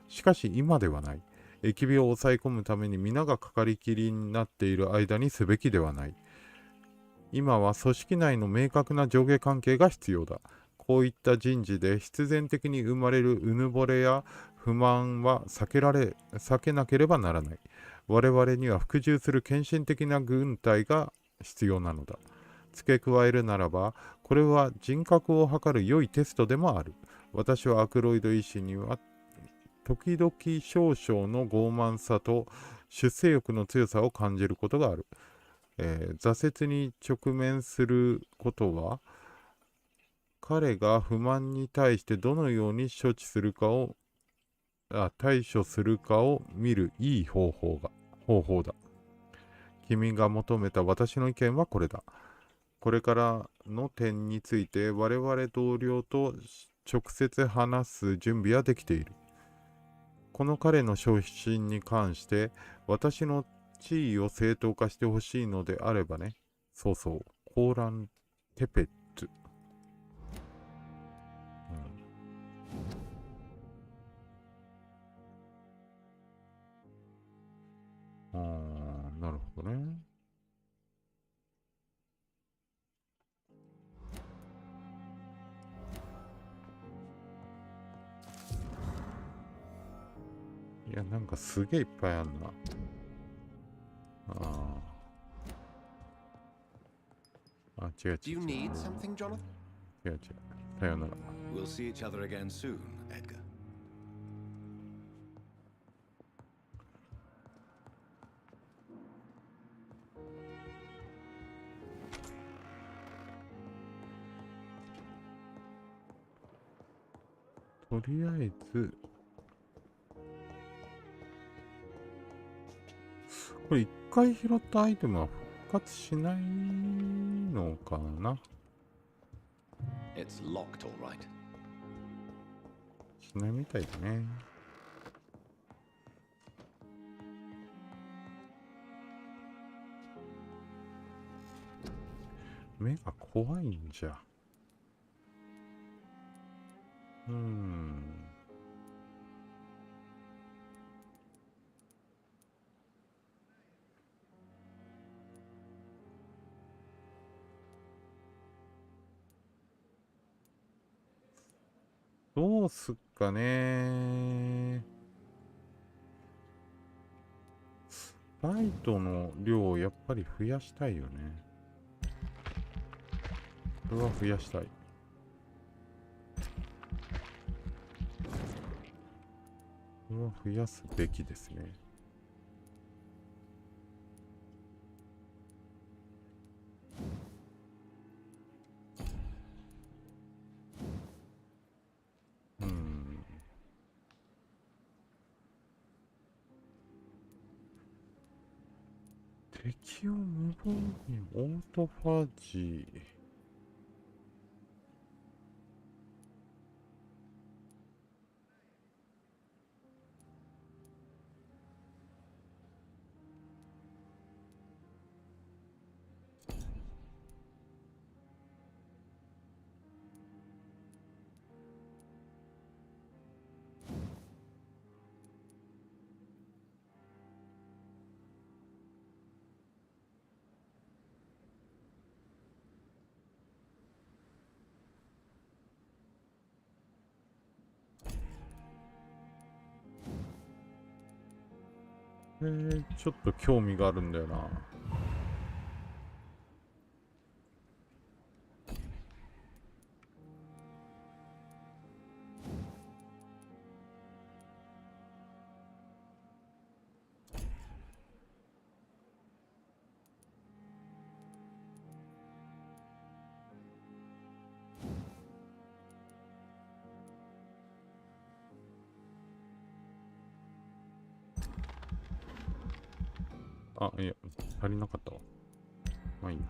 しかし今ではない。疫病を抑え込むために皆がかかりきりになっている間にすべきではない。今は組織内の明確な上下関係が必要だ。こういった人事で必然的に生まれるうぬぼれや不満は避けなければならない。我々には服従する献身的な軍隊が必要なのだ。付け加えるならば、これは人格を測る良いテストでもある。私はアクロイド医師には時々少々の傲慢さと出世欲の強さを感じることがある。挫折に直面することは、彼が不満に対してどのように処置するかを対処するかを見るいい方法だ。君が求めた私の意見はこれだ。これからの点について我々同僚と直接話す準備はできている。この彼の昇進に関して私の地位を正当化してほしいのであればね。そうそう。コーラン・テペッツ。なるほどね。いや、なんかすげえいっぱいあんな。違う違う。Do you need something, Jonathan? 違う違う。さよなら。We'll see each other again soon, Edgar. とりあえず、これ一回拾ったアイテムは復活しないのかな？ It's locked, all right. しないみたいだね。目が怖いんじゃ。どうすっかね。ライトの量をやっぱり増やしたいよね。これは増やしたい。これは増やすべきですね。敵を無防にオートファジー。ちょっと興味があるんだよな。いや、足りなかったわ。まあいいな。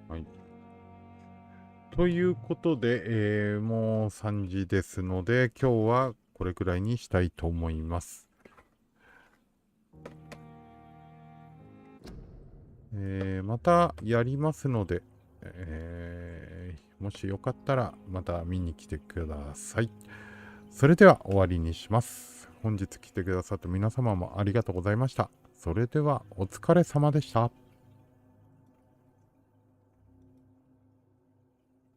はい。ということで、もう3時ですので、今日はこれくらいにしたいと思います。またやりますので、もしよかったらまた見に来てください。それでは終わりにします。本日来てくださった皆様もありがとうございました。それではお疲れ様でした。